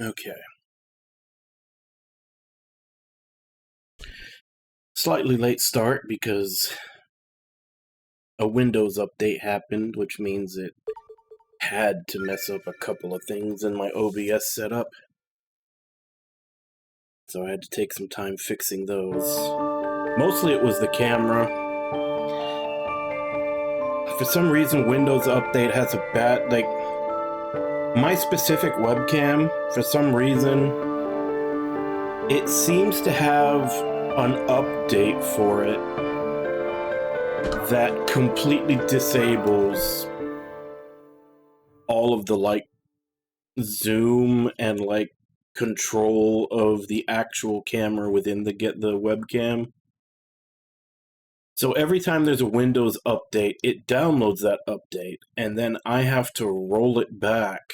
Okay. Slightly late start because a Windows update happened, which means it had to mess up a couple of things in my OBS setup. So I had to take some time fixing those. Mostly it was the camera. For some reason, Windows update has a bad, my specific webcam, for some reason, it seems to have an update for it that completely disables all of the zoom and control of the actual camera within the webcam. So every time there's a Windows update, it downloads that update, and then I have to roll it back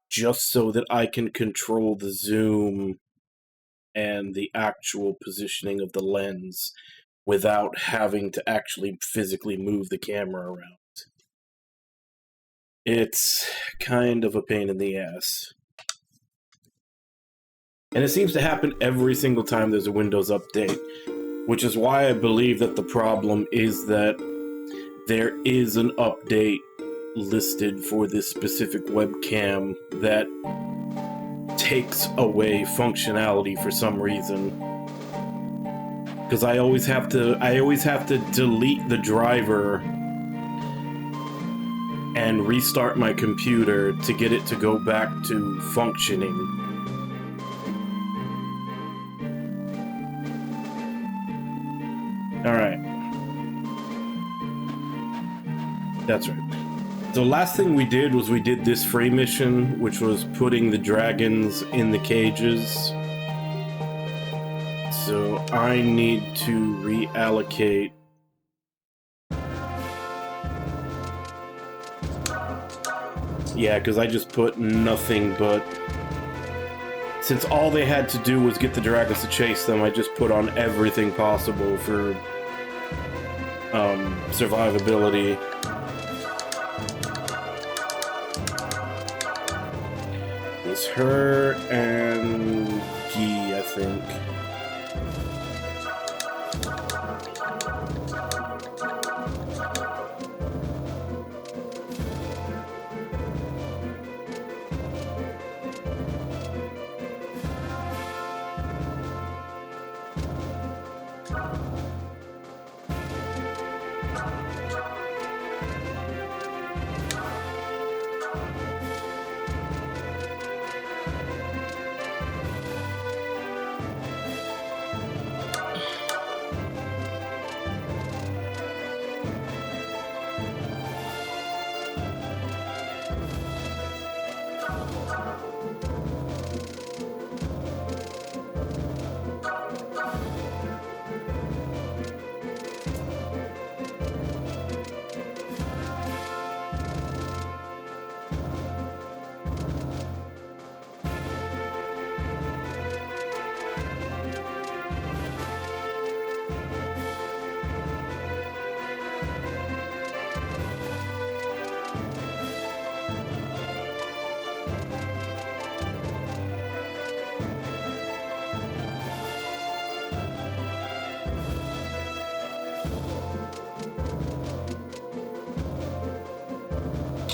just so that I can control the zoom and the actual positioning of the lens without having to actually physically move the camera around. It's kind of a pain in the ass. And it seems to happen every single time there's a Windows update, which is why I believe that the problem is that there is an update listed for this specific webcam that takes away functionality for some reason. Because I always have to delete the driver and restart my computer to get it to go back to functioning. Alright. That's right. The last thing we did was we did this free mission, which was putting the dragons in the cages. So I need to reallocate. Yeah, because I just put nothing but... Since all they had to do was get the dragons to chase them, I just put on everything possible for survivability. It's her and Guy, I think.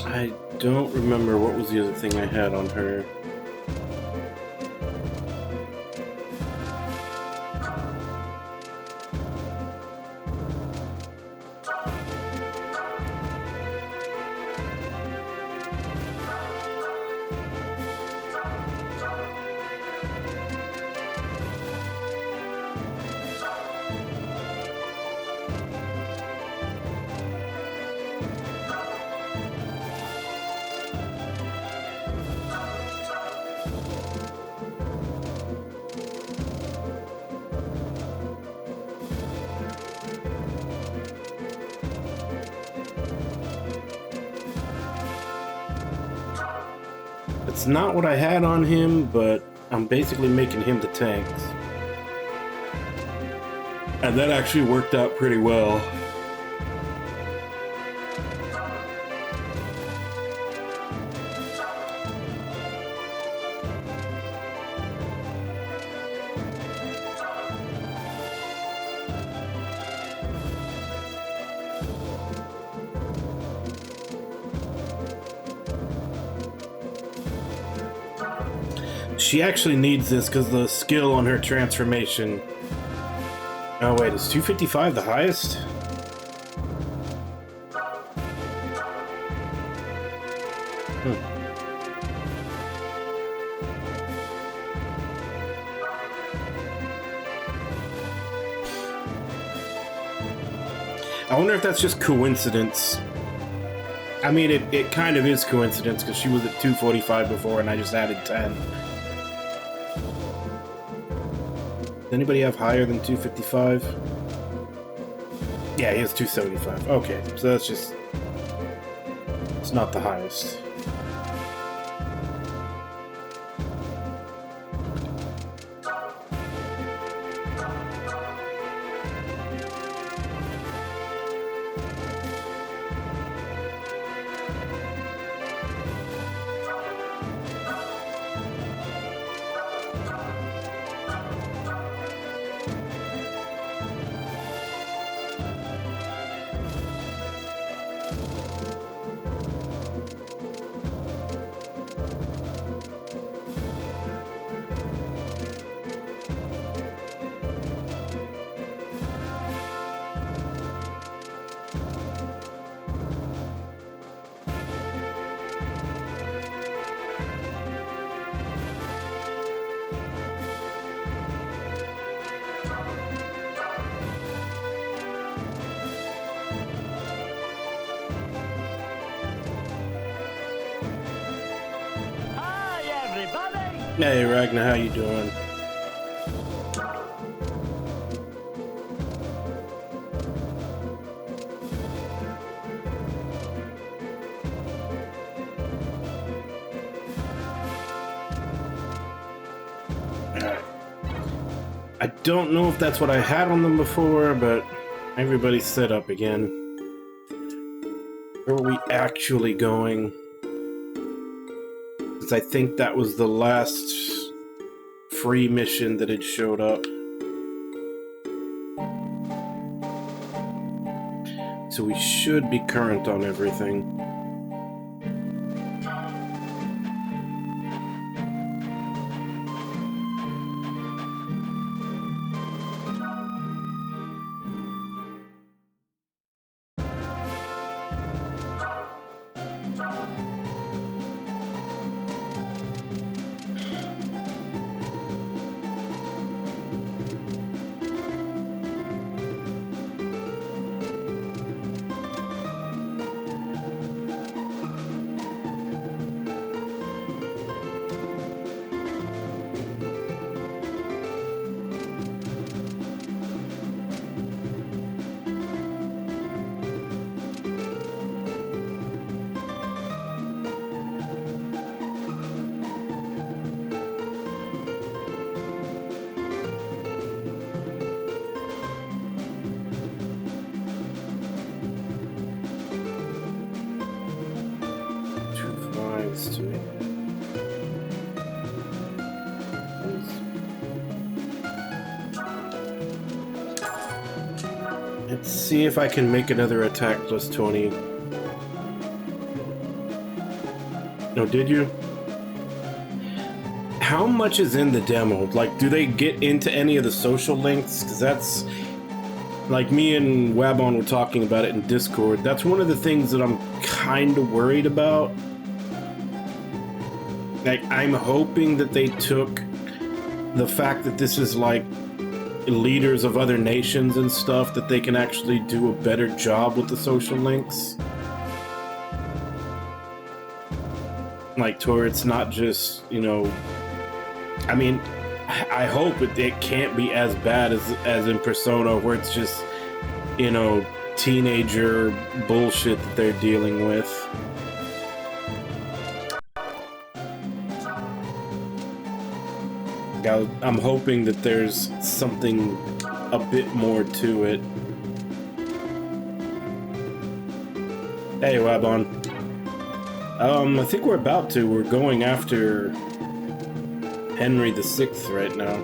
I don't remember what was the other thing I had on her. It's not what I had on him, but I'm basically making him the tanks. And that actually worked out pretty well. she actually needs this because the skill on her transformation... Oh wait, is 255 the highest? I wonder if that's just coincidence. I mean, it kind of is coincidence because she was at 245 before and I just added 10. Does anybody have higher than 255? Yeah, he has 275. Okay, so that's just... It's not the highest. Hey Ragnar, how you doing? I don't know if that's what I had on them before, but everybody's set up again. Where are we actually going? Because I think that was the last free mission that had showed up. So we should be current on everything. Let's see if I can make another attack plus 20. No, did you? How much is in the demo? Like, do they get into any of the social links? Because that's... Like, me and Wabon were talking about it in Discord. That's one of the things that I'm kind of worried about. Like, I'm hoping that they took the fact that this is, like, leaders of other nations and stuff, that they can actually do a better job with the social links. Like, to where it's not just, you know... I mean, I hope it can't be as bad as in Persona, where it's just, you know, teenager bullshit that they're dealing with. I'm hoping that there's something a bit more to it. Hey, Wabon. I think we're about to. We're going after Henry VI right now.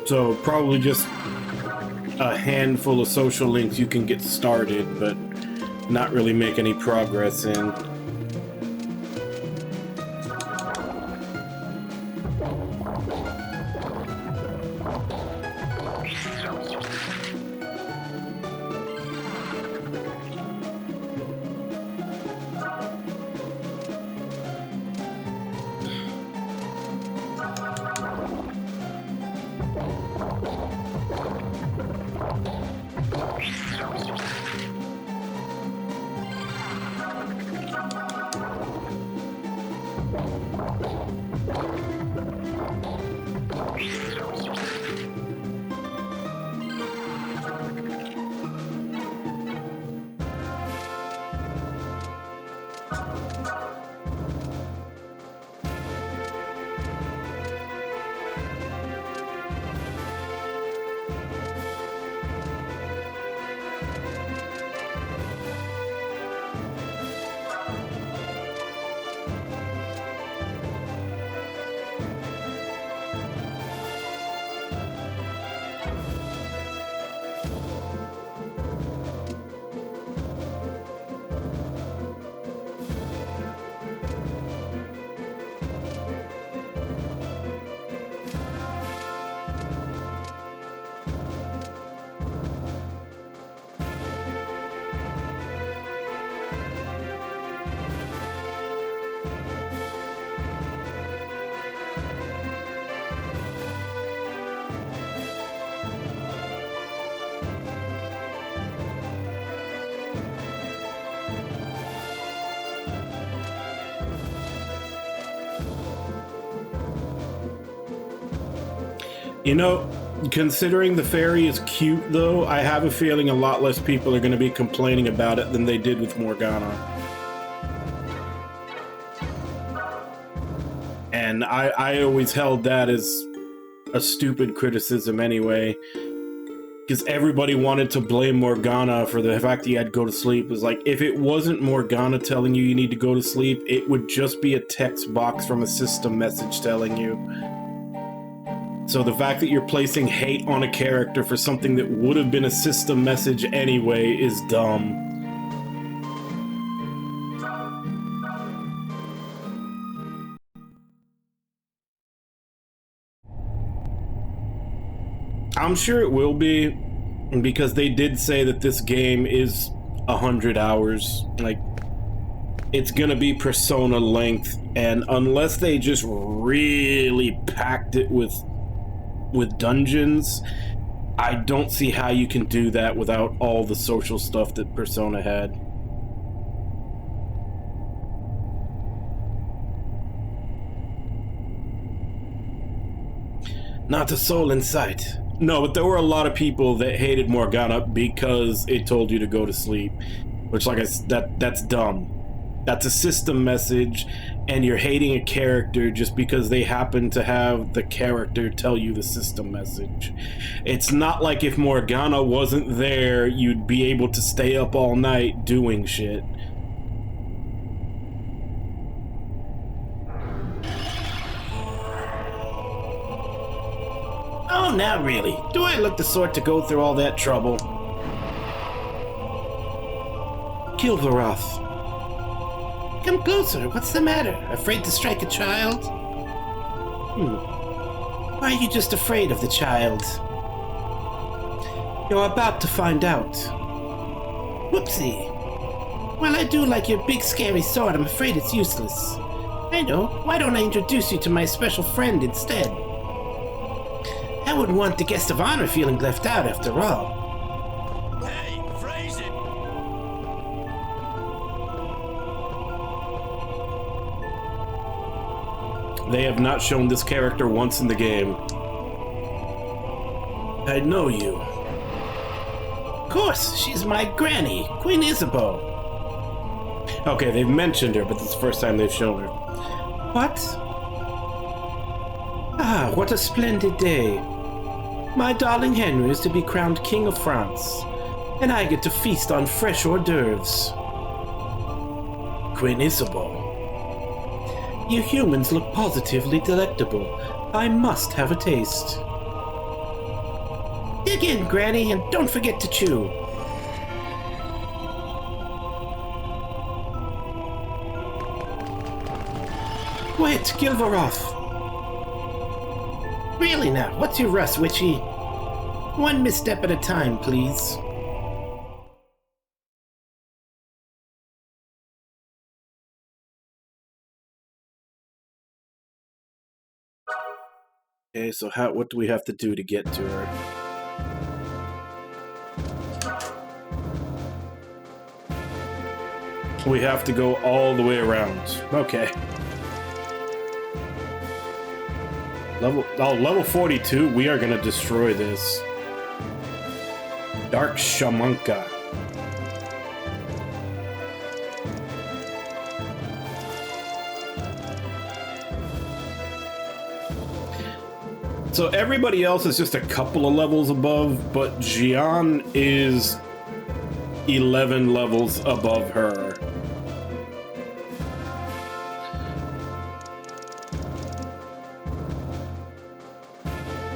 So probably just a handful of social links you can get started, but not really make any progress in. You know, considering the fairy is cute, though, I have a feeling a lot less people are going to be complaining about it than they did with Morgana. And I always held that as a stupid criticism anyway, because everybody wanted to blame Morgana for the fact that you had to go to sleep. It was like, if it wasn't Morgana telling you need to go to sleep, it would just be a text box from a system message telling you. So the fact that you're placing hate on a character for something that would have been a system message anyway is dumb. I'm sure it will be, because they did say that this game is 100 hours. Like, it's gonna be Persona length, and unless they just really packed it with dungeons, I don't see how you can do that without all the social stuff that Persona had. Not a soul in sight. No, but there were a lot of people that hated Morgana because it told you to go to sleep, which, like I said, that's dumb. That's a system message, and you're hating a character just because they happen to have the character tell you the system message. It's not like if Morgana wasn't there, you'd be able to stay up all night doing shit. Oh, now really, do I look the sort to go through all that trouble? Kilvaroth. Come closer, what's the matter? Afraid to strike a child? Why are you just afraid of the child? You're about to find out. Whoopsie. Well, I do like your big scary sword, I'm afraid it's useless. I know, why don't I introduce you to my special friend instead? I wouldn't want the guest of honor feeling left out after all. Hey, phrase it! They have not shown this character once in the game. I know you. Of course, she's my granny, Queen Isabeau. Okay, they've mentioned her, but this is the first time they've shown her. What? Ah, what a splendid day. My darling Henry is to be crowned King of France, and I get to feast on fresh hors d'oeuvres. Queen Isabeau. You humans look positively delectable. I must have a taste. Dig in, Granny, and don't forget to chew. Wait, Gilvarov. Really now, what's your rush, Witchy? One misstep at a time, please. Okay, so what do we have to do to get to her? We have to go all the way around. Okay. Level 42, we are gonna destroy this. Dark Shamanka. So everybody else is just a couple of levels above, but Jeanne is 11 levels above her.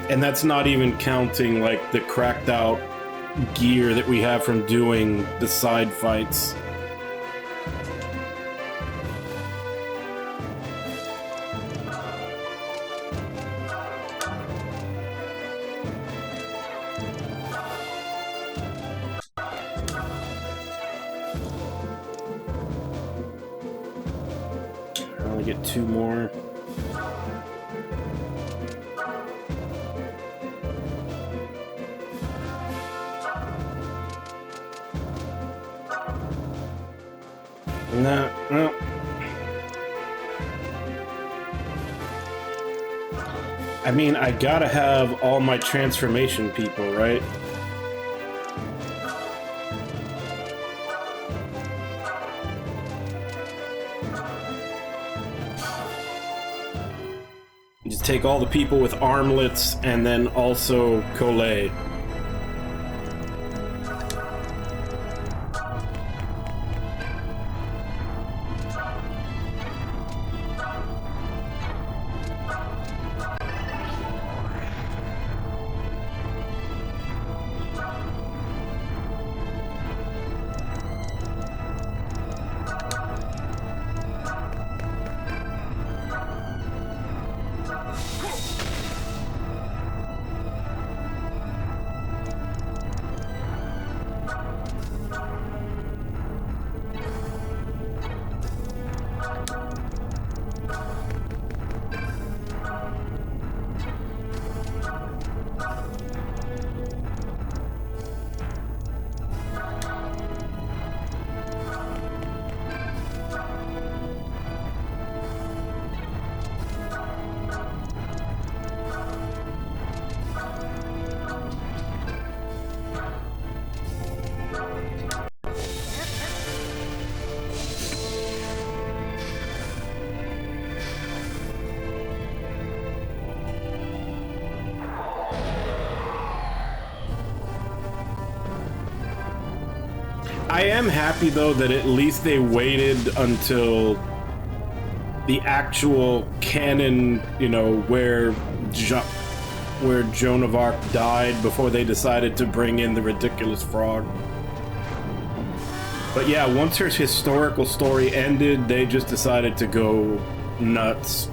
And that's not even counting, like, the cracked out gear that we have from doing the side fights. I only get 2 more. No. I mean, I gotta have all my transformation people, right? Just take all the people with armlets and then also Collet. I am happy, though, that at least they waited until the actual canon, you know, where Joan of Arc died before they decided to bring in the ridiculous frog. But yeah, once her historical story ended, they just decided to go nuts.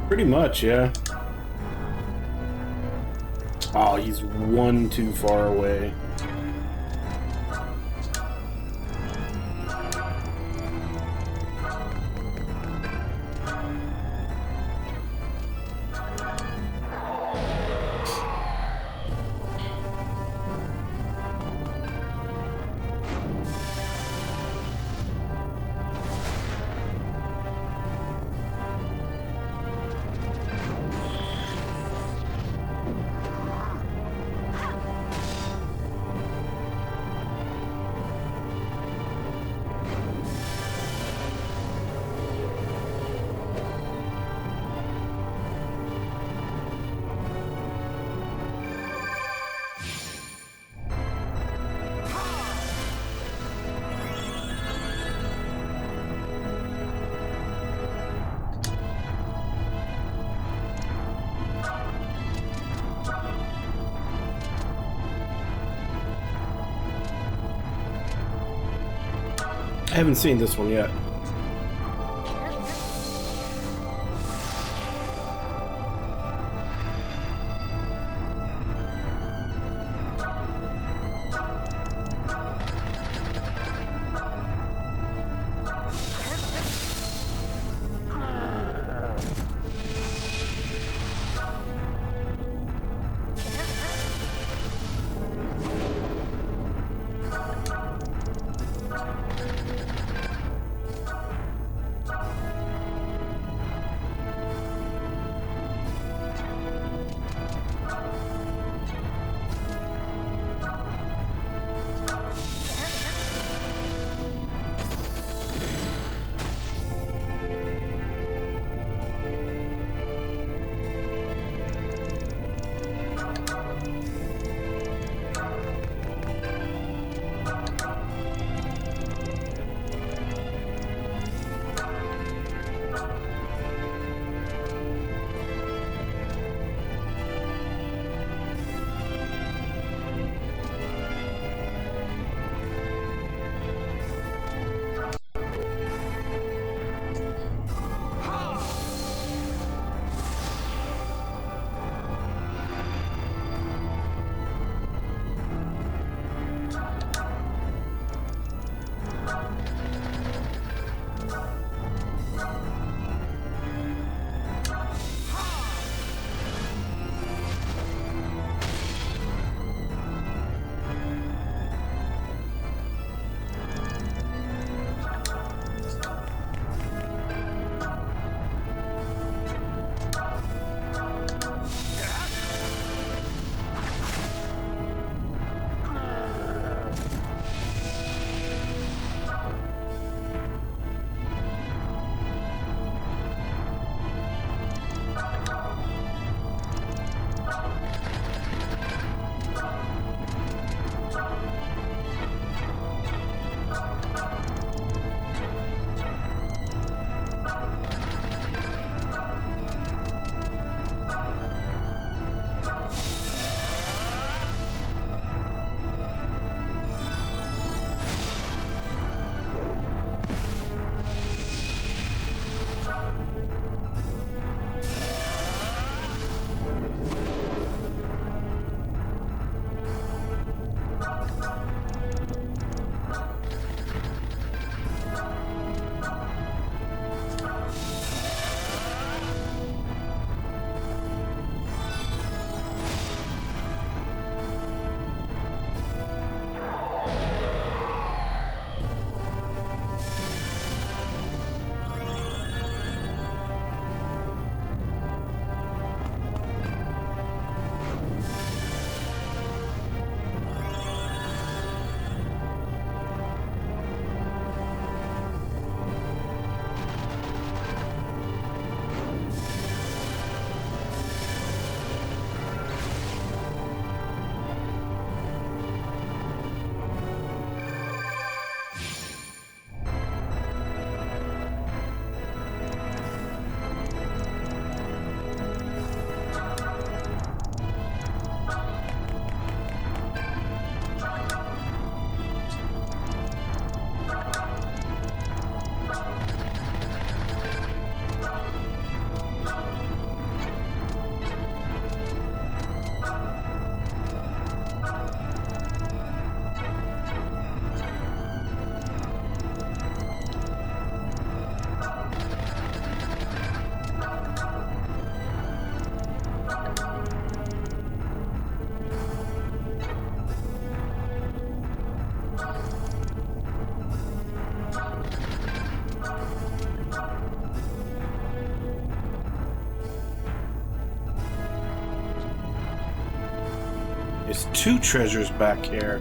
Pretty much, yeah. Oh, he's one too far away. I haven't seen this one yet. There's 2 treasures back here.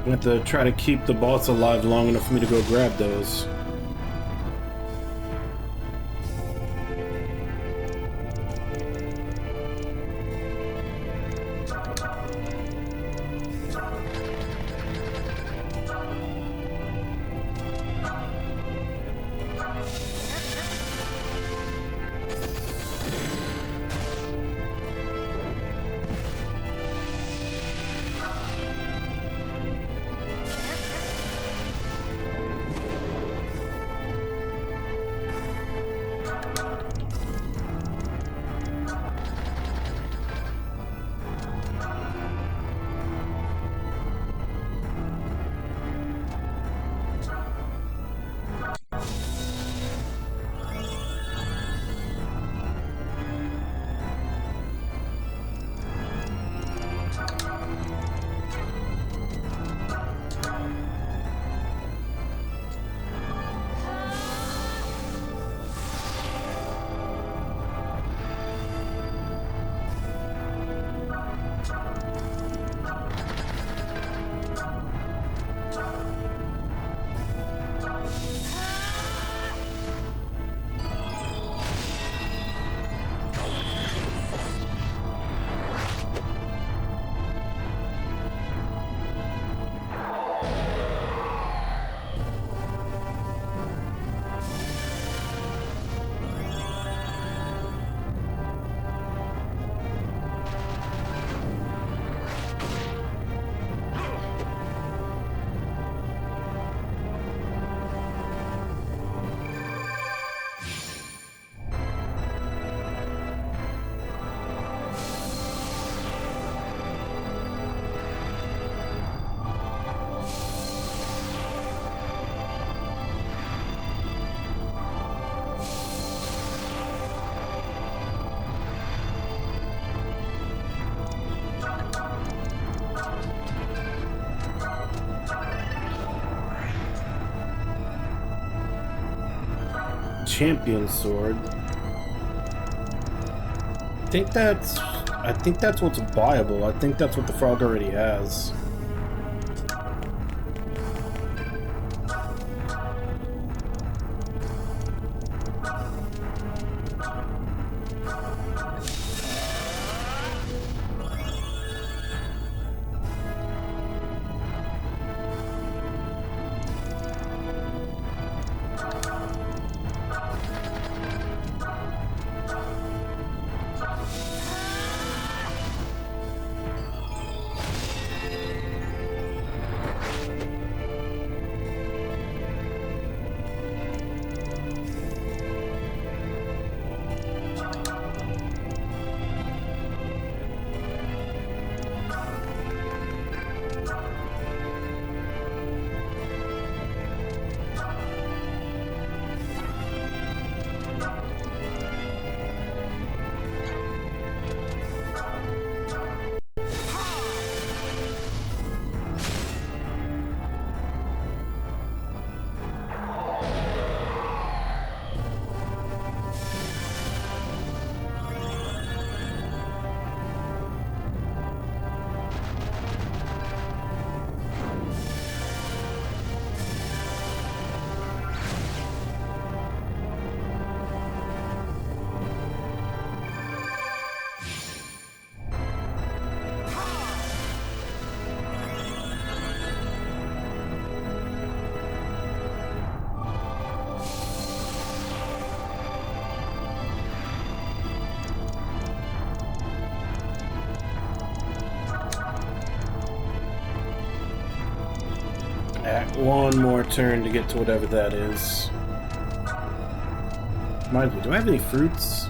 I have to try to keep the boss alive long enough for me to go grab those. Champion sword. I think that's what's buyable. I think that's what the frog already has. One more turn to get to whatever that is. Do I have any fruits?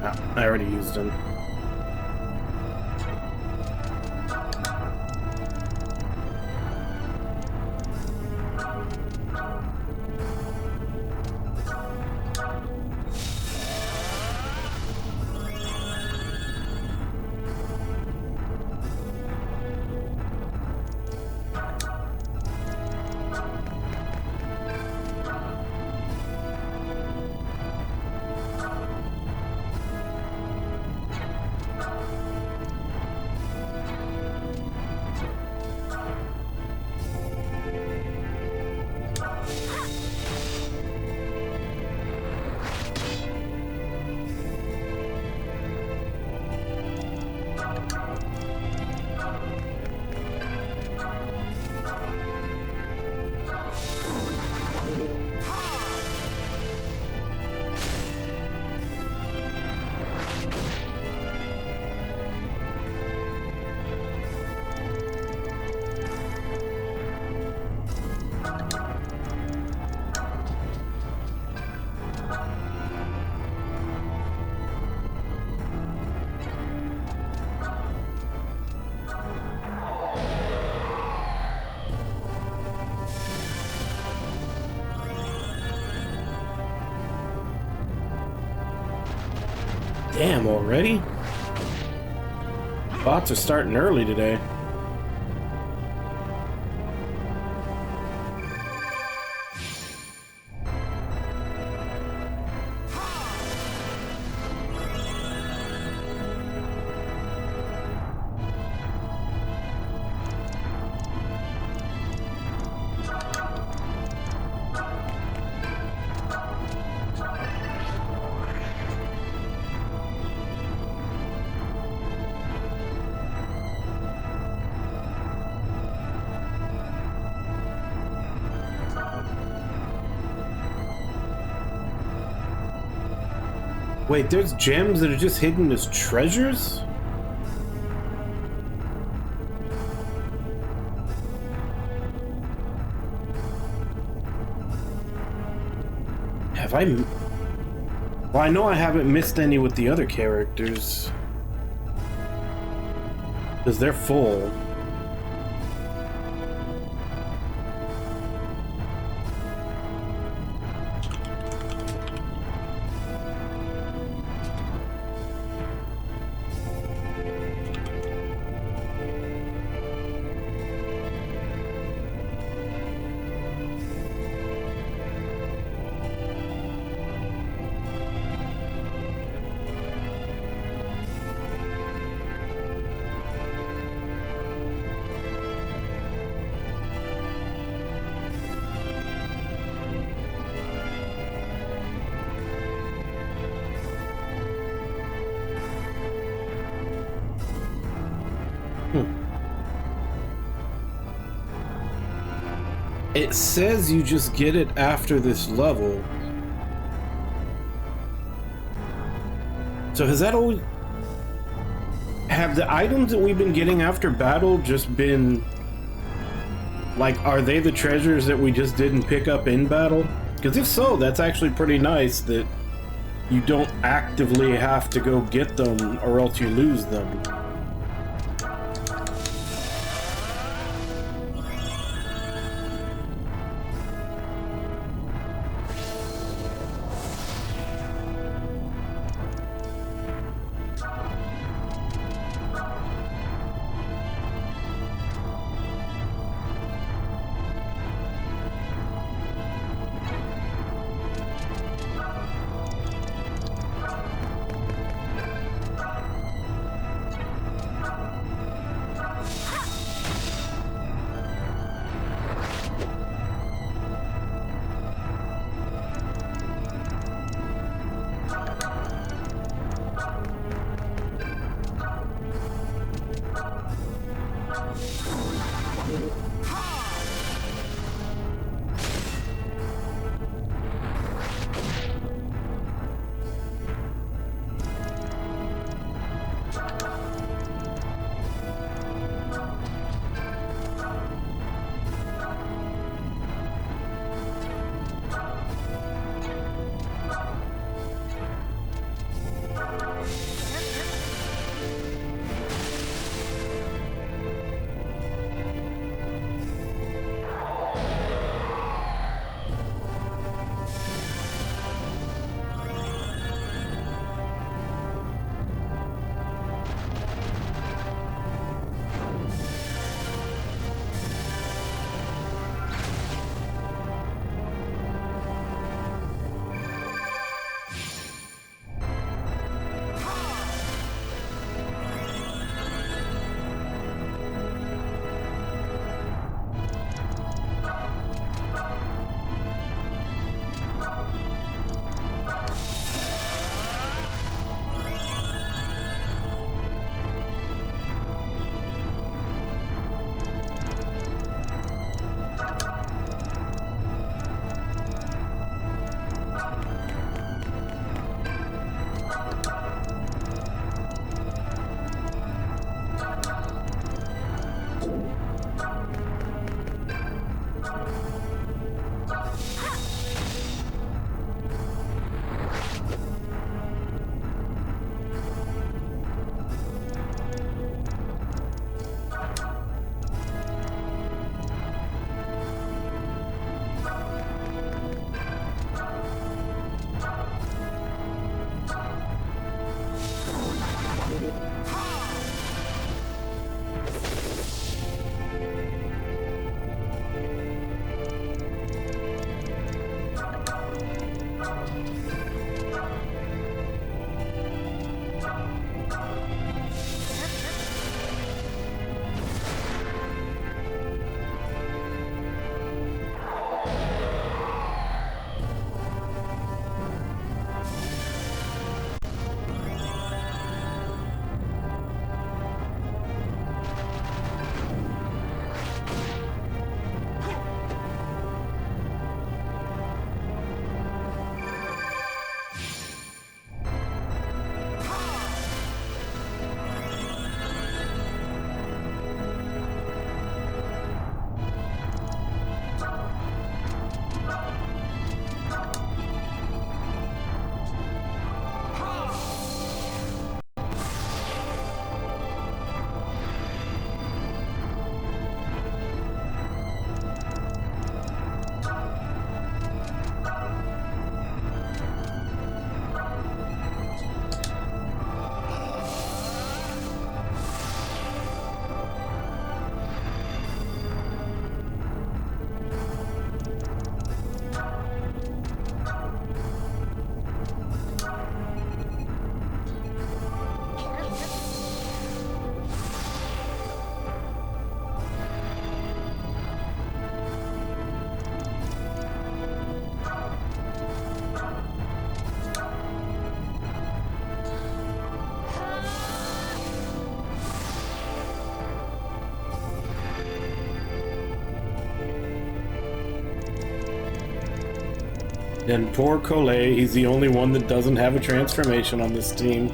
No, I already used them. Damn, already? Bots are starting early today. Wait, there's gems that are just hidden as treasures? Have I... Well, I know I haven't missed any with the other characters. Because they're full. It says you just get it after this level. So has that always... Have the items that we've been getting after battle just been... Like, are they the treasures that we just didn't pick up in battle? Because if so, that's actually pretty nice that you don't actively have to go get them or else you lose them. And poor Collet, he's the only one that doesn't have a transformation on this team.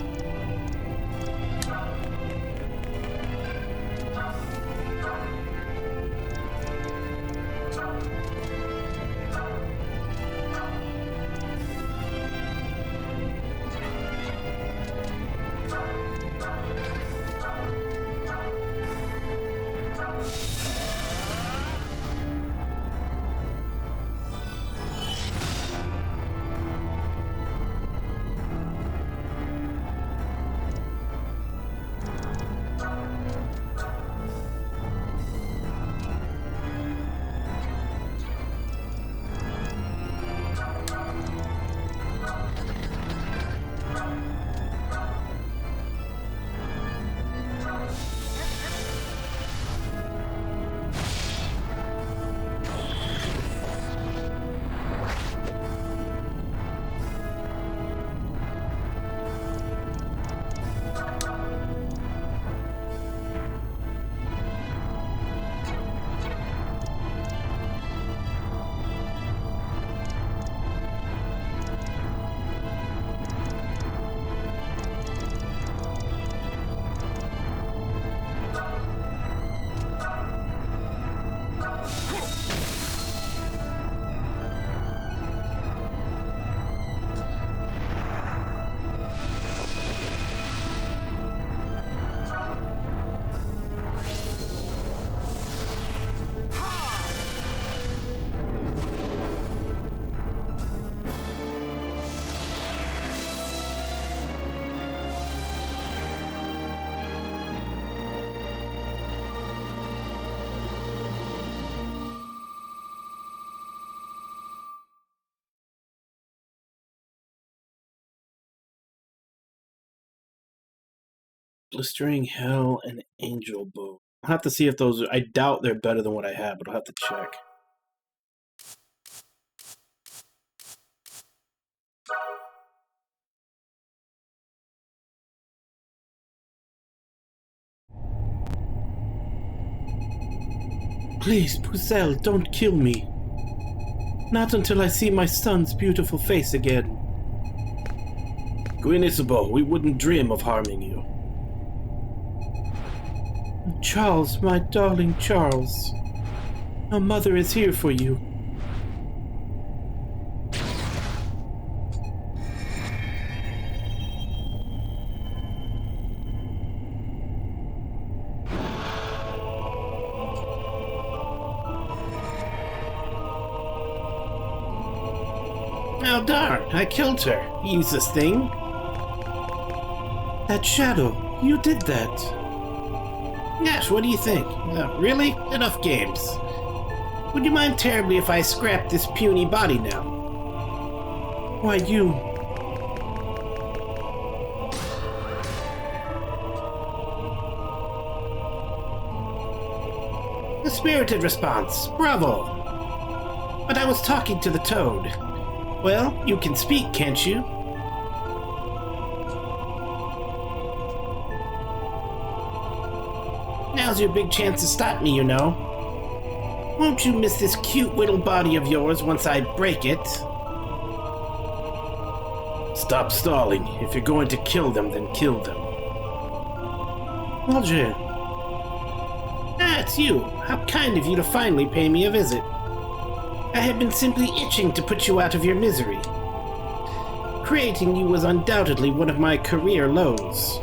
Blistering Hell and Angel Bow. I'll have to see if those are... I doubt they're better than what I have, but I'll have to check. Please, Pucelle, don't kill me. Not until I see my son's beautiful face again. Queen Isabeau, we wouldn't dream of harming you. Charles, my darling Charles. Our mother is here for you. Oh darn, I killed her. Useless thing. That shadow, you did that. Yes, what do you think? Really? Enough games. Would you mind terribly if I scrapped this puny body now? Why, you... A spirited response. Bravo. But I was talking to the toad. Well, you can speak, can't you? Now's your big chance to stop me, you know. Won't you miss this cute little body of yours once I break it? Stop stalling. If you're going to kill them, then kill them. Roger. Ah, it's you. How kind of you to finally pay me a visit. I have been simply itching to put you out of your misery. Creating you was undoubtedly one of my career lows.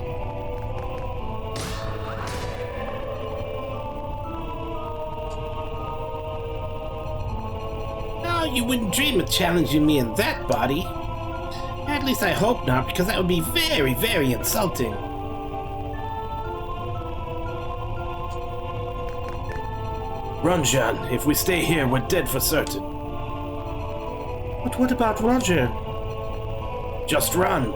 You wouldn't dream of challenging me in that body. At least I hope not, because that would be very, very insulting. Run, Jeanne. If we stay here, we're dead for certain. But what about Roger? Just run.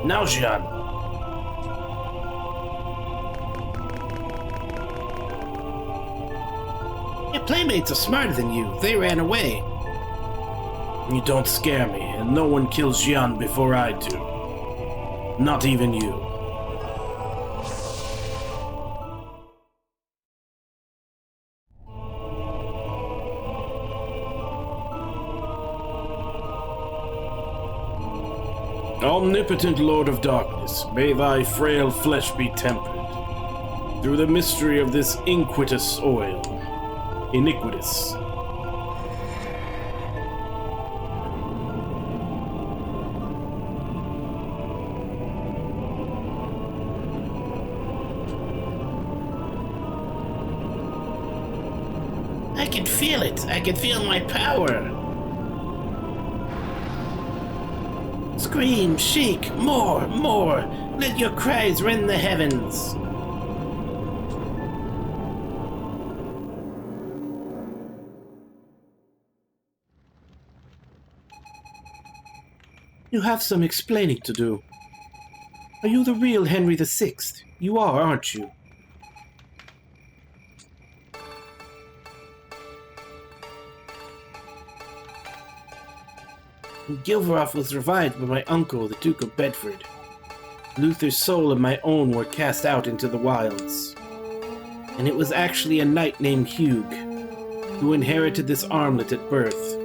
Now, Jeanne. Your playmates are smarter than you. They ran away. You don't scare me, and no one kills Jeanne before I do. Not even you. Omnipotent Lord of Darkness, may thy frail flesh be tempered through the mystery of this iniquitous oil. Iniquitous. I can feel it. I can feel my power. Scream, shriek, more, more. Let your cries rend the heavens. You have some explaining to do. Are you the real Henry VI? You are, aren't you? Gilveroth was revived by my uncle, the Duke of Bedford. Luther's soul and my own were cast out into the wilds. And it was actually a knight named Hugh who inherited this armlet at birth.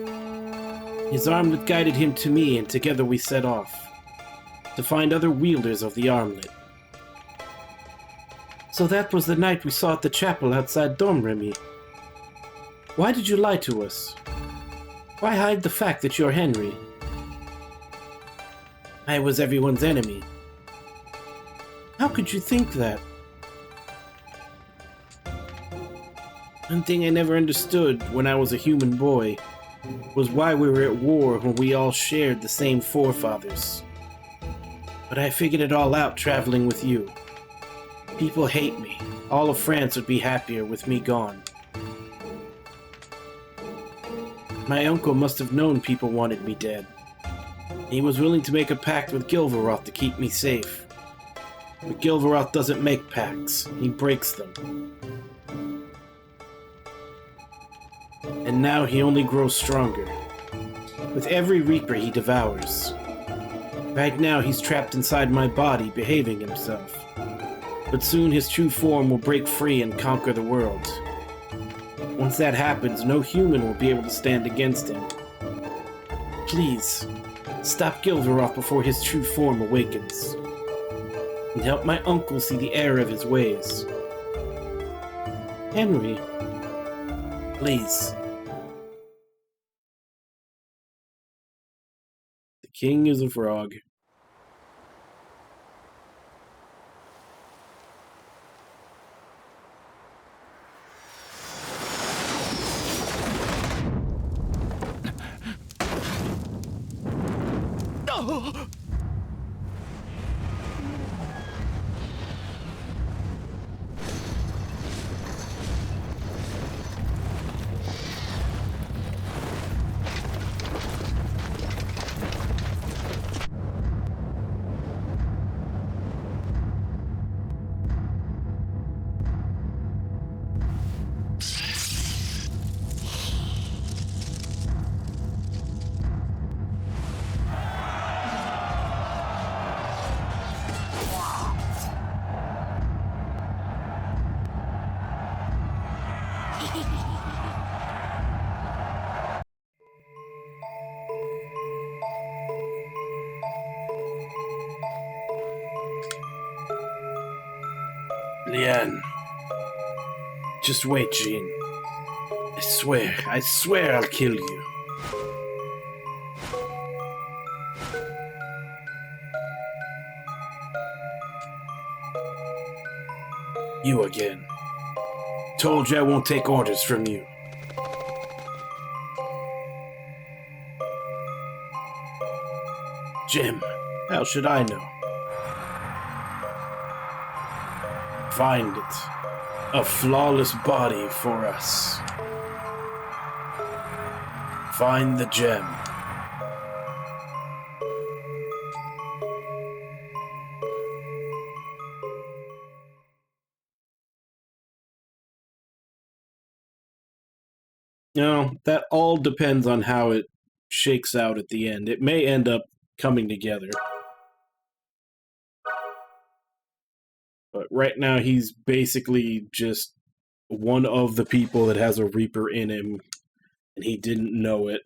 His armlet guided him to me, and together we set off to find other wielders of the armlet. So that was the night we saw at the chapel outside Domremy. Why did you lie to us? Why hide the fact that you're Henry? I was everyone's enemy. How could you think that? One thing I never understood when I was a human boy was why we were at war when we all shared the same forefathers. But I figured it all out traveling with you. People hate me. All of France would be happier with me gone. My uncle must have known people wanted me dead. He was willing to make a pact with Gilveroth to keep me safe. But Gilveroth doesn't make pacts. He breaks them. And now he only grows stronger. With every Reaper he devours. Right now he's trapped inside my body, behaving himself. But soon his true form will break free and conquer the world. Once that happens, no human will be able to stand against him. Please, stop Gilveroth before his true form awakens. And help my uncle see the error of his ways. Henry, please. The king is a frog. Leanne. Just wait, Jeanne. I swear I'll kill you. You again. Told you I won't take orders from you. Jim, how should I know? Find it. A flawless body for us. Find the gem. You know, that all depends on how it shakes out at the end. It may end up coming together. But right now, he's basically just one of the people that has a Reaper in him, and he didn't know it.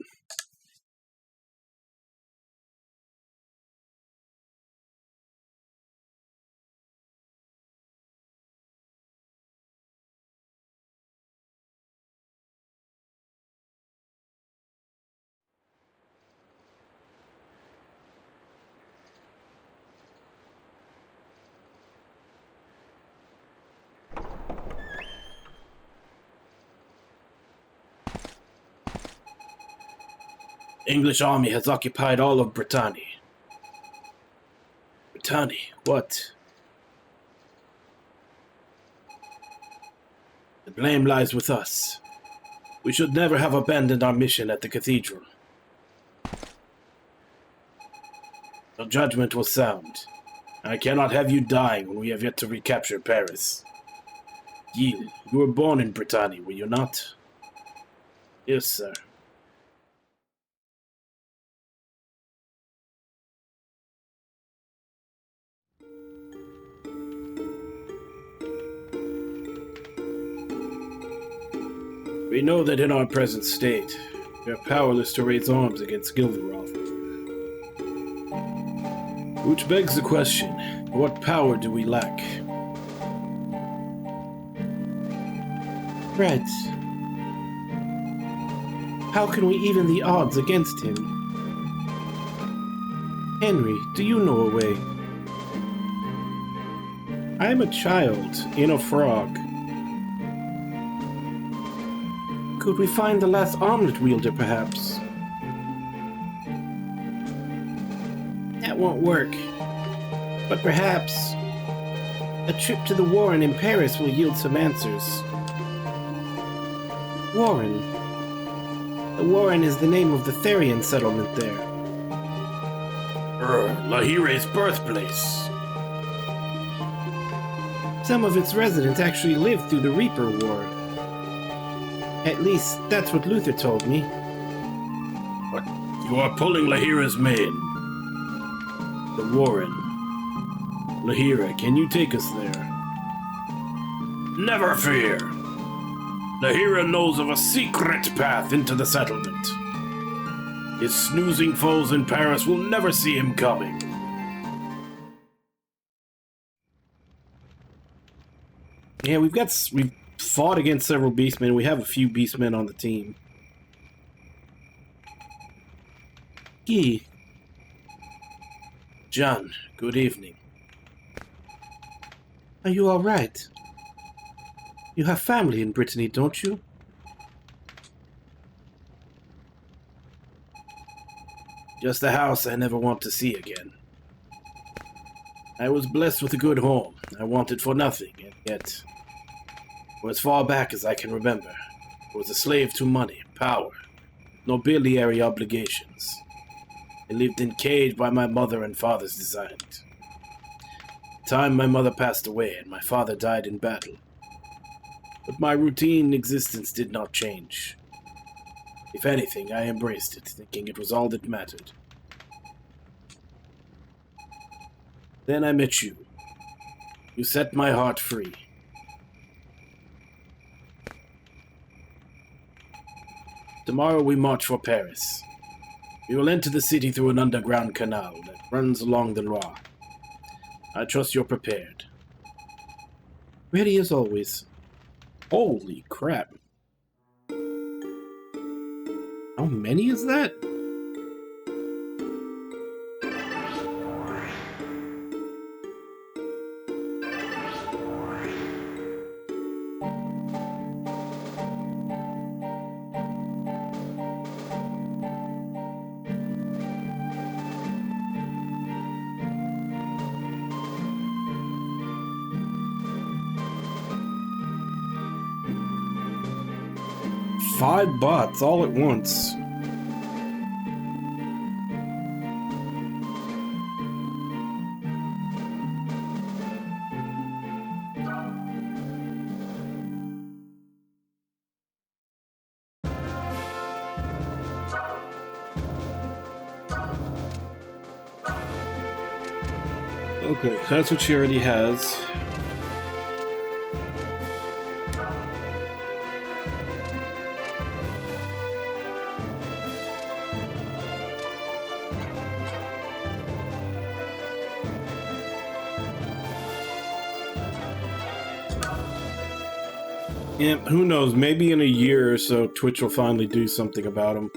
English army has occupied all of Brittany. Brittany, what? The blame lies with us. We should never have abandoned our mission at the cathedral. Your judgment was sound. I cannot have you dying when we have yet to recapture Paris. Gilles, you were born in Brittany, were you not? Yes, sir. We know that in our present state, we are powerless to raise arms against Gilderoth. Which begs the question, what power do we lack? Right. How can we even the odds against him? Henry, do you know a way? I am a child in a frog. Could we find the last armlet wielder, perhaps? That won't work. But perhaps a trip to the Warren in Paris will yield some answers. Warren? The Warren is the name of the Therian settlement there. Lahire's birthplace. Some of its residents actually lived through the Reaper War. At least, that's what Luther told me. But you are pulling Lahire's mane. The Warren. Lahira, can you take us there? Never fear. Lahira knows of a secret path into the settlement. His snoozing foes in Paris will never see him coming. Yeah, we've fought against several beastmen. We have a few beastmen on the team. Guy. Jeanne, good evening. Are you all right? You have family in Brittany, don't you? Just a house I never want to see again. I was blessed with a good home. I wanted for nothing, and yet, for as far back as I can remember, I was a slave to money, power, nobiliary obligations. I lived in cage by my mother and father's design. The time my mother passed away and my father died in battle. But my routine existence did not change. If anything, I embraced it, thinking it was all that mattered. Then I met you. You set my heart free. Tomorrow we march for Paris. We will enter the city through an underground canal that runs along the Loire. I trust you're prepared. Ready as always. Holy crap. How many is that? Five bots all at once. Okay, that's what she already has. Yeah, who knows? Maybe in a year or so, Twitch will finally do something about him.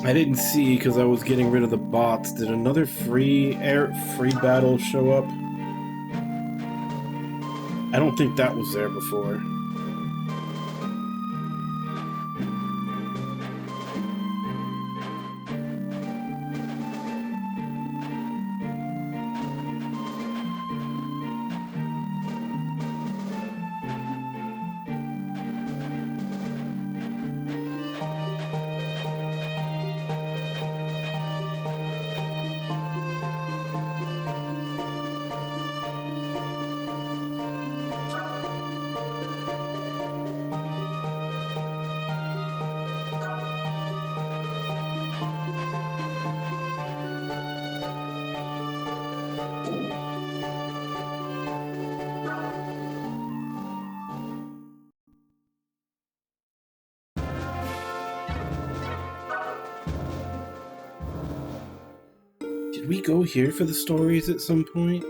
I didn't see because I was getting rid of the bots. Did another free battle show up? I don't think that was there before. Did we go here for the stories at some point?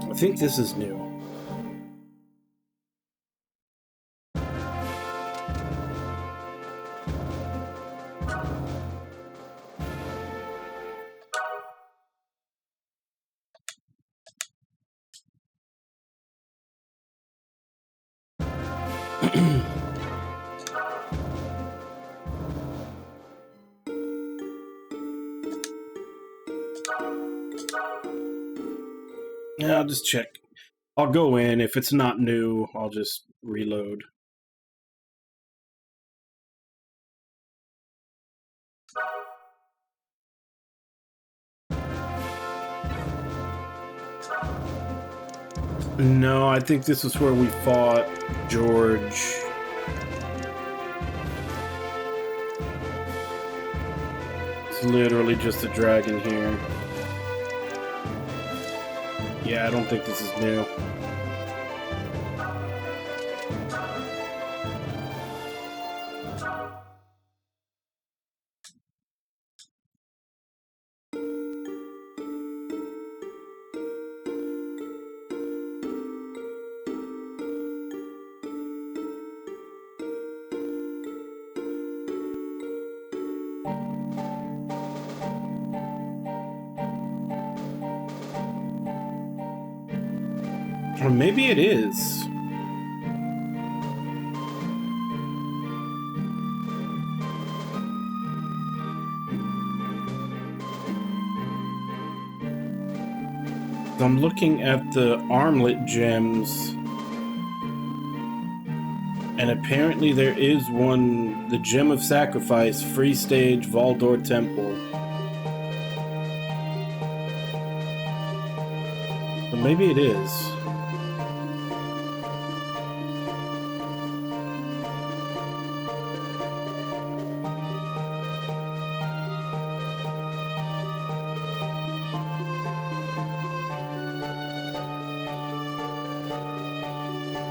I think this is new. Yeah, I'll just check. I'll go in. If it's not new, I'll just reload. No, I think this is where we fought George. It's literally just a dragon here. Yeah, I don't think this is new. Or maybe it is. I'm looking at the armlet gems, and apparently there is one, the Gem of Sacrifice, Free Stage, Valdor Temple. So maybe it is.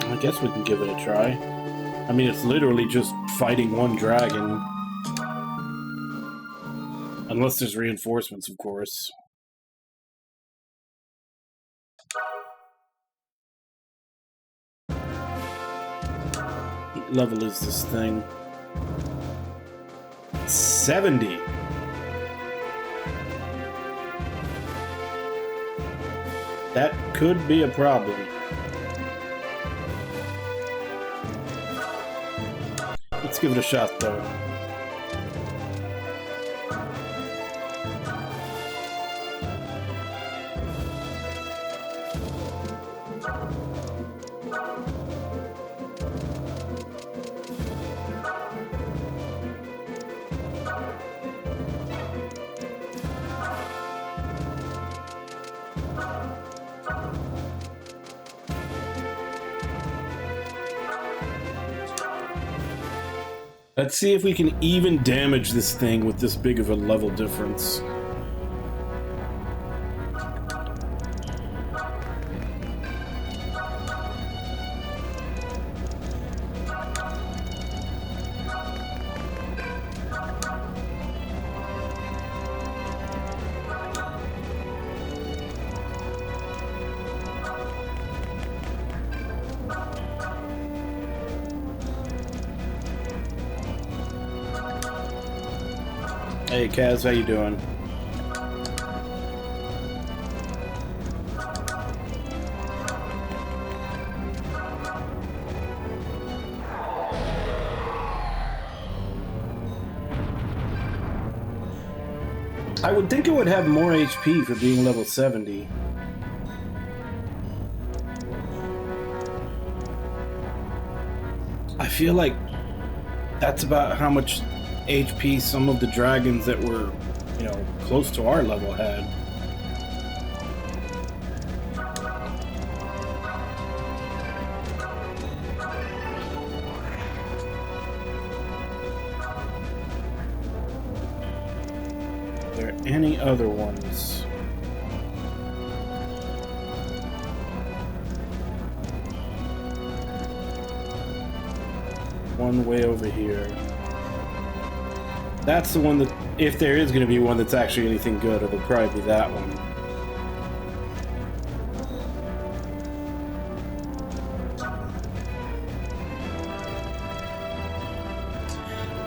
I guess we can give it a try. I mean, it's literally just fighting one dragon. Unless there's reinforcements, of course. What level is this thing? 70! That could be a problem. Let's give it a shot, though. Let's see if we can even damage this thing with this big of a level difference. Hey Kaz, how you doing? I would think it would have more HP for being level 70. I feel like that's about how much HP some of the dragons that were, you know, close to our level had. Are there any other ones? One way over here. That's the one that, if there is going to be one that's actually anything good, it'll probably be that one.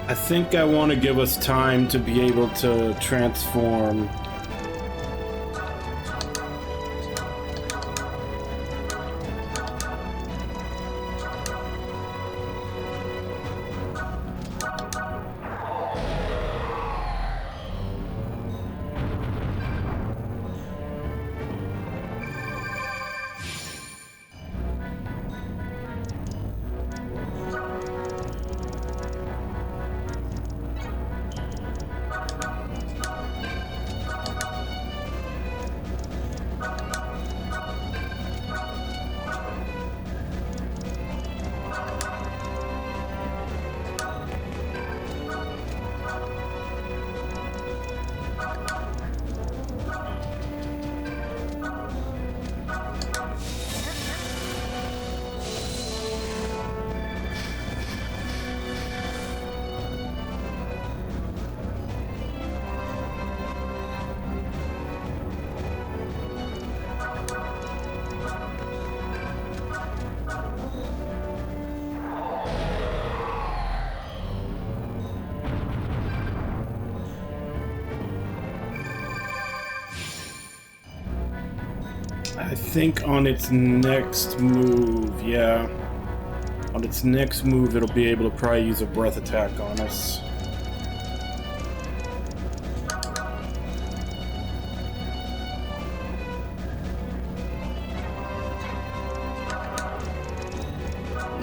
I think I want to give us time to be able to transform. I think on its next move, yeah. On its next move, it'll be able to probably use a breath attack on us.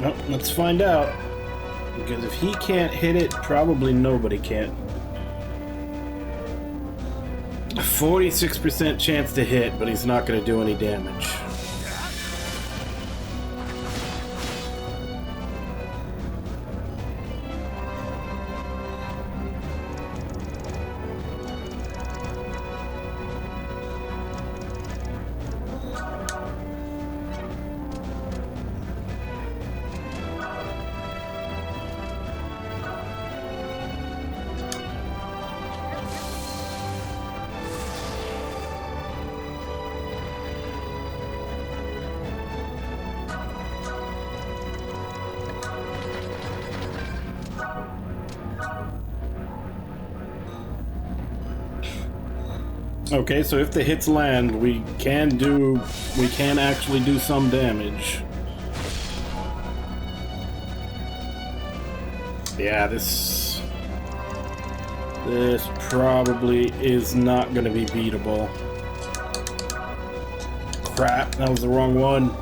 Well, let's find out. Because if he can't hit it, probably nobody can. 46% chance to hit, but he's not going to do any damage. Okay, so if the hits land, we can actually do some damage. Yeah, this probably is not going to be beatable. Crap, that was the wrong one.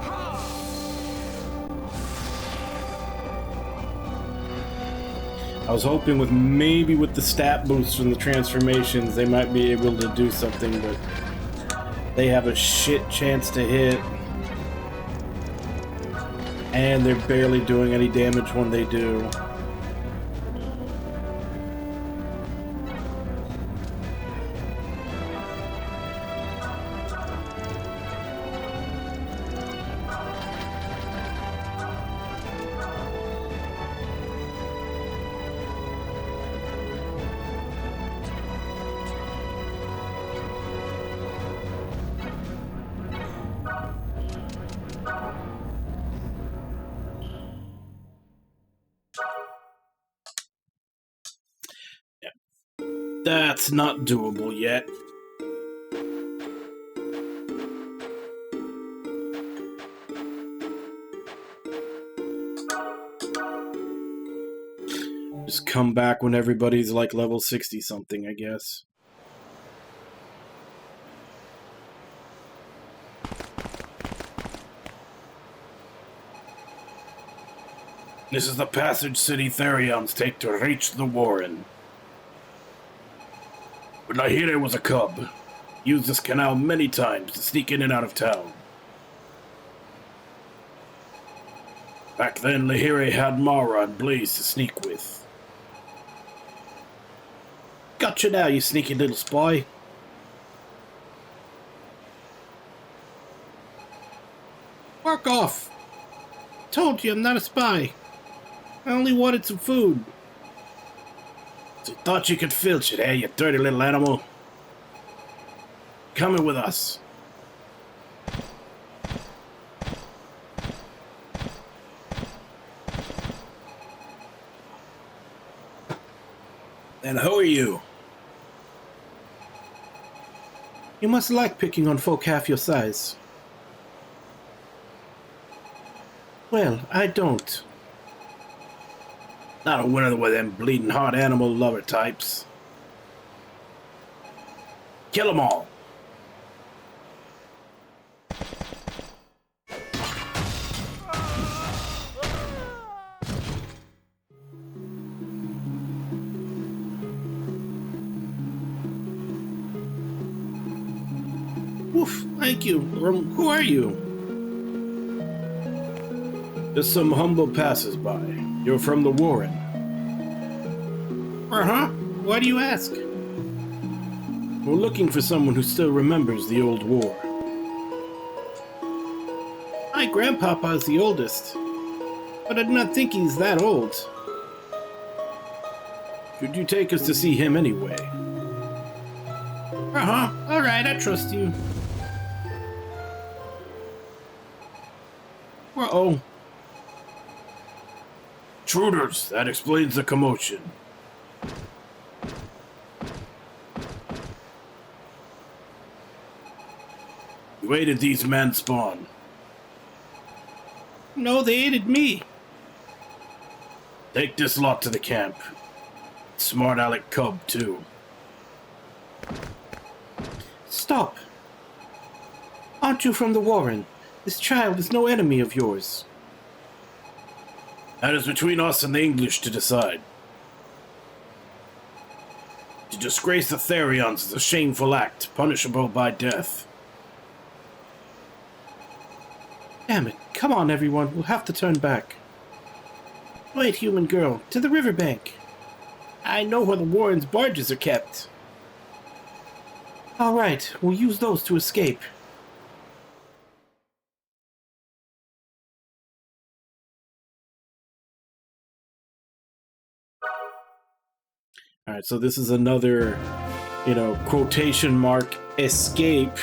I was hoping with the stat boosts from the transformations, they might be able to do something, but they have a shit chance to hit. And they're barely doing any damage when they do. That's not doable yet. Just come back when everybody's like level 60 something, I guess. This is the passage city Therions take to reach the Warren. When Lahire was a cub, he used this canal many times to sneak in and out of town. Back then, Lahire had Mara and Blaze to sneak with. Gotcha now, you sneaky little spy. Fuck off! Told you I'm not a spy. I only wanted some food. So you thought you could filch it, eh, you dirty little animal? Coming with us. And who are you? You must like picking on folk half your size. Well, I don't. Not a winner with them bleeding heart animal lover types. Kill them all. Oof, thank you. Who are you? Just some humble passers-by. You're from the Warren. Uh-huh. Why do you ask? We're looking for someone who still remembers the old war. My grandpapa is the oldest, but I do not think he's that old. Could you take us to see him anyway? Uh-huh. Alright, I trust you. Uh-oh. Intruders! That explains the commotion. You aided these men spawn. No, they aided me. Take this lot to the camp. Smart Alec Cub, too. Stop. Aren't you from the Warren? This child is no enemy of yours. That is between us and the English to decide. To disgrace the Therions is a shameful act, punishable by death. Damn it. Come on, everyone. We'll have to turn back. Wait, human girl. To the riverbank. I know where the Warren's barges are kept. All right. We'll use those to escape. Alright, so this is another, quotation mark, escape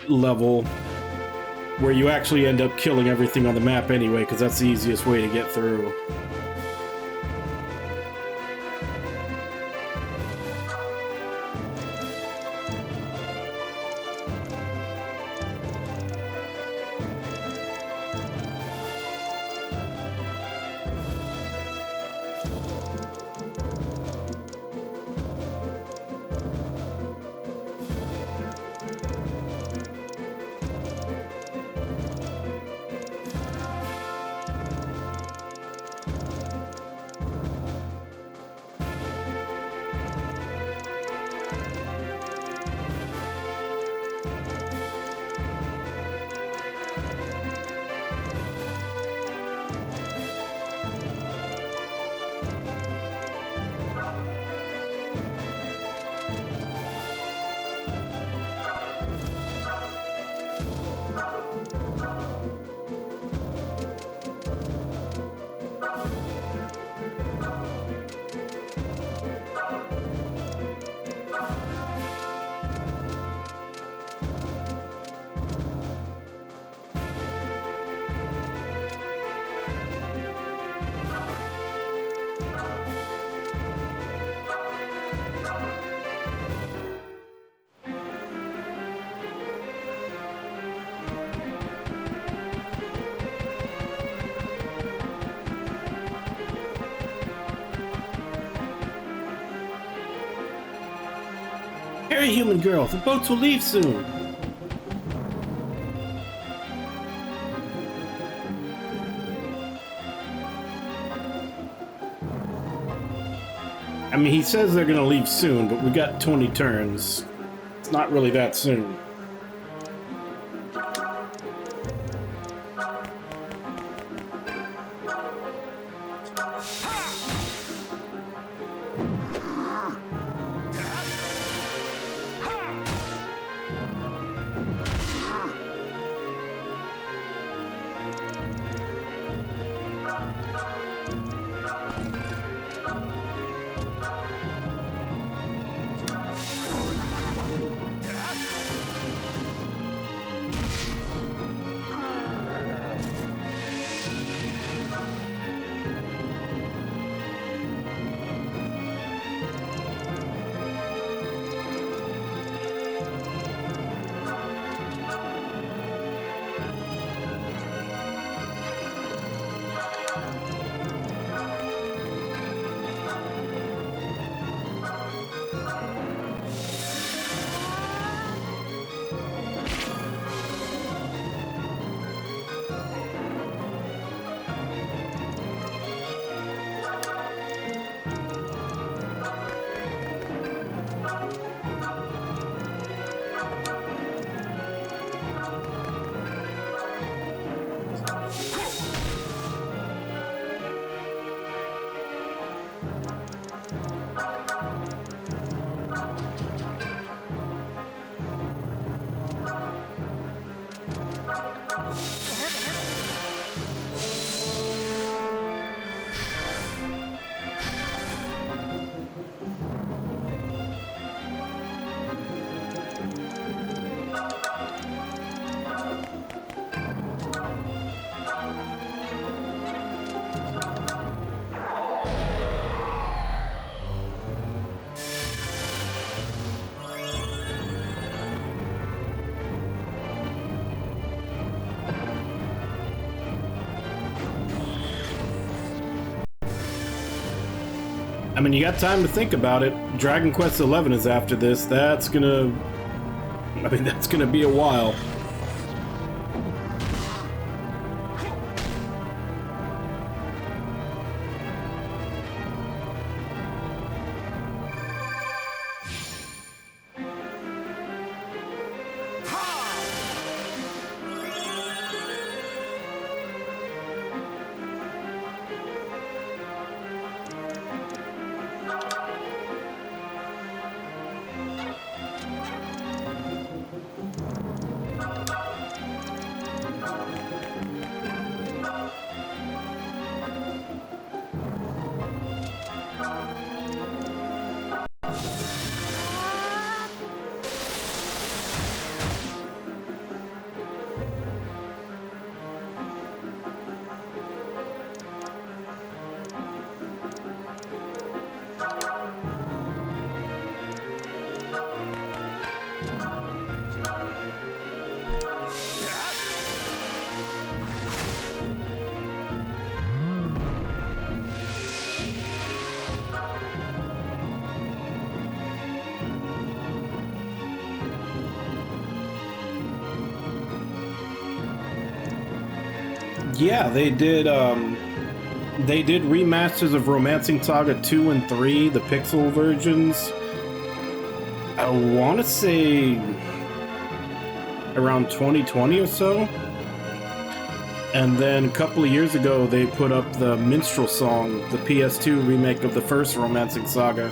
level where you actually end up killing everything on the map anyway, because that's the easiest way to get through. Hurry, human girl, the boats will leave soon. I mean, he says they're gonna leave soon, but we got 20 turns. It's not really that soon. I mean, you got time to think about it. Dragon Quest XI is after this. That's gonna be a while. Yeah, they did remasters of Romancing Saga 2 and 3, the pixel versions. I want to say around 2020 or so. And then a couple of years ago, they put up the Minstrel Song, the PS2 remake of the first Romancing Saga.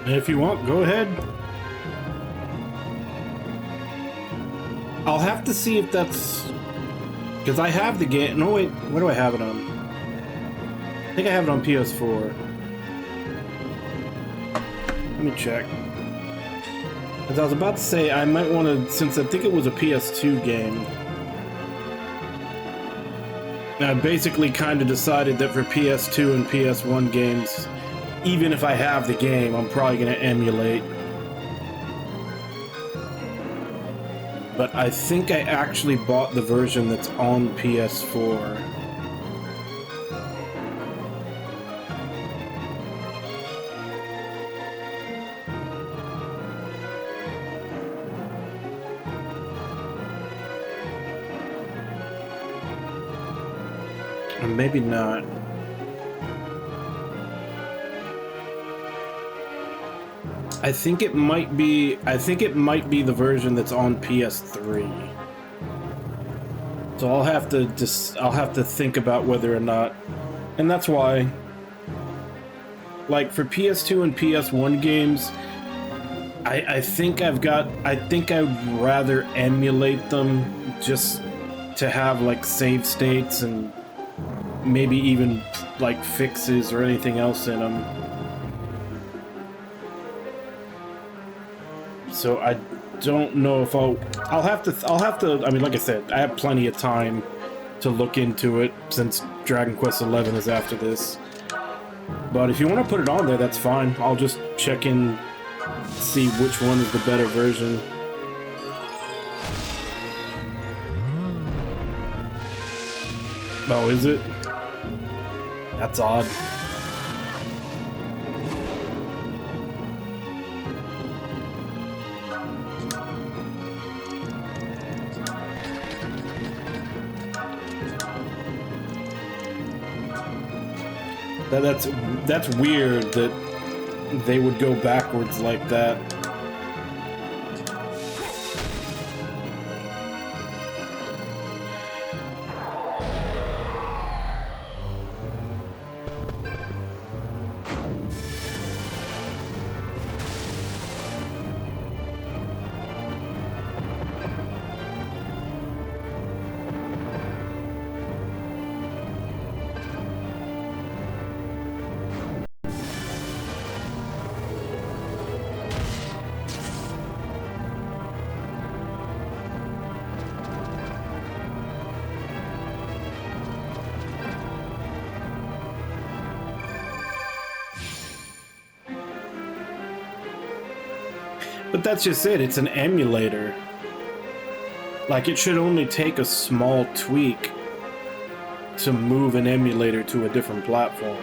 If you want, go ahead. I'll have to see if that's... Because I have the game... No, wait. What do I have it on? I think I have it on PS4. Let me check. Because I was about to say, I might want to... Since I think it was a PS2 game... I basically kind of decided that for PS2 and PS1 games, even if I have the game, I'm probably going to emulate. But I think I actually bought the version that's on PS4. Or maybe not. I think it might be the version that's on PS3. So I'll have to think about whether or not. And that's why, like, for PS2 and PS1 games, I think I'd rather emulate them just to have like save states and maybe even like fixes or anything else in them. So I don't know if I'll have to, I mean, like I said, I have plenty of time to look into it since Dragon Quest XI is after this. But if you want to put it on there, that's fine. I'll just check in, see which one is the better version. Oh, is it? That's odd. That's weird that they would go backwards like that. But that's just it. It's an emulator. Like, it should only take a small tweak to move an emulator to a different platform.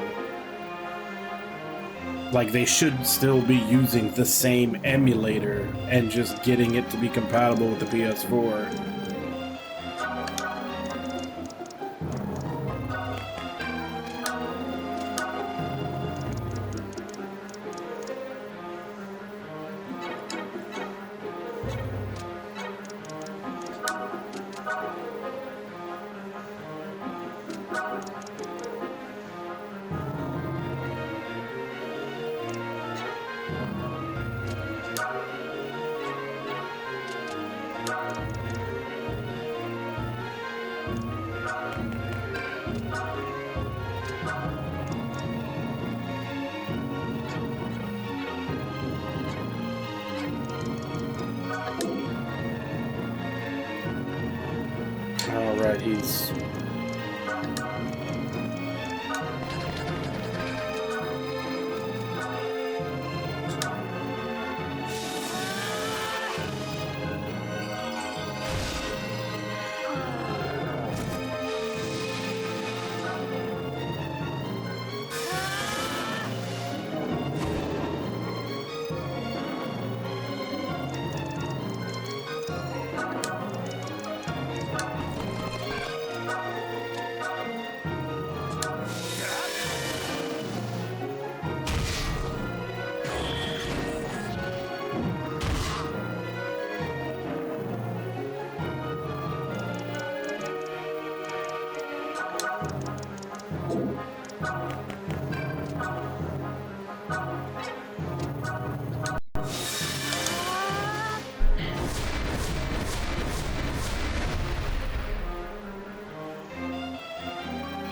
Like, they should still be using the same emulator and just getting it to be compatible with the PS4. Alright, he's...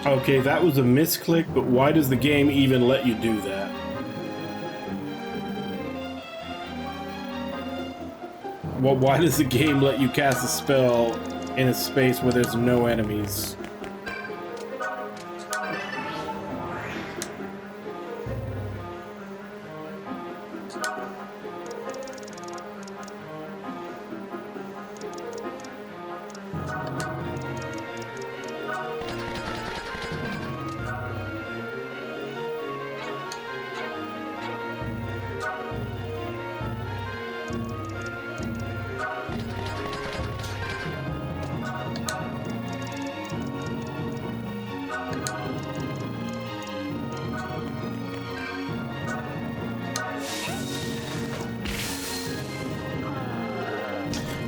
Okay, that was a misclick, but why does the game even let you do that? Well, why does the game let you cast a spell in a space where there's no enemies?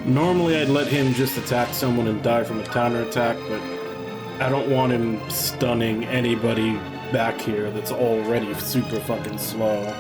Normally I'd let him just attack someone and die from a counterattack, but I don't want him stunning anybody back here that's already super fucking slow.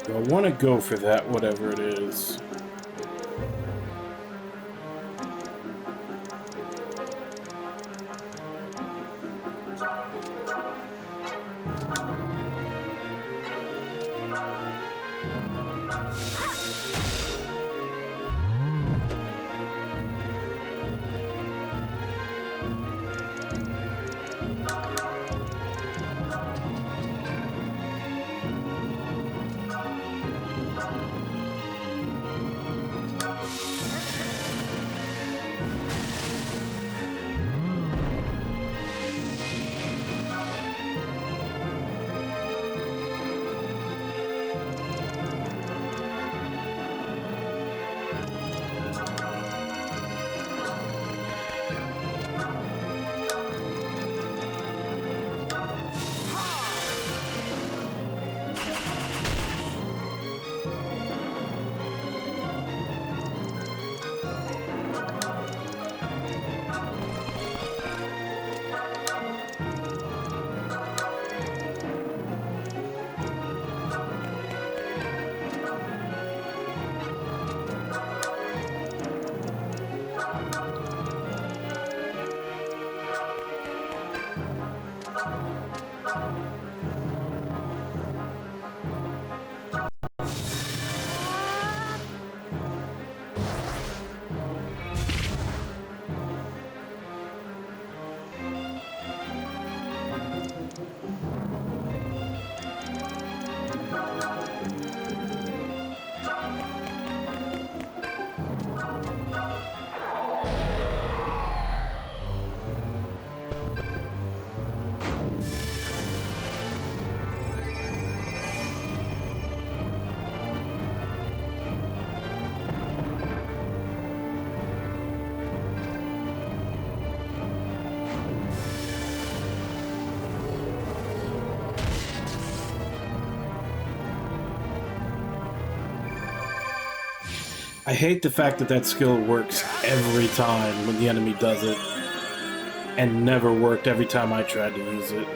I want to go for that, whatever it is. I hate the fact that that skill works every time when the enemy does it, and never worked every time I tried to use it.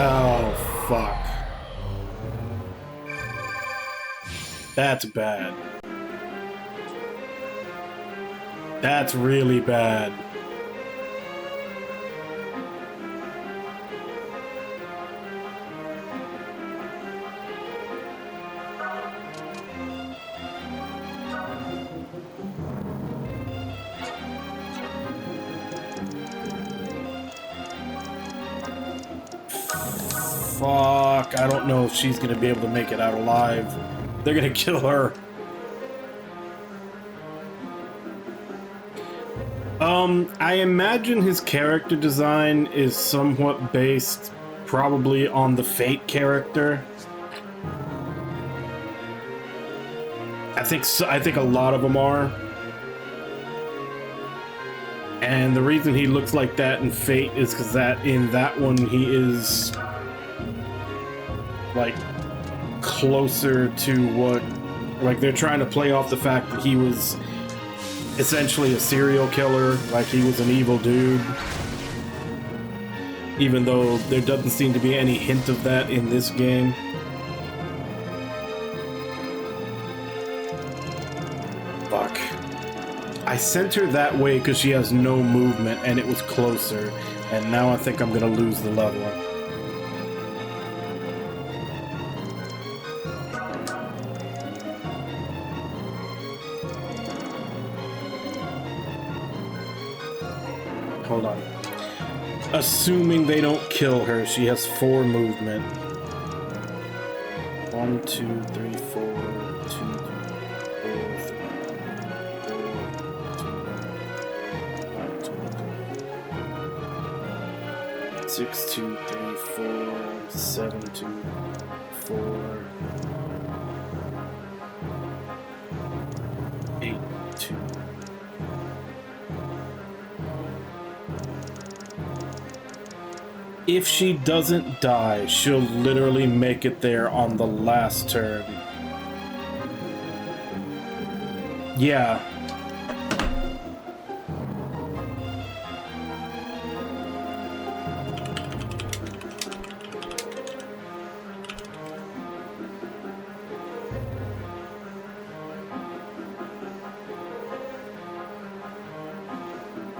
Oh, fuck. That's bad. That's really bad. Fuck, I don't know if she's gonna be able to make it out alive. They're gonna kill her. I imagine his character design is somewhat based probably on the Fate character. I think a lot of them are. And the reason he looks like that in Fate is because that in that one he is like closer to what, like they're trying to play off the fact that he was essentially a serial killer, like he was an evil dude. Even though there doesn't seem to be any hint of that in this game. Fuck. I sent her that way because she has no movement and it was closer, and now I think I'm gonna lose the level. Hold on. Assuming they don't kill her, she has 4 movement. 1, 2, 3, 4, 2, 6, 2, 3, 4, 7, 2, 4, 8, 2. If she doesn't die, she'll literally make it there on the last turn. Yeah.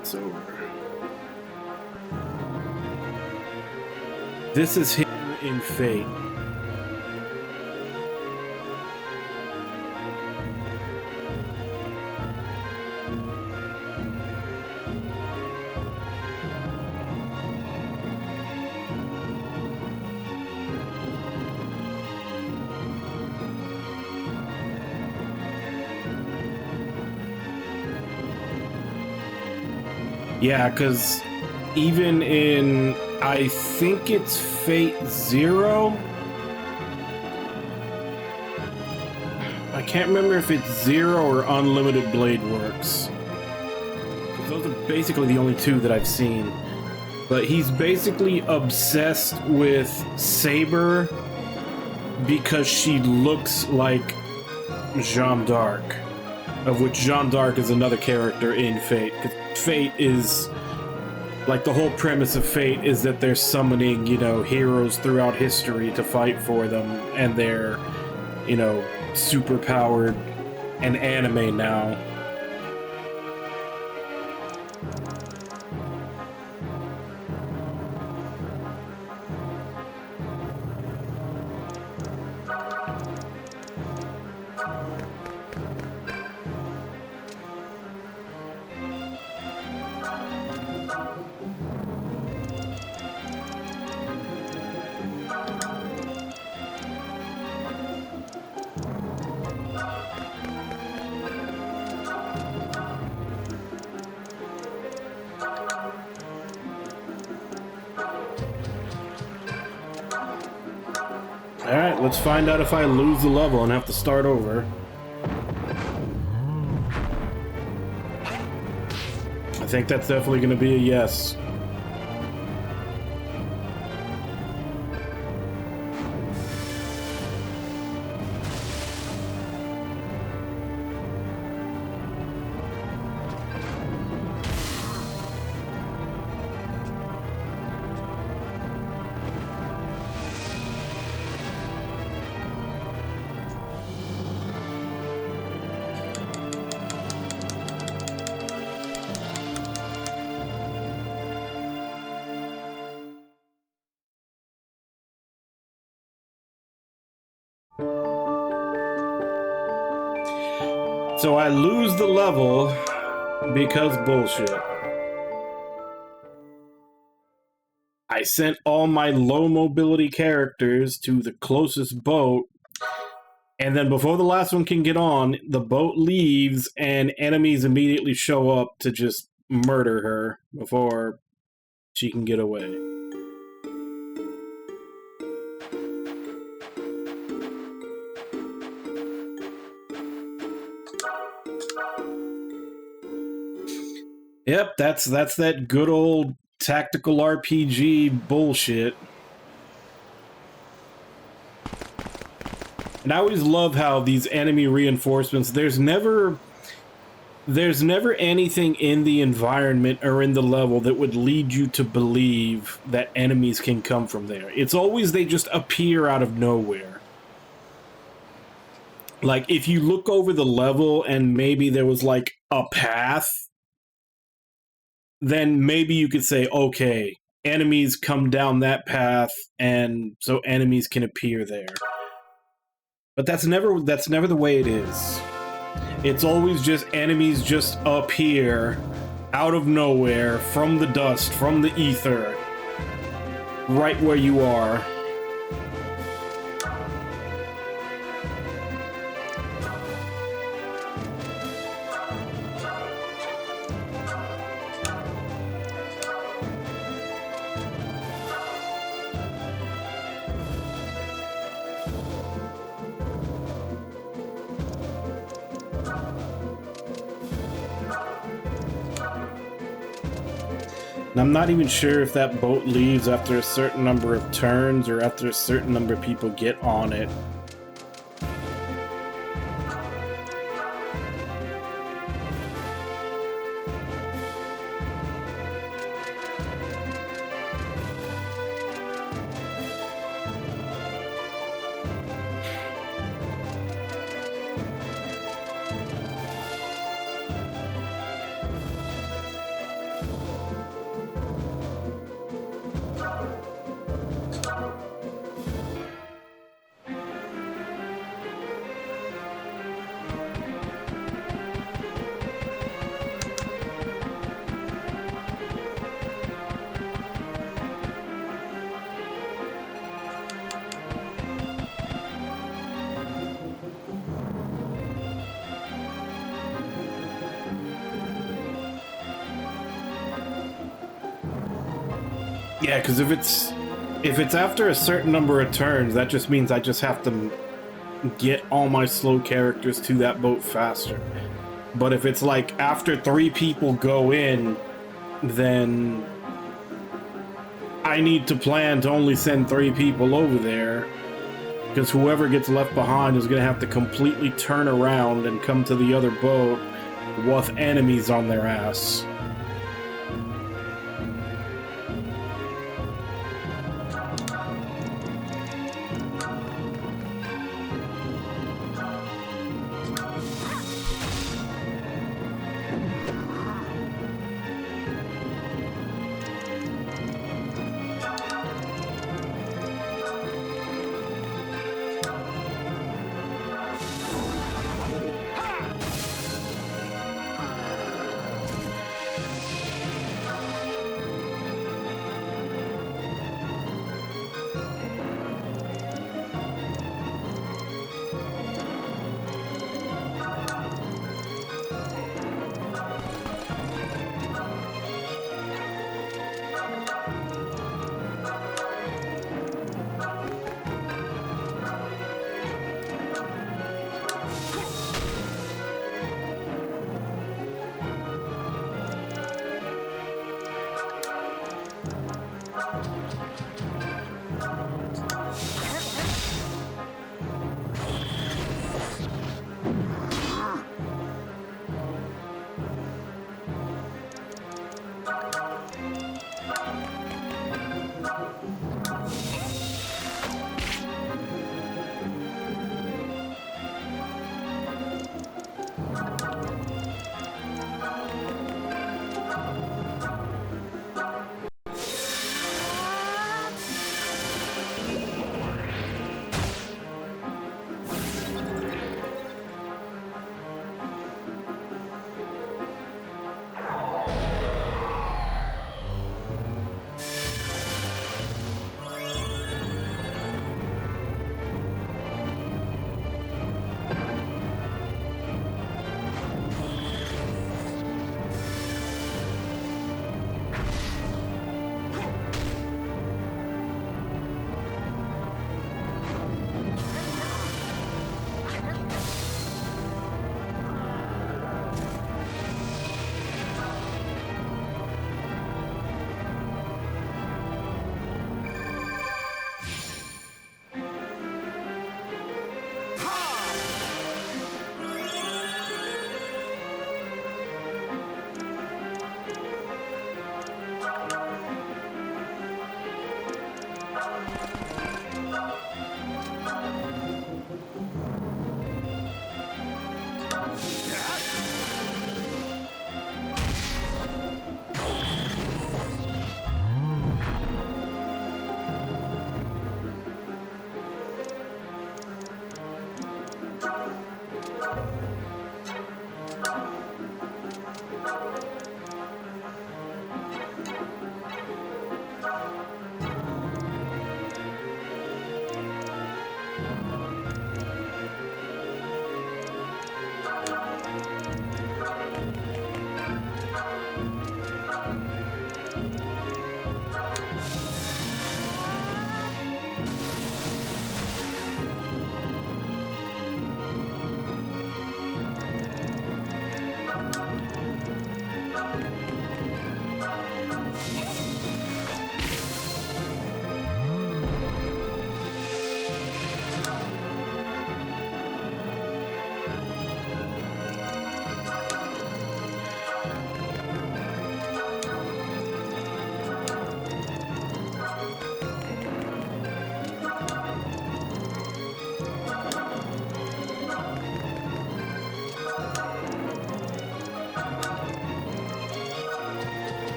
It's over. This is him in Fate. Yeah, because even in I think it's Fate Zero. I can't remember if it's Zero or Unlimited Blade Works. Those are basically the only two that I've seen. But he's basically obsessed with Saber because she looks like Jeanne D'Arc, of which Jeanne D'Arc is another character in Fate. 'Cause Fate is, like, the whole premise of Fate is that they're summoning, you know, heroes throughout history to fight for them, and they're, you know, super powered and anime now. Alright, let's find out if I lose the level and have to start over. I think that's definitely going to be a yes. So I lose the level because bullshit. I sent all my low mobility characters to the closest boat, and then before the last one can get on, the boat leaves and enemies immediately show up to just murder her before she can get away. Yep, that's that good old tactical RPG bullshit. And I always love how these enemy reinforcements, there's never anything in the environment or in the level that would lead you to believe that enemies can come from there. It's always they just appear out of nowhere. Like, if you look over the level and maybe there was like a path, then maybe you could say, okay, enemies come down that path, and so enemies can appear there. But that's never the way it is. It's always just enemies just appear out of nowhere, from the dust, from the ether, right where you are. And I'm not even sure if that boat leaves after a certain number of turns or after a certain number of people get on it. Yeah, because if it's after a certain number of turns, that just means I just have to get all my slow characters to that boat faster. But if it's like after 3 people go in, then I need to plan to only send 3 people over there, because whoever gets left behind is going to have to completely turn around and come to the other boat with enemies on their ass.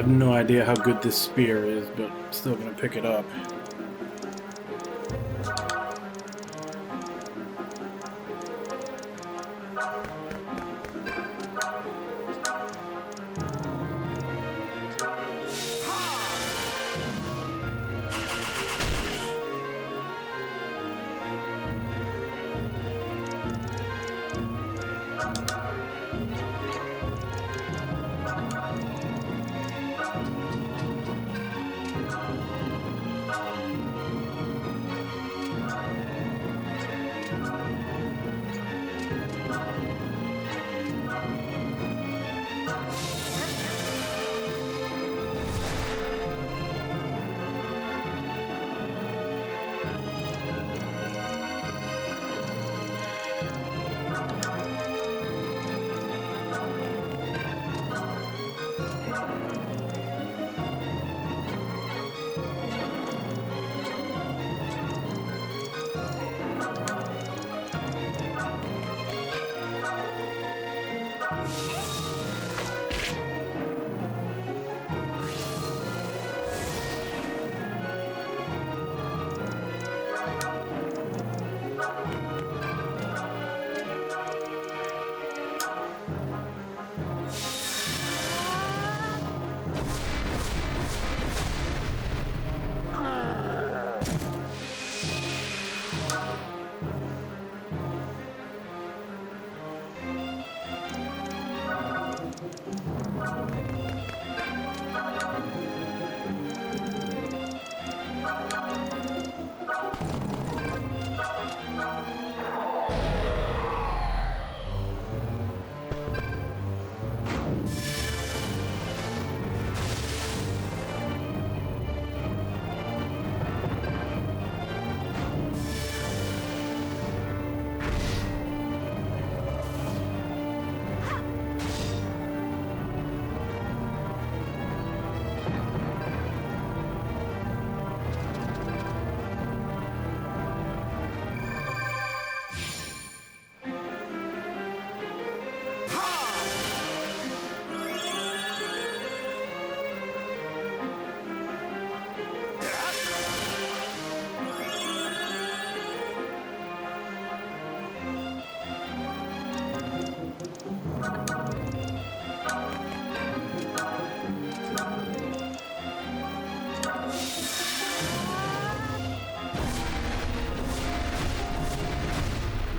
have no idea how good this spear is, but still gonna pick it up.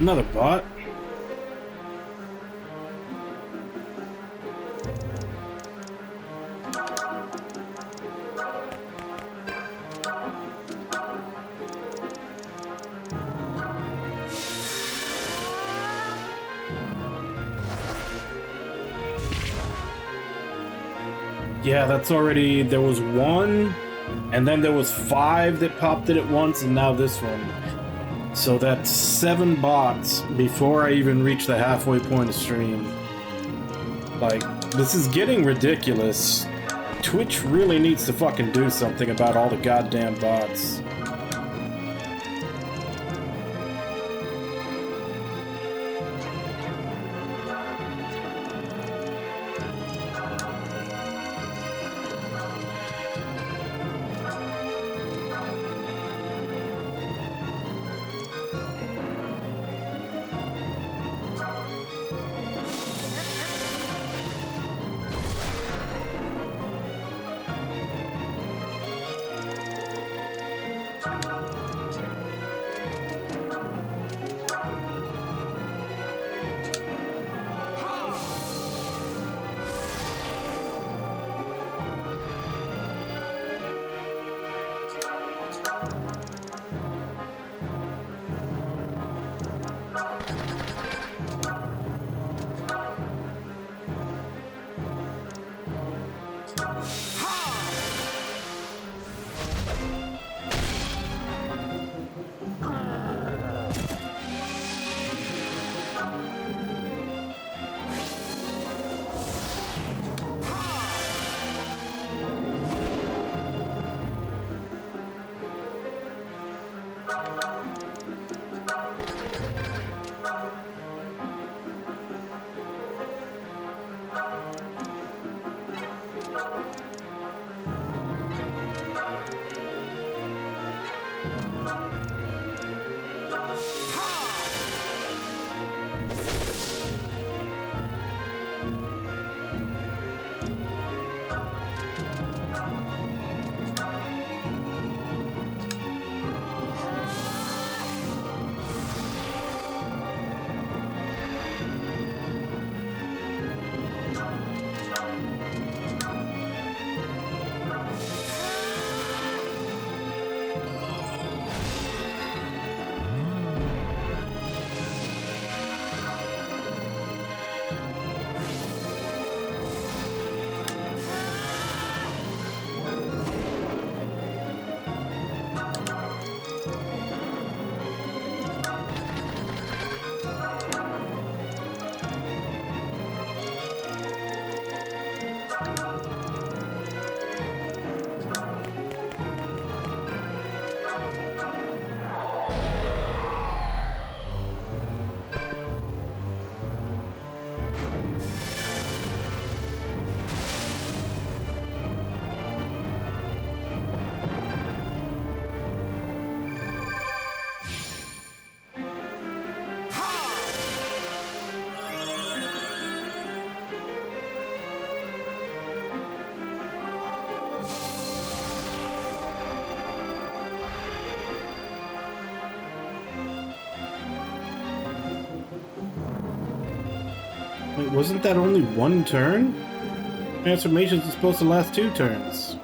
Another bot? Yeah, that's already... There was one, and then there was 5 that popped it at once, and now this one. So that's 7 bots before I even reach the halfway point of stream. Like, this is getting ridiculous. Twitch really needs to fucking do something about all the goddamn bots. wasn't that only one turn? Transformations are supposed to last 2 turns.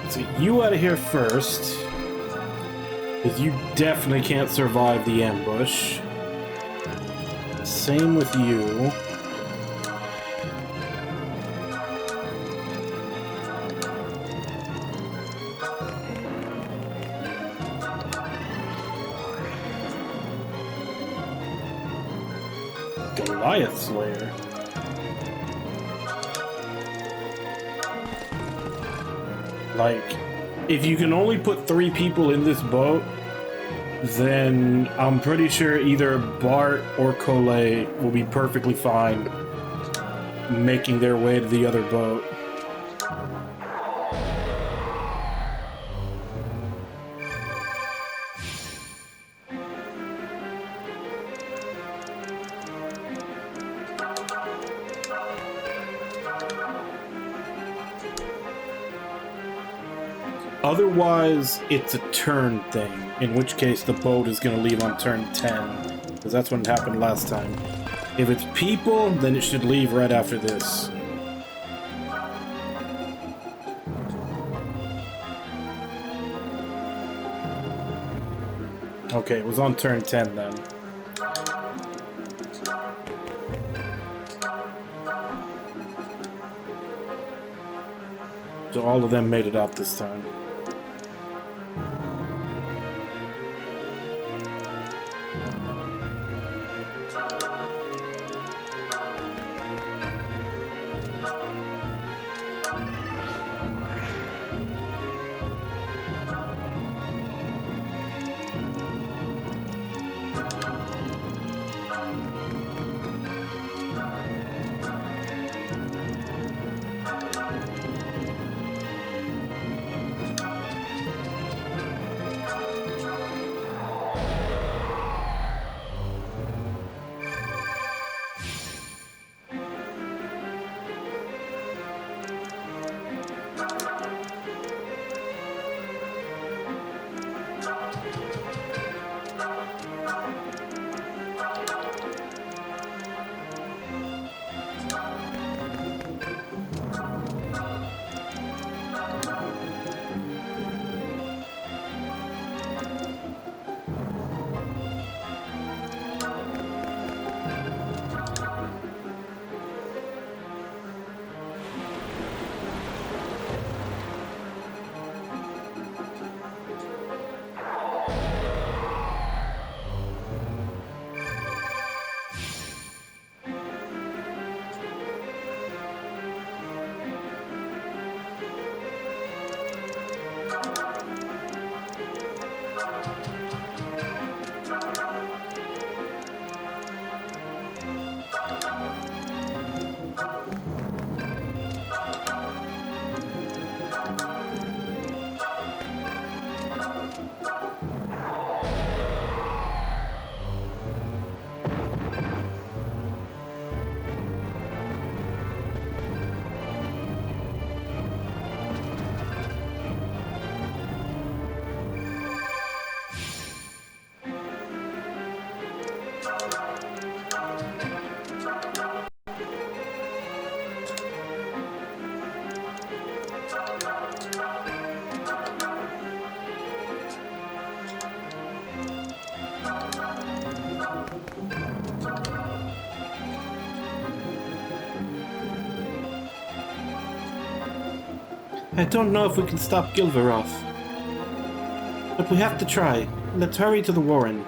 So you out of here first, because you definitely can't survive the ambush. Same with you. Goliath Slayer. Like, if you can only put 3 people in this boat, then I'm pretty sure either Bart or Collet will be perfectly fine making their way to the other boat. Otherwise, it's a turn thing, in which case the boat is going to leave on turn 10, because that's what happened last time. If it's people, then it should leave right after this. Okay, it was on turn 10 then. So all of them made it out this time. I don't know if we can stop Gilveroth, but we have to try. Let's hurry to the Warren.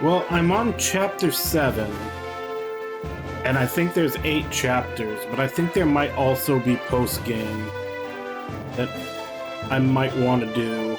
Well, I'm on chapter 7, and I think there's 8 chapters, but I think there might also be post-game that I might want to do.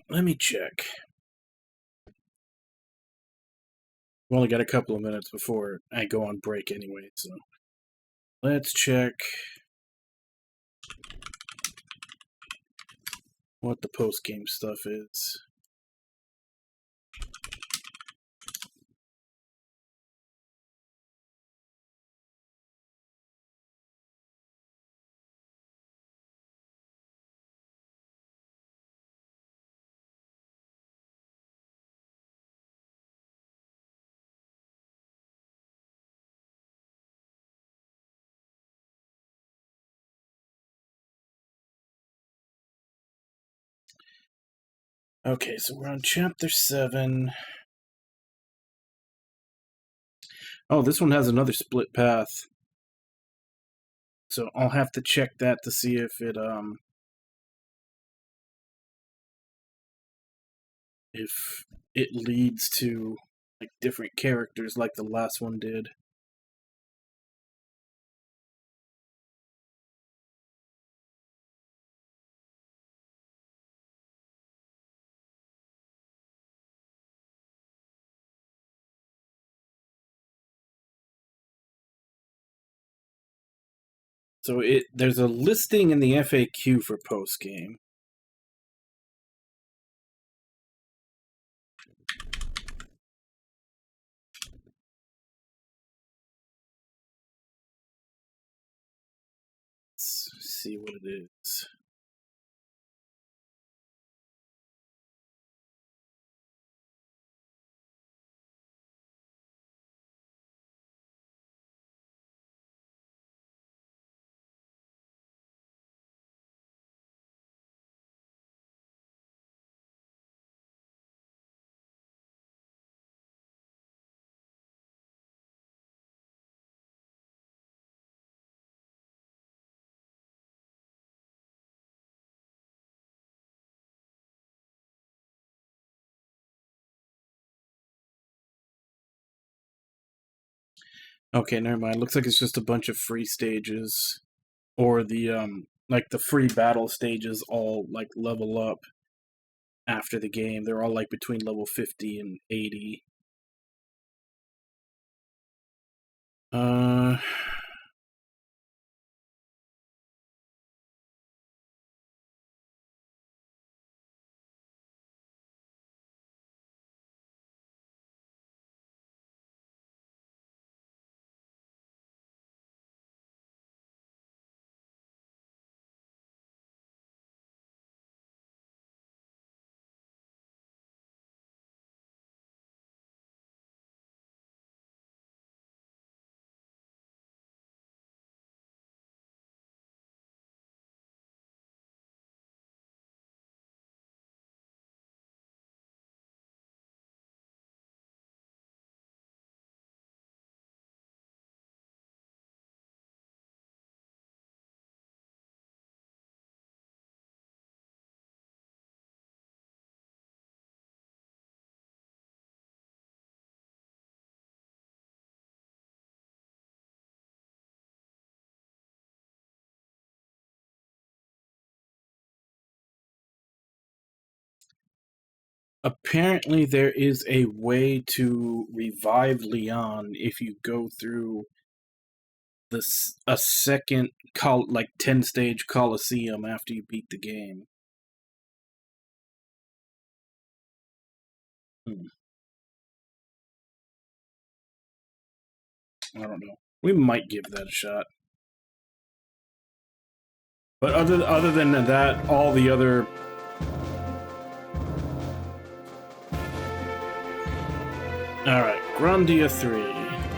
Let me check. We've only got a couple of minutes before I go on break anyway, so let's check what the post-game stuff is. Okay, so we're on chapter 7. Oh, this one has another split path. So I'll have to check that to see if it leads to like different characters like the last one did. So there's a listing in the FAQ for post game. Let's see what it is. Okay, never mind. Looks like it's just a bunch of free stages, or the like the free battle stages all like level up after the game. They're all like between level 50 and 80. Apparently, there is a way to revive Leon if you go through a second like 10-stage Coliseum after you beat the game. I don't know. We might give that a shot. But other than that, all the other Alright, Grandia 3.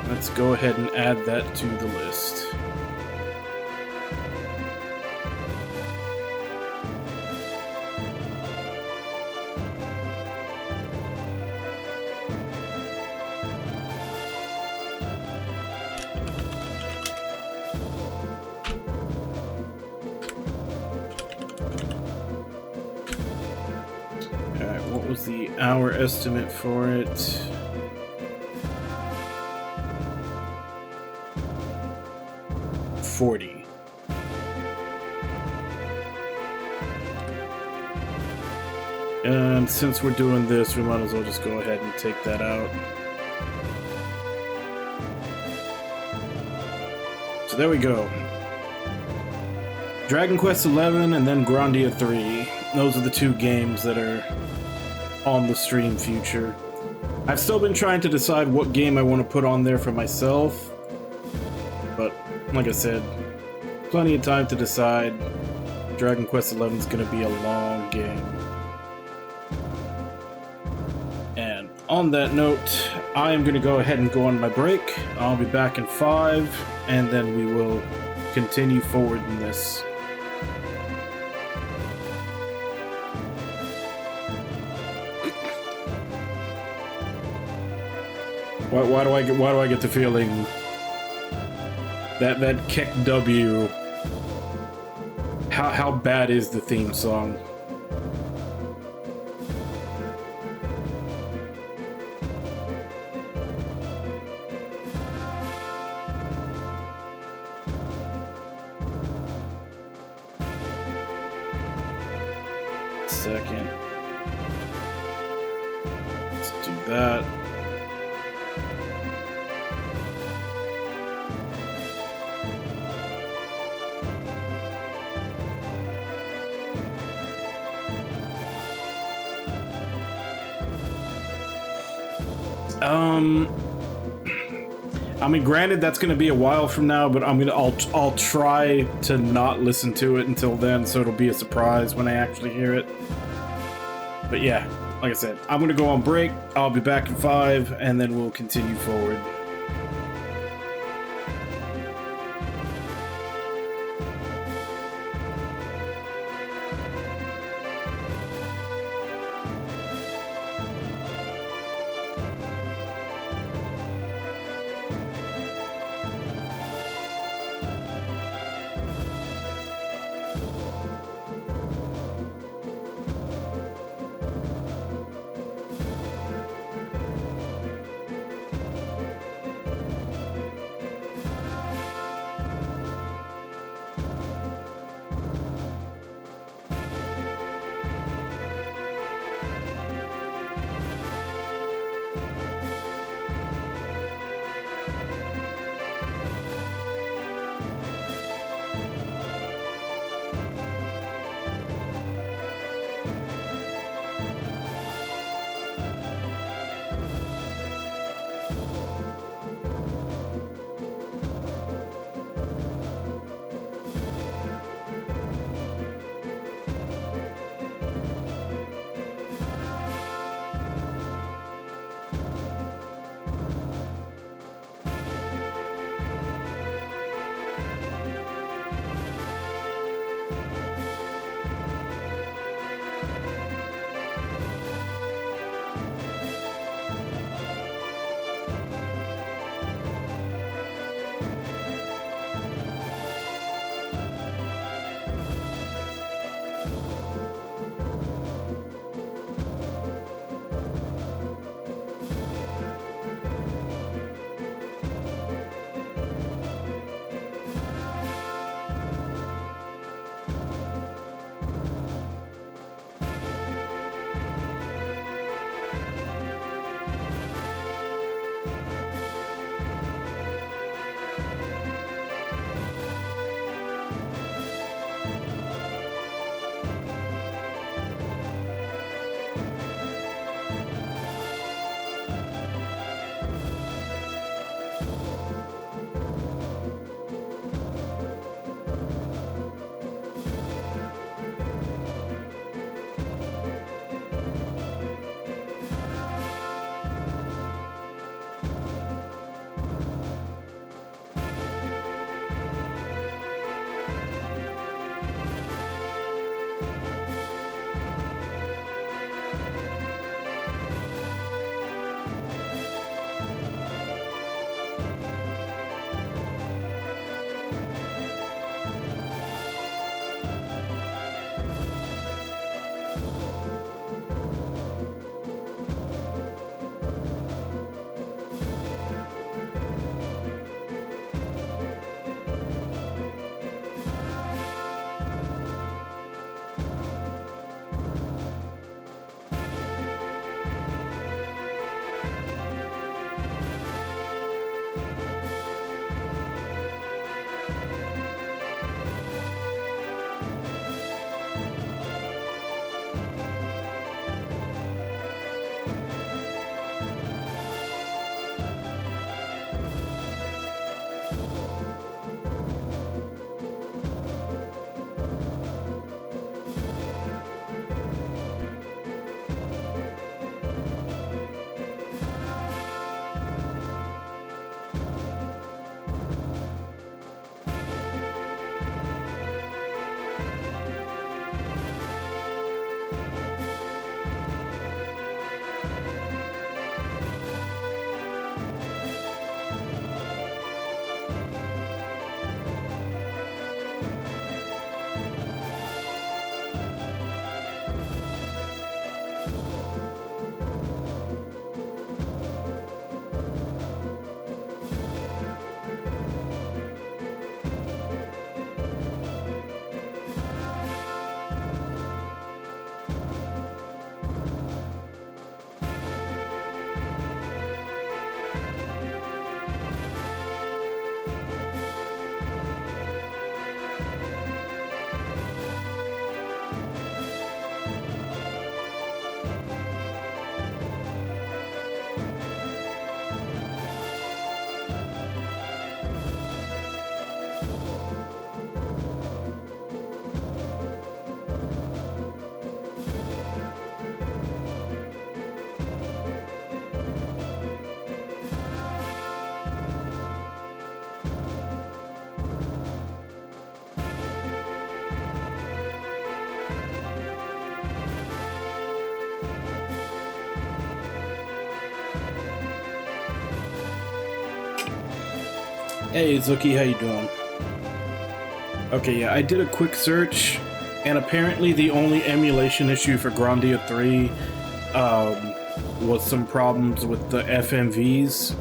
Let's go ahead and add that to the list. Alright, what was the hour estimate for it? $40. And since we're doing this, we might as well just go ahead and take that out. So there we go. Dragon Quest XI and then Grandia 3. Those are the two games that are on the stream future. I've still been trying to decide what game I want to put on there for myself. But, like I said, plenty of time to decide. Dragon Quest XI is going to be a long game. And on that note, I am going to go ahead and go on my break. I'll be back in 5, and then we will continue forward in this. Why do I get the feeling that kick W? How bad is the theme song? Second. Let's do that. I mean, granted, that's going to be a while from now, but I'll try to not listen to it until then, so it'll be a surprise when I actually hear it. But yeah, like I said, I'm going to go on break. I'll be back in 5, and then we'll continue forward. Hey, Zuki, how you doing? Okay, yeah, I did a quick search, and apparently the only emulation issue for Grandia 3 was some problems with the FMVs,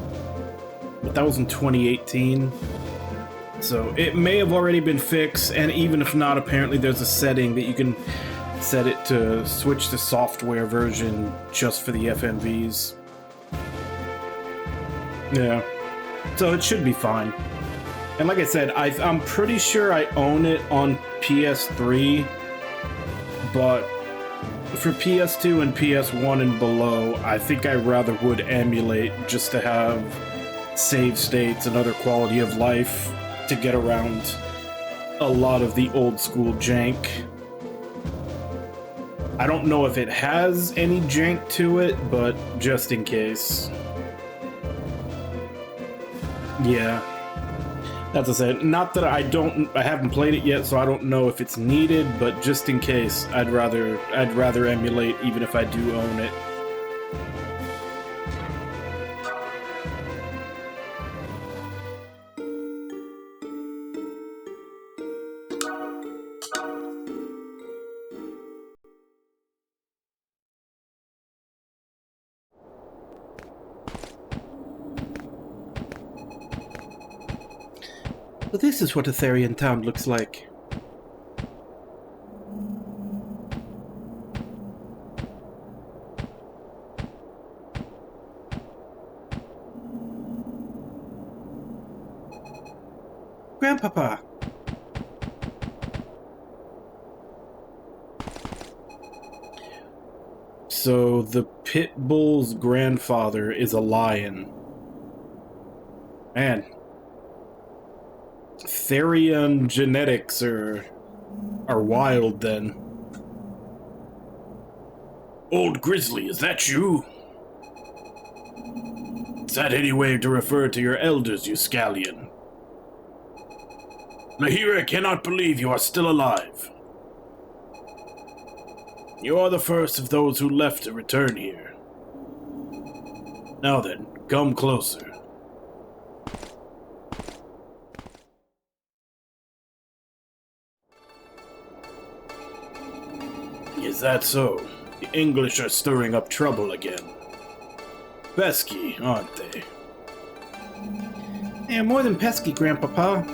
but that was in 2018. So it may have already been fixed, and even if not, apparently there's a setting that you can set it to switch to software version just for the FMVs. Yeah. So it should be fine. And like I said, I'm pretty sure I own it on PS3, but for PS2 and PS1 and below, I think I rather would emulate just to have save states and other quality of life to get around a lot of the old school jank. I don't know if it has any jank to it, but just in case. Yeah. That's what I said. Not that I haven't played it yet, so I don't know if it's needed, but just in case, I'd rather emulate even if I do own it. So this is what a Therian town looks like. Grandpapa! So the pit bull's grandfather is a lion. Man. Therian genetics are wild then. Old Grizzly, is that you? Is that any way to refer to your elders, you scallion? Lahira cannot believe you are still alive. You are the first of those who left to return here. Now then, come closer. Is that so? The English are stirring up trouble again. Pesky, aren't they? They are more than pesky, Grandpapa.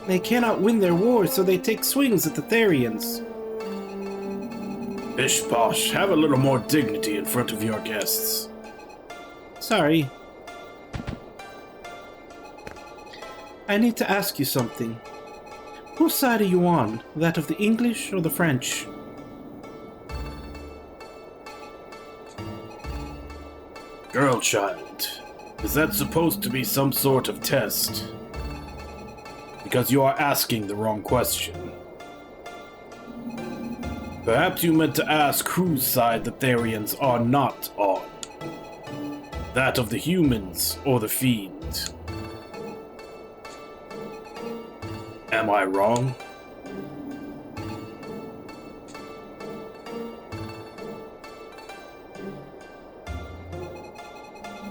They cannot win their wars, so they take swings at the Therians. Bish posh, have a little more dignity in front of your guests. Sorry. I need to ask you something. Whose side are you on? That of the English or the French? Girl child, is that supposed to be some sort of test? Because you are asking the wrong question. Perhaps you meant to ask whose side the Therians are not on. That of the humans or the fiend. Am I wrong?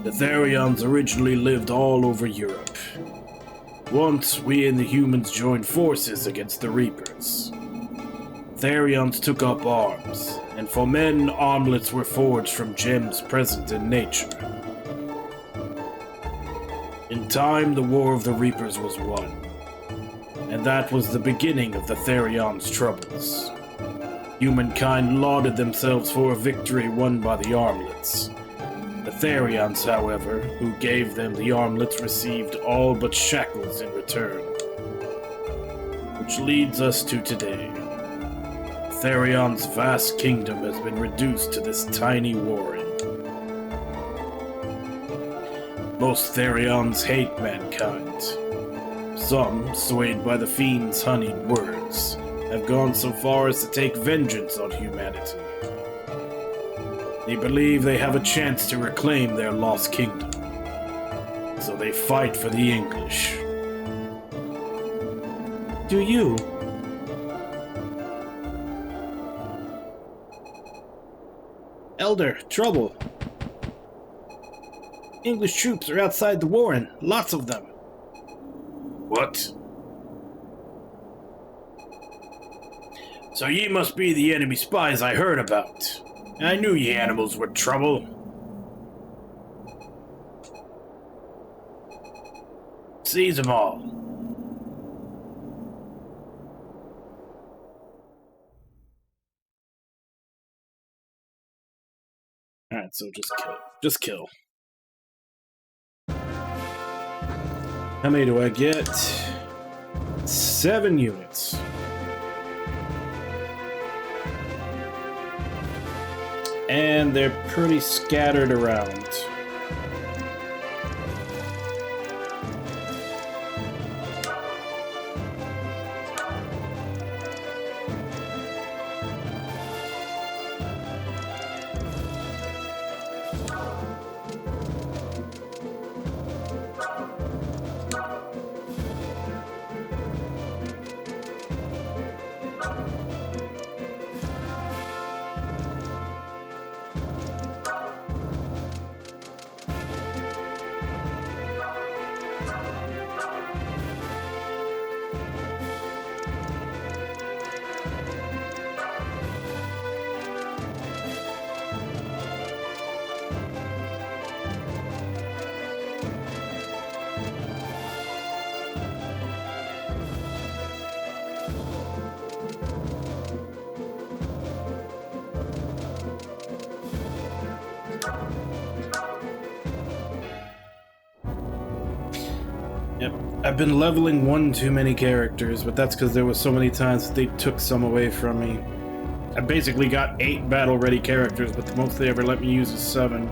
The Therians originally lived all over Europe. Once, we and the humans joined forces against the Reapers. Therians took up arms, and for men, armlets were forged from gems present in nature. In time, the War of the Reapers was won, and that was the beginning of the Therians' troubles. Humankind lauded themselves for a victory won by the armlets. The Therians, however, who gave them the armlets received all but shackles in return. Which leads us to today. Therion's vast kingdom has been reduced to this tiny warren. Most Therions hate mankind. Some, swayed by the fiend's honeyed words, have gone so far as to take vengeance on humanity. They believe they have a chance to reclaim their lost kingdom. So they fight for the English. Do you? Elder, trouble. English troops are outside the warren. Lots of them. What? So ye must be the enemy spies I heard about. I knew ye animals were trouble. Seize them all. Alright, so just kill. Just kill. How many do I get? 7 units. And they're pretty scattered around. Yep, I've been leveling one too many characters, but that's because there was so many times that they took some away from me. I basically got 8 battle-ready characters, but the most they ever let me use is 7.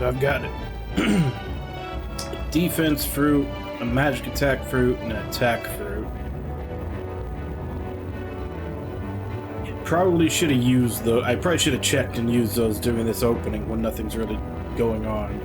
I've got it. A defense fruit, a magic attack fruit, and an attack fruit. Probably should have used those. I probably should have checked and used those during this opening when nothing's really going on.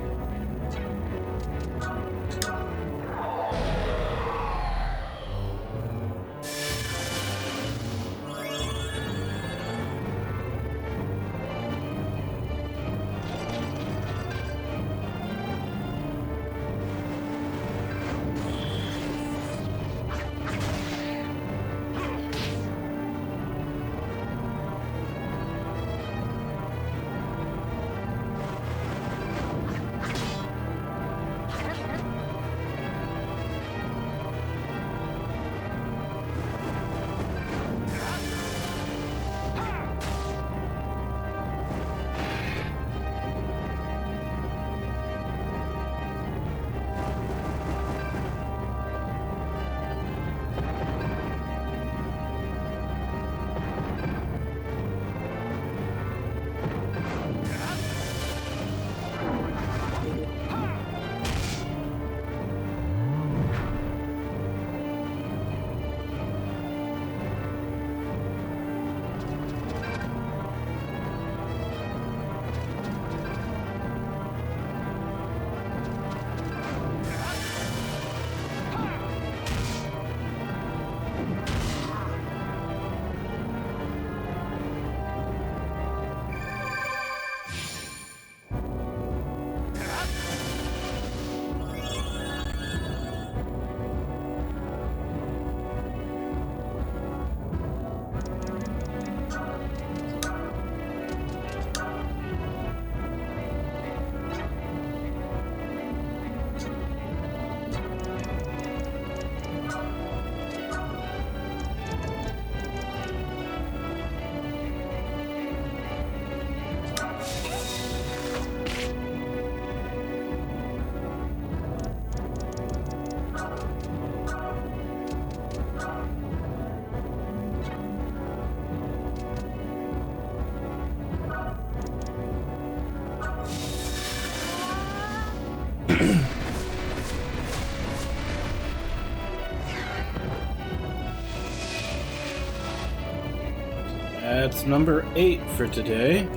That's number 8 for today.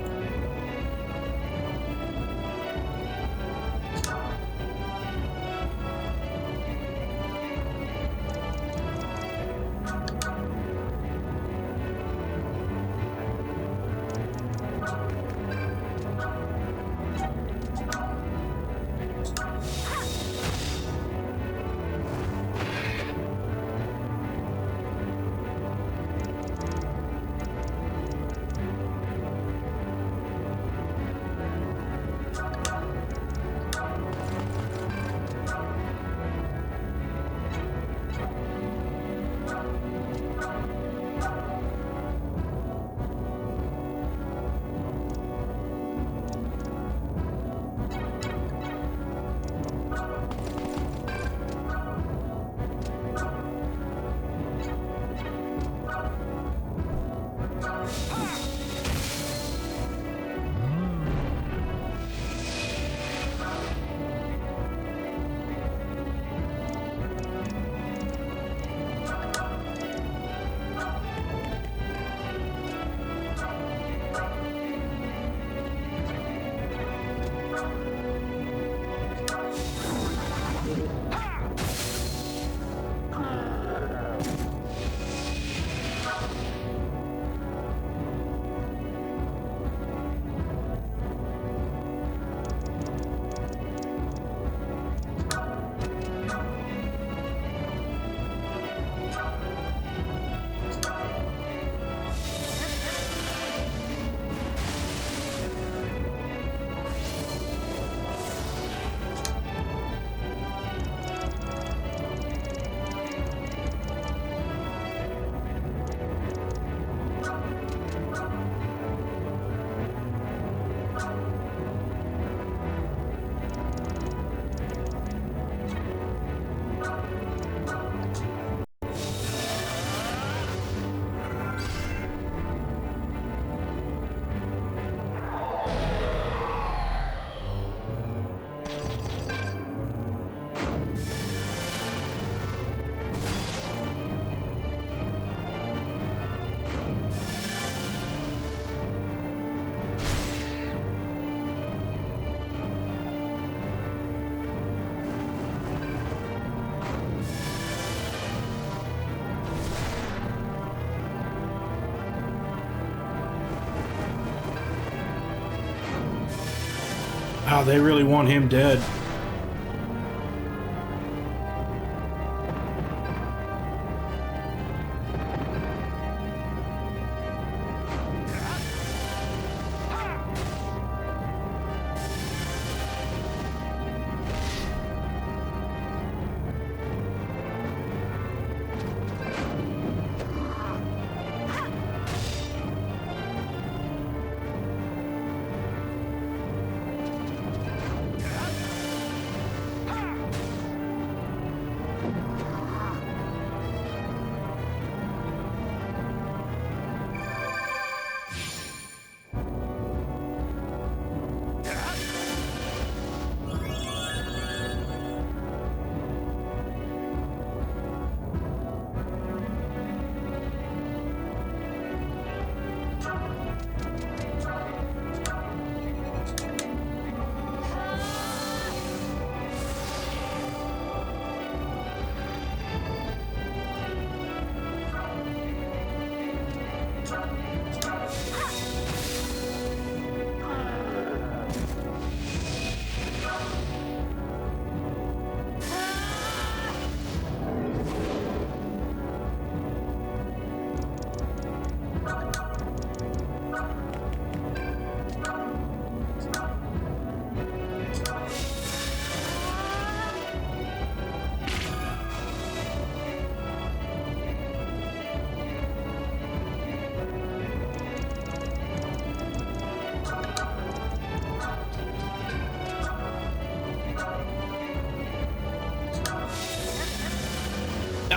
Wow, they really want him dead.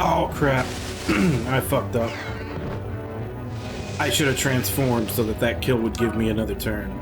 Oh, crap. I fucked up. I should have transformed so that that kill would give me another turn.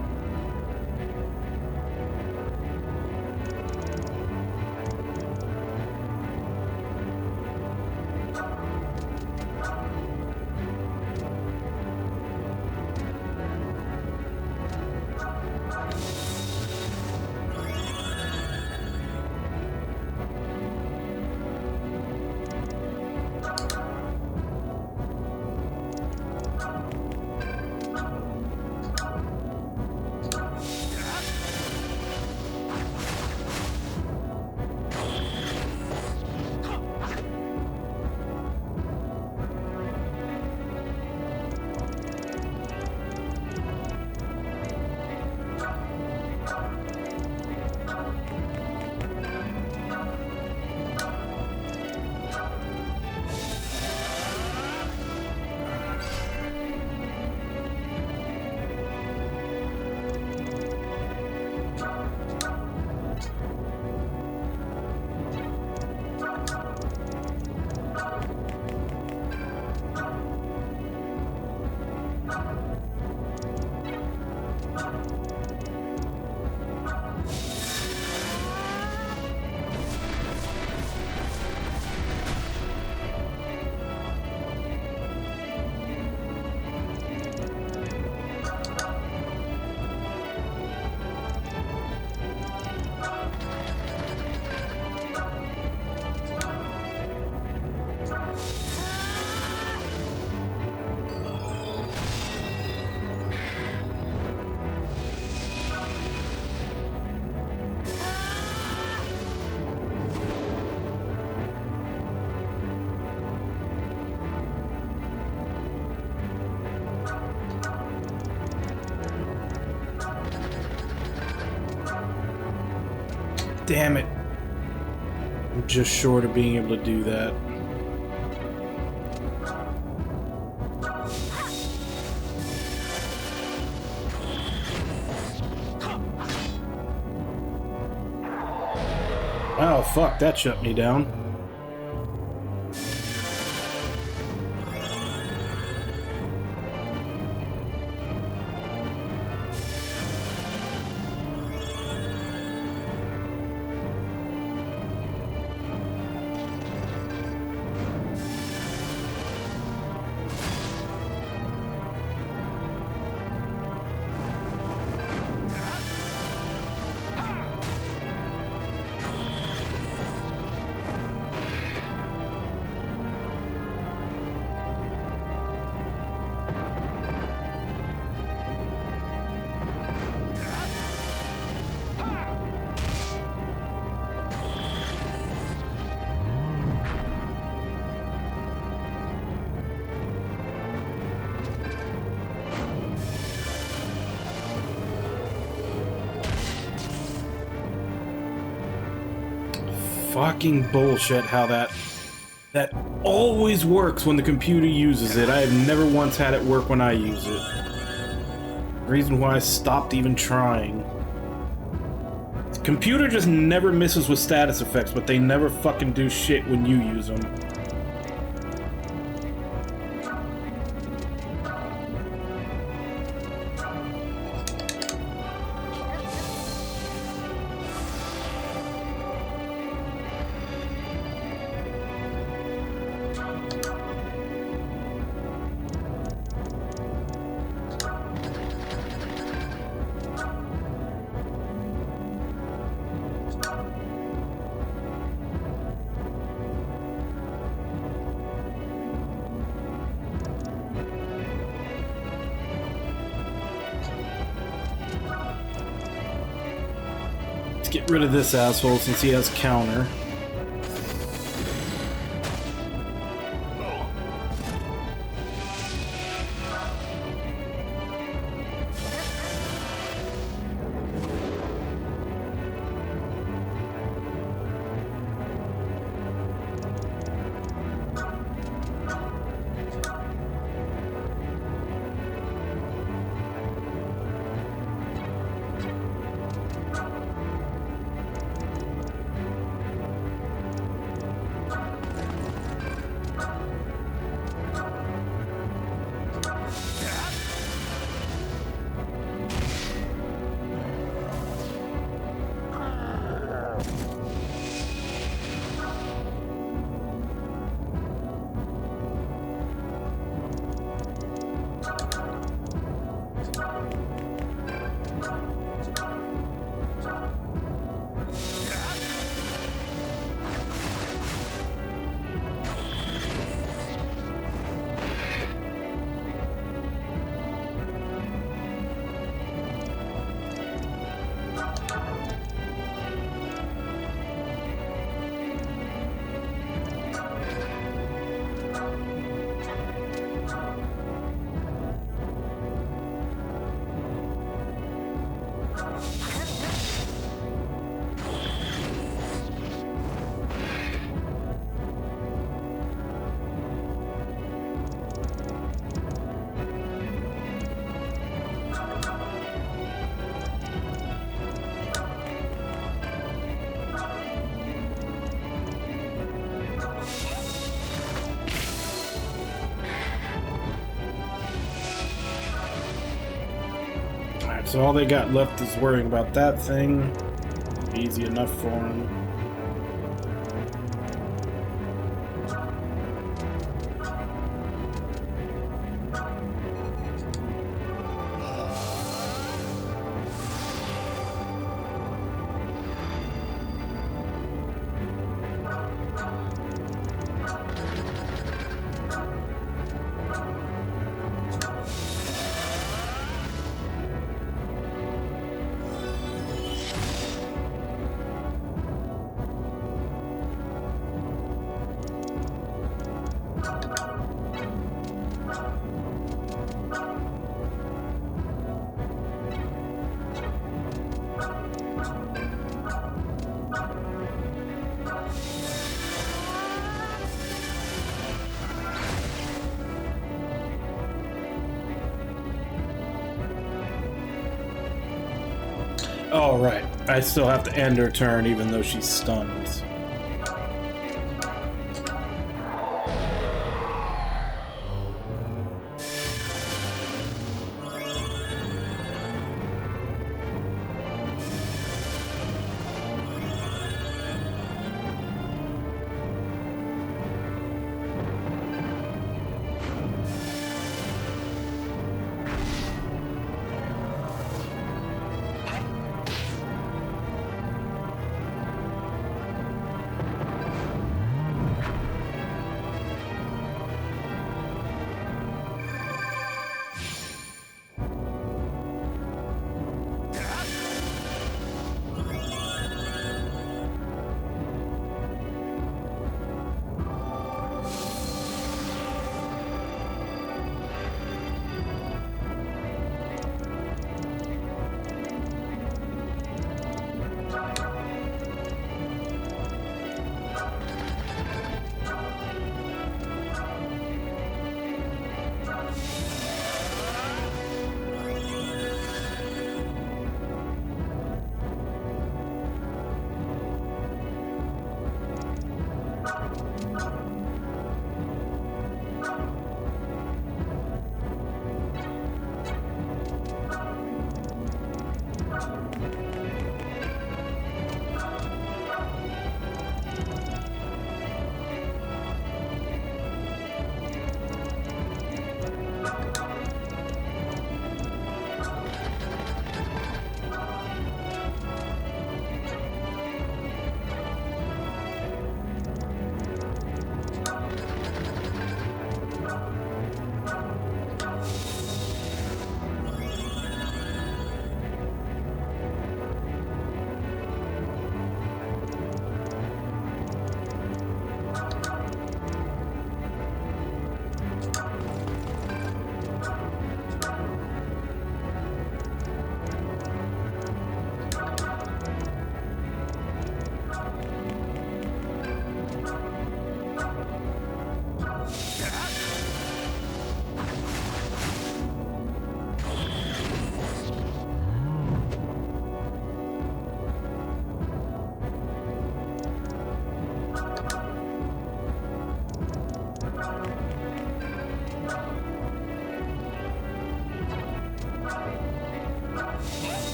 Damn it. I'm just short of being able to do that. Oh, fuck, that shut me down. Fucking bullshit how that always works when the computer uses it. I have never once had it work when I use it. Reason why I stopped even trying. The computer just never misses with status effects, but they never fucking do shit when you use them. Get rid of this asshole since he has counter. So all they got left is worrying about that thing. Easy enough for them. Oh, right. I still have to end her turn even though she's stunned.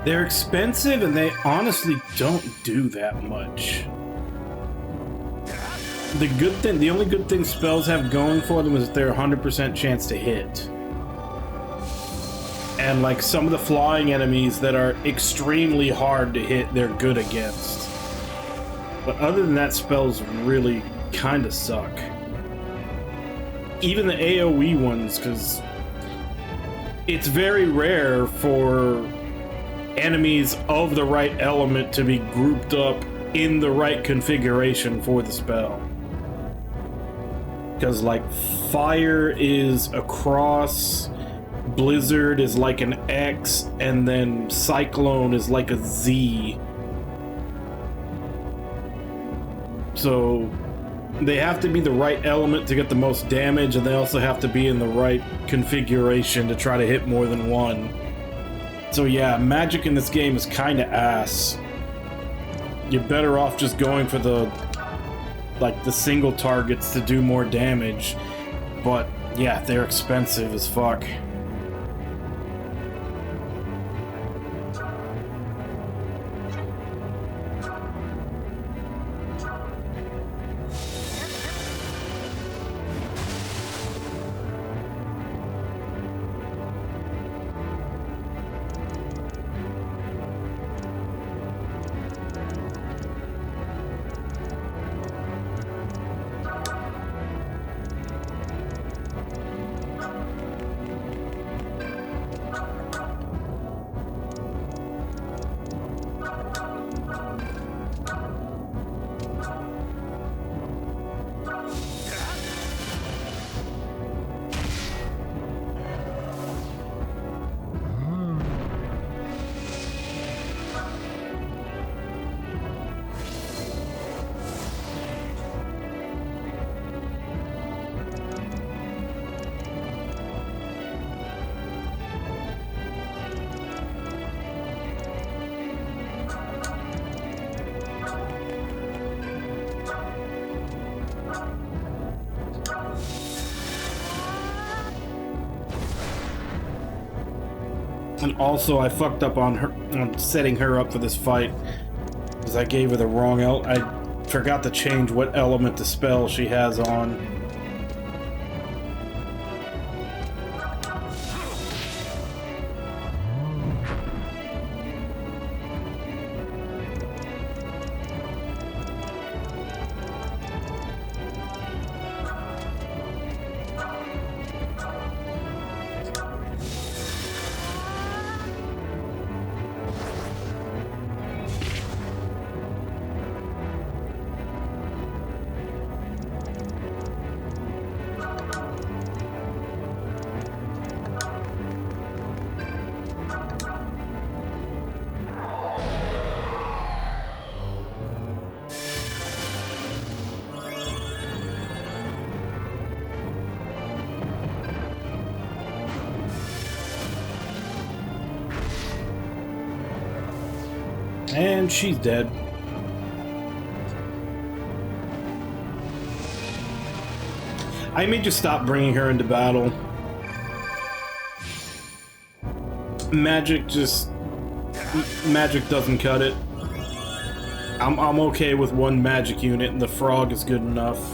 They're expensive and they honestly don't do that much. The only good thing spells have going for them is that they're 100% chance to hit. And like some of the flying enemies that are extremely hard to hit, they're good against. But other than that, spells really kind of suck. Even the AoE ones, because it's very rare for enemies of the right element to be grouped up in the right configuration for the spell. Because like fire is a cross, blizzard is like an X, and then cyclone is like a Z. So they have to be the right element to get the most damage, and they also have to be in the right configuration to try to hit more than one. So yeah, magic in this game is kind of ass. You're better off just going for the single targets to do more damage. But yeah, they're expensive as fuck. And also, I fucked up on her on setting her up for this fight because I gave her the wrong I forgot to change what element the spell she has on. And she's dead. I may just stop bringing her into battle. Magic doesn't cut it. I'm okay with one magic unit, and the frog is good enough.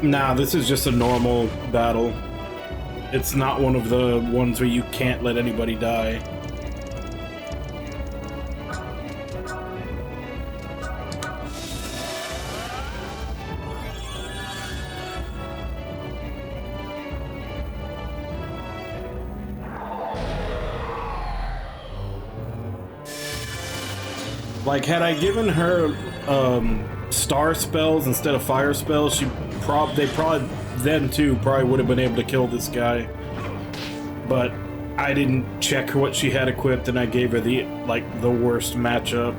Nah, this is just a normal battle. It's not one of the ones where you can't let anybody die. Like, had I given her star spells instead of fire spells, they probably then too probably would have been able to kill this guy. But I didn't check what she had equipped, and I gave her the worst matchup.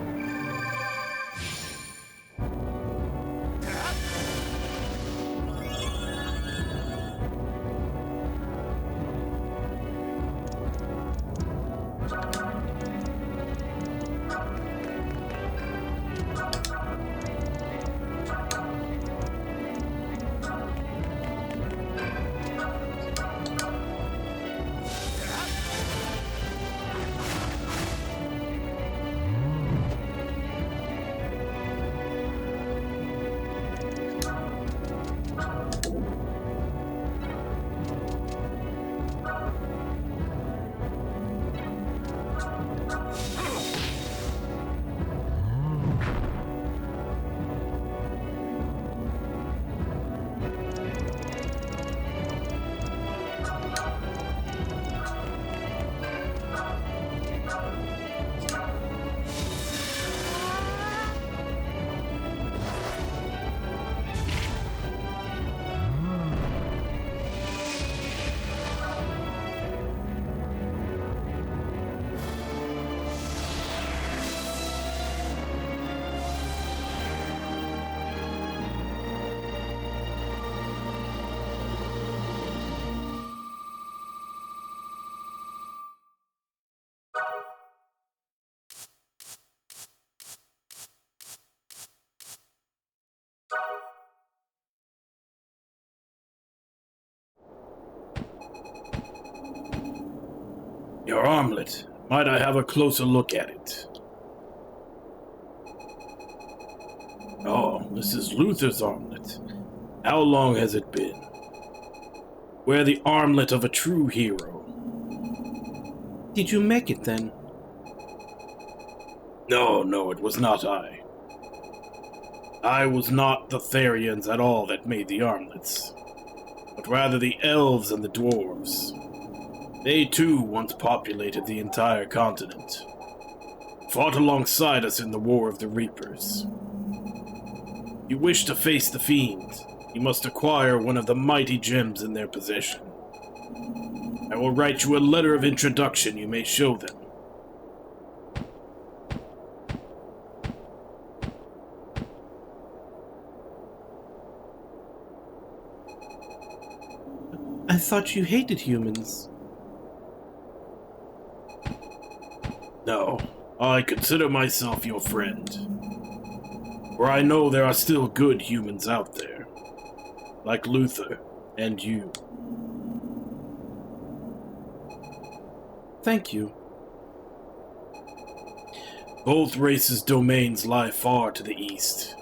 Your armlet. Might I have a closer look at it? Oh, this is Luther's armlet. How long has it been? Wear the armlet of a true hero. Did you make it then? No, it was not I. I was not the Therians at all that made the armlets, but rather the elves and the dwarves. They too once populated the entire continent, fought alongside us in the War of the Reapers. You wish to face the fiend, you must acquire one of the mighty gems in their possession. I will write you a letter of introduction you may show them. I thought you hated humans. No, I consider myself your friend. For I know there are still good humans out there. Like Luther and you. Thank you. Both races' domains lie far to the east.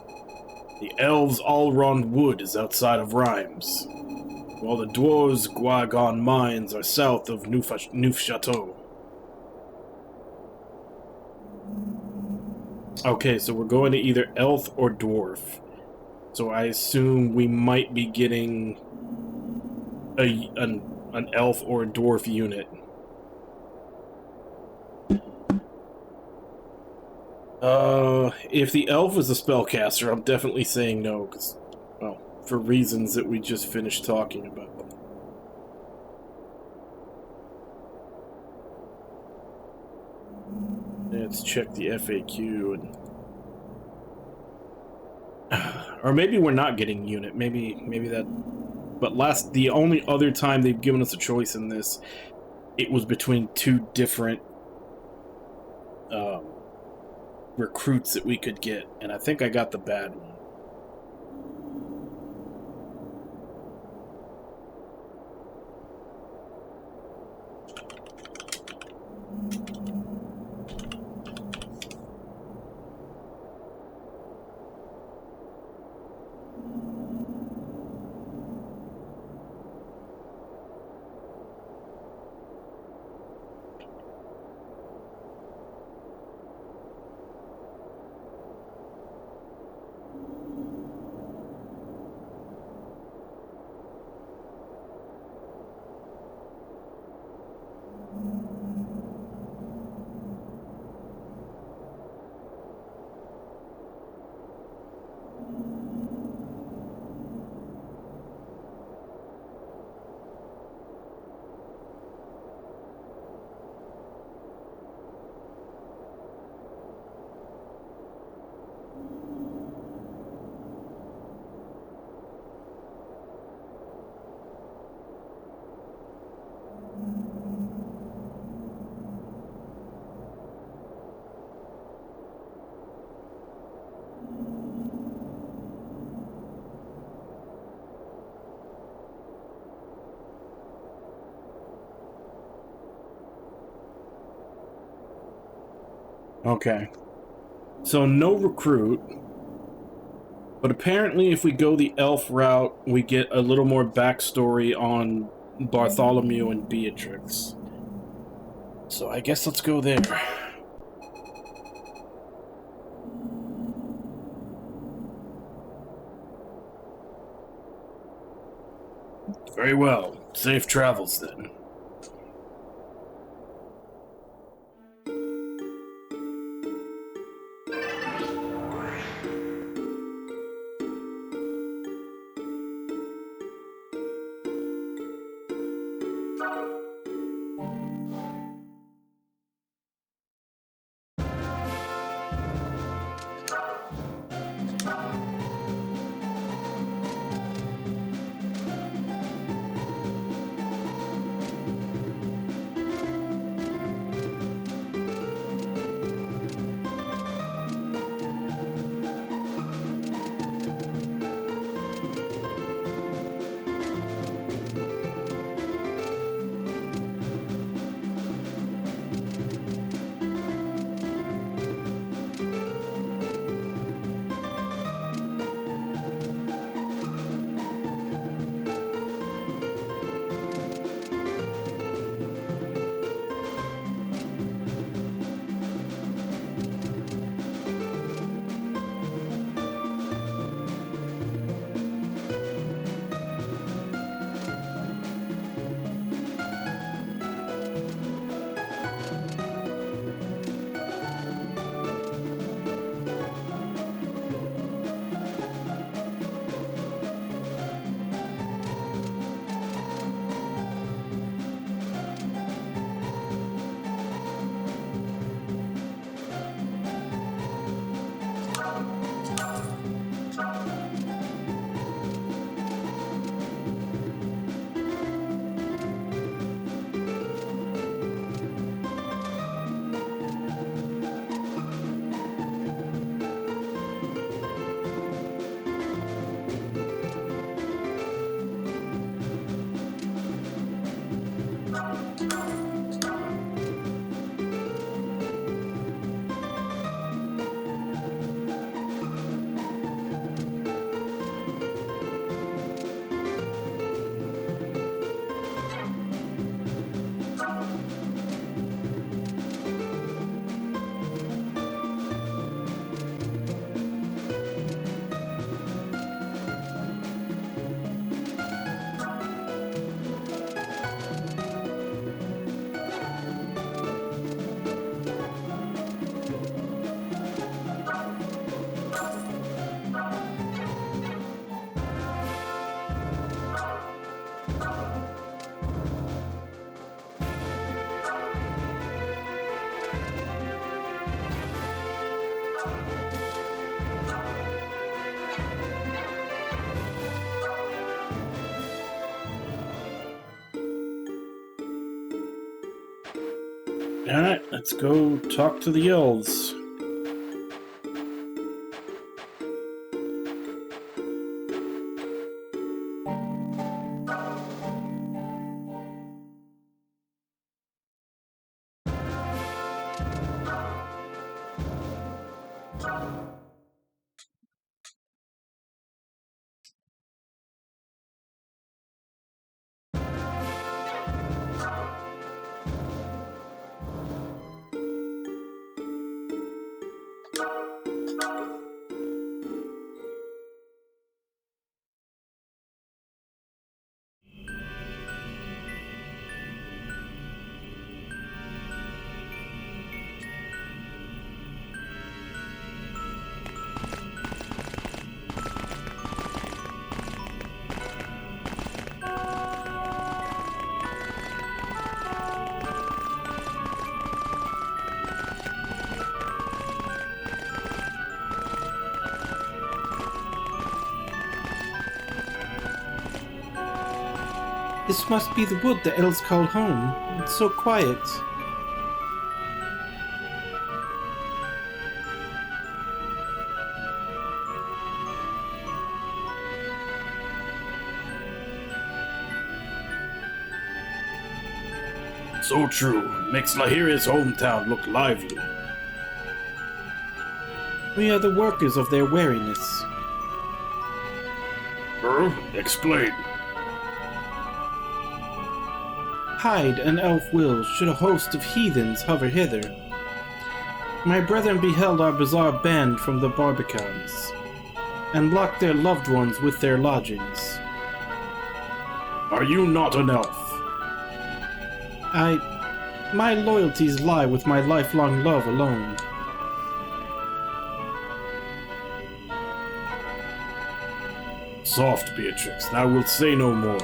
The elves' Alron Wood is outside of Rhymes, while the dwarves' Guagon Mines are south of Neufchâteau. Okay, so we're going to either elf or dwarf. So I assume we might be getting an elf or a dwarf unit. If the elf is a spellcaster, I'm definitely saying no, because, well, for reasons that we just finished talking about. Let's check the FAQ and... Or maybe we're not getting unit. Maybe that... But the only other time they've given us a choice in this, it was between two different recruits that we could get, and I think I got the bad one. Okay. So no recruit. But apparently if we go the elf route, we get a little more backstory on Bartholomew and Beatrix. So I guess let's go there. Very well. Safe travels then. Let's go talk to the elves. This must be the wood the elves call home. It's so quiet. So true. Makes Lahiria's hometown look lively. We are the workers of their wariness. Explain. Hide and elf wills should a host of heathens hover hither. My brethren beheld our bizarre band from the Barbicans, and locked their loved ones with their lodgings. Are you not an elf? My loyalties lie with my lifelong love alone. Soft, Beatrix, thou wilt say no more.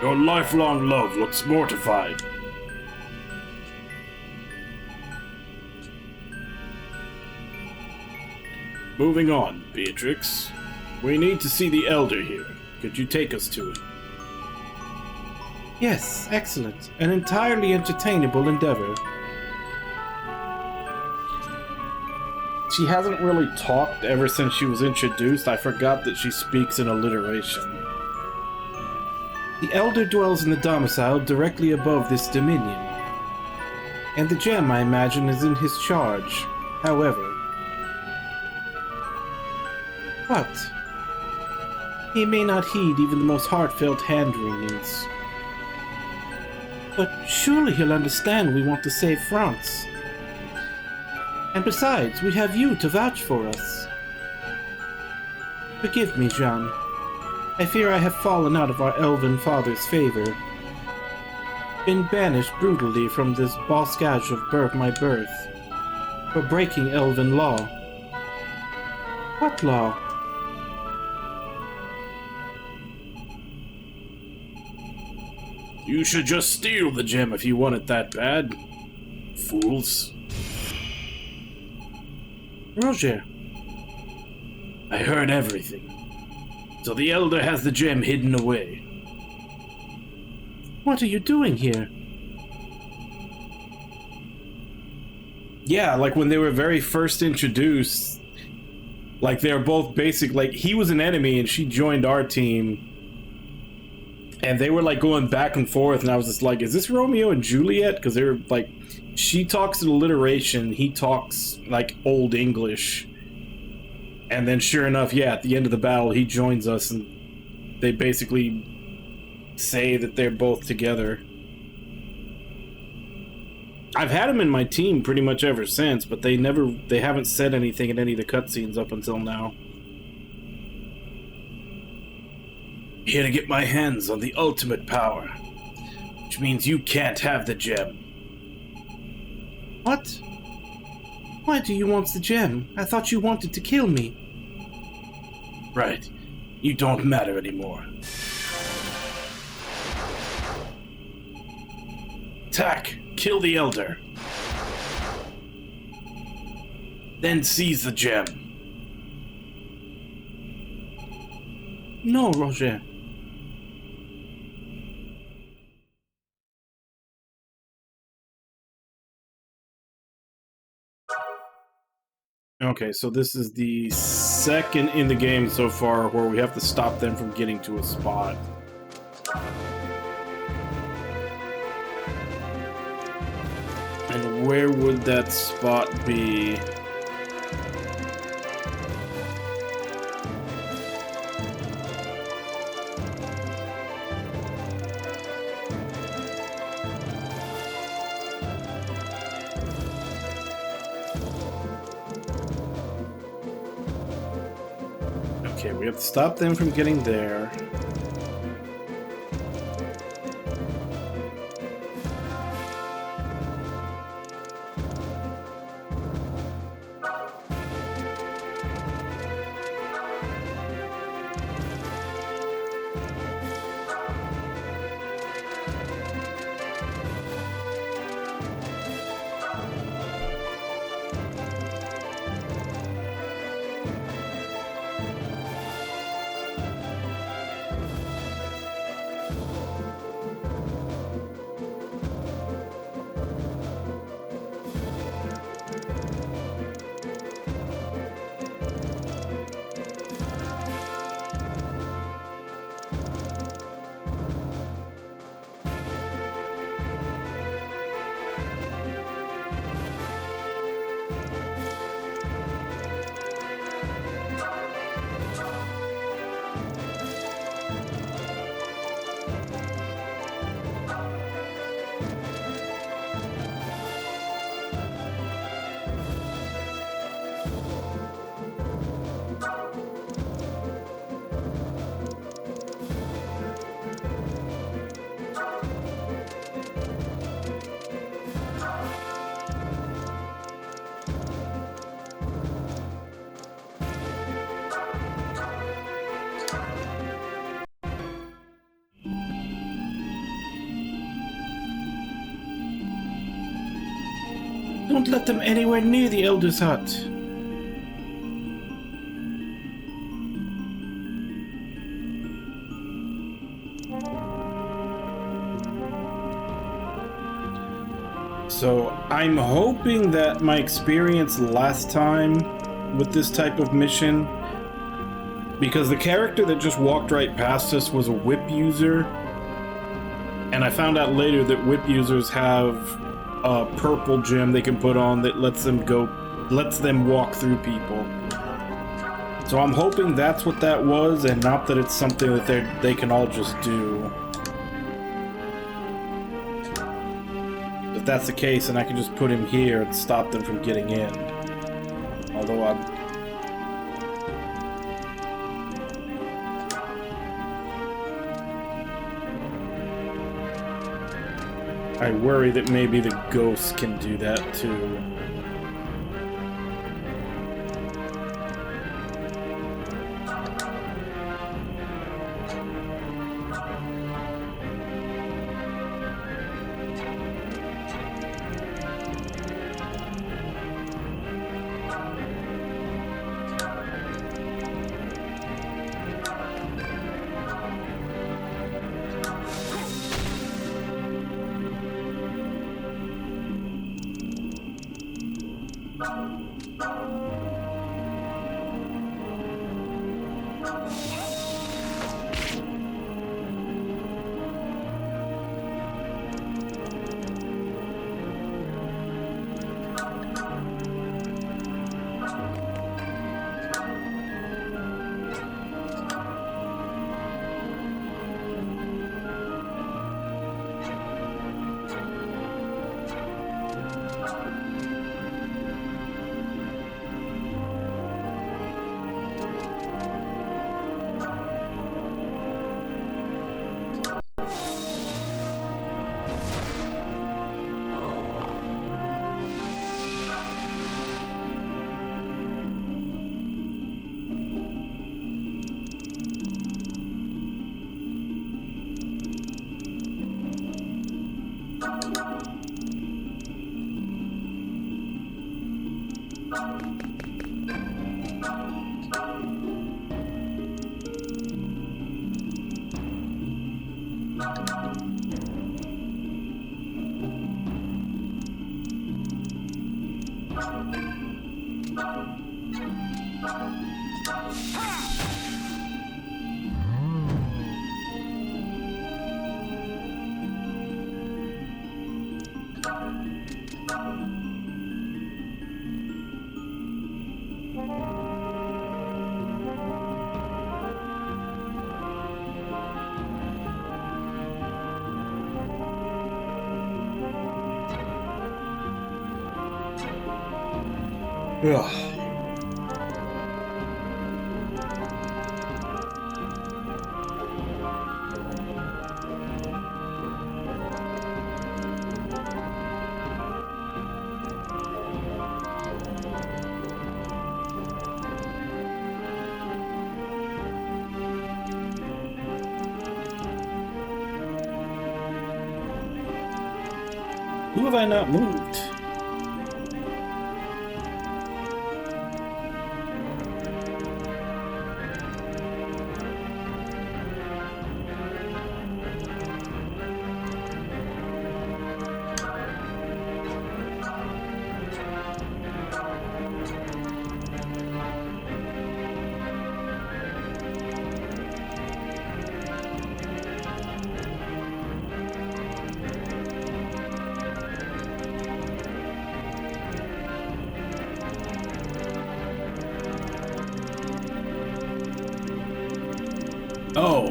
Your lifelong love looks mortified. Moving on, Beatrix. We need to see the Elder here. Could you take us to it? Yes, excellent. An entirely entertainable endeavor. She hasn't really talked ever since she was introduced. I forgot that she speaks in alliteration. The Elder dwells in the domicile directly above this dominion, and the gem, I imagine, is in his charge. However... What? He may not heed even the most heartfelt hand-wringings. But surely he'll understand we want to save France. And besides, we have you to vouch for us. Forgive me, Jeanne. I fear I have fallen out of our elven father's favor. Been banished brutally from this boscage of my birth, for breaking elven law. What law? You should just steal the gem if you want it that bad. Fools. Roger. I heard everything. So the Elder has the gem hidden away. What are you doing here? Yeah, like when they were very first introduced, like they were both basic, like he was an enemy and she joined our team. And they were like going back and forth, and I was just like, is this Romeo and Juliet? Because they were like, she talks in alliteration, he talks like Old English. And then sure enough, yeah, at the end of the battle, he joins us, and they basically say that they're both together. I've had him in my team pretty much ever since, but they haven't said anything in any of the cutscenes up until now. Here to get my hands on the ultimate power, which means you can't have the gem. What? Why do you want the gem? I thought you wanted to kill me. Right. You don't matter anymore. Attack! Kill the Elder. Then seize the gem. No, Roger. Okay, so this is the second in the game so far where we have to stop them from getting to a spot. And where would that spot be? Okay, we have to stop them from getting there. Don't let them anywhere near the Elder's hut. So I'm hoping that my experience last time with this type of mission, because the character that just walked right past us was a whip user, and I found out later that whip users have a purple gem they can put on that lets them walk through people. So I'm hoping that's what that was, and not that it's something that they can all just do. If that's the case, then I can just put him here and stop them from getting in. Although I worry that maybe the ghosts can do that too. Ugh. Who have I not moved? Oh.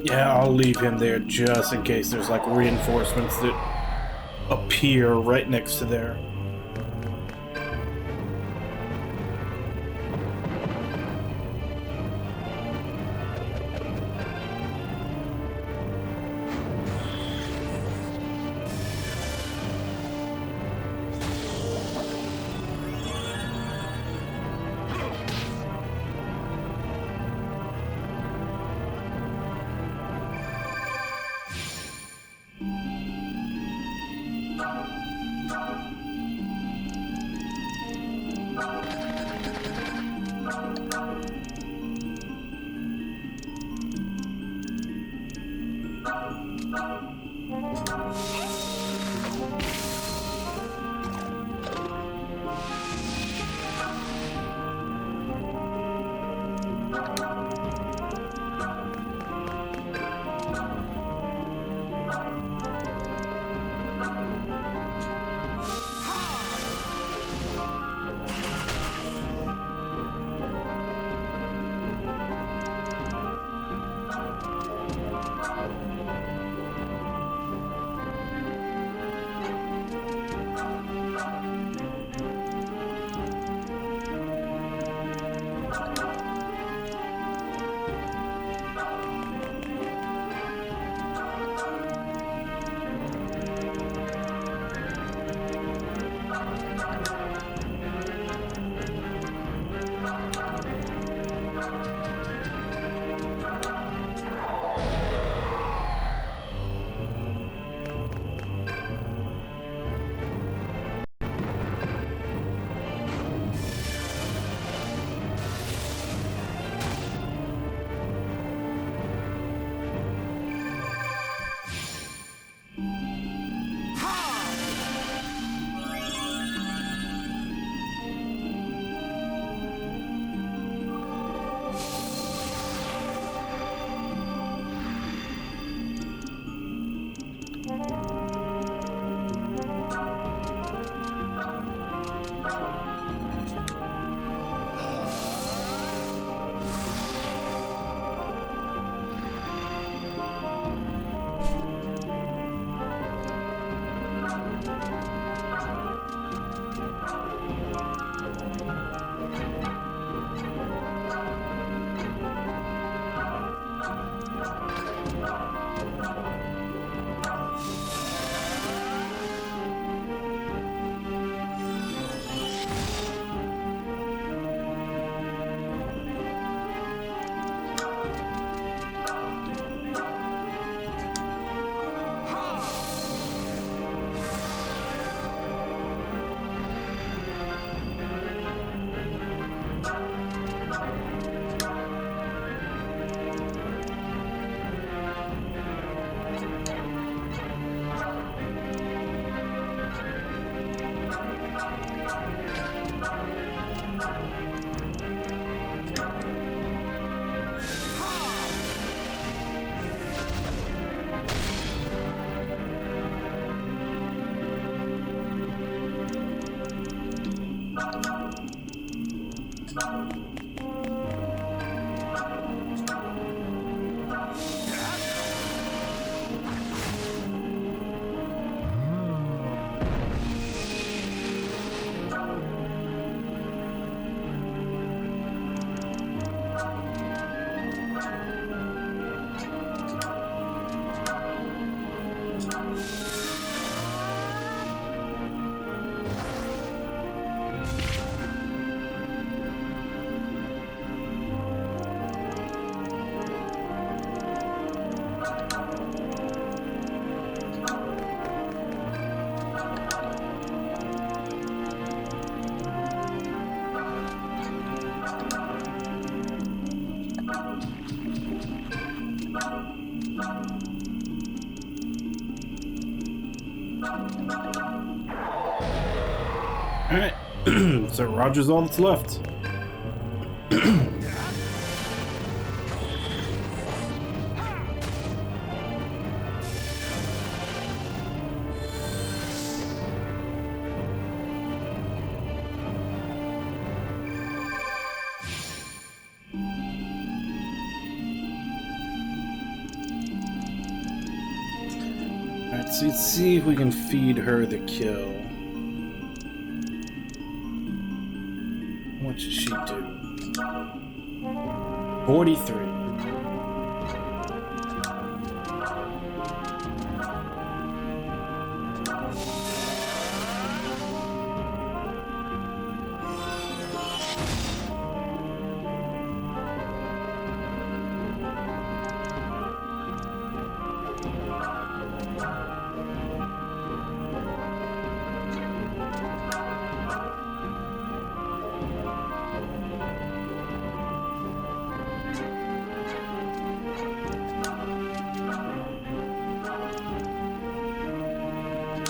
Yeah, I'll leave him there just in case there's like reinforcements that appear right next to there. Alright, so Roger's all that's left. Alright, so let's see if we can feed her the kill. What should she do? 43.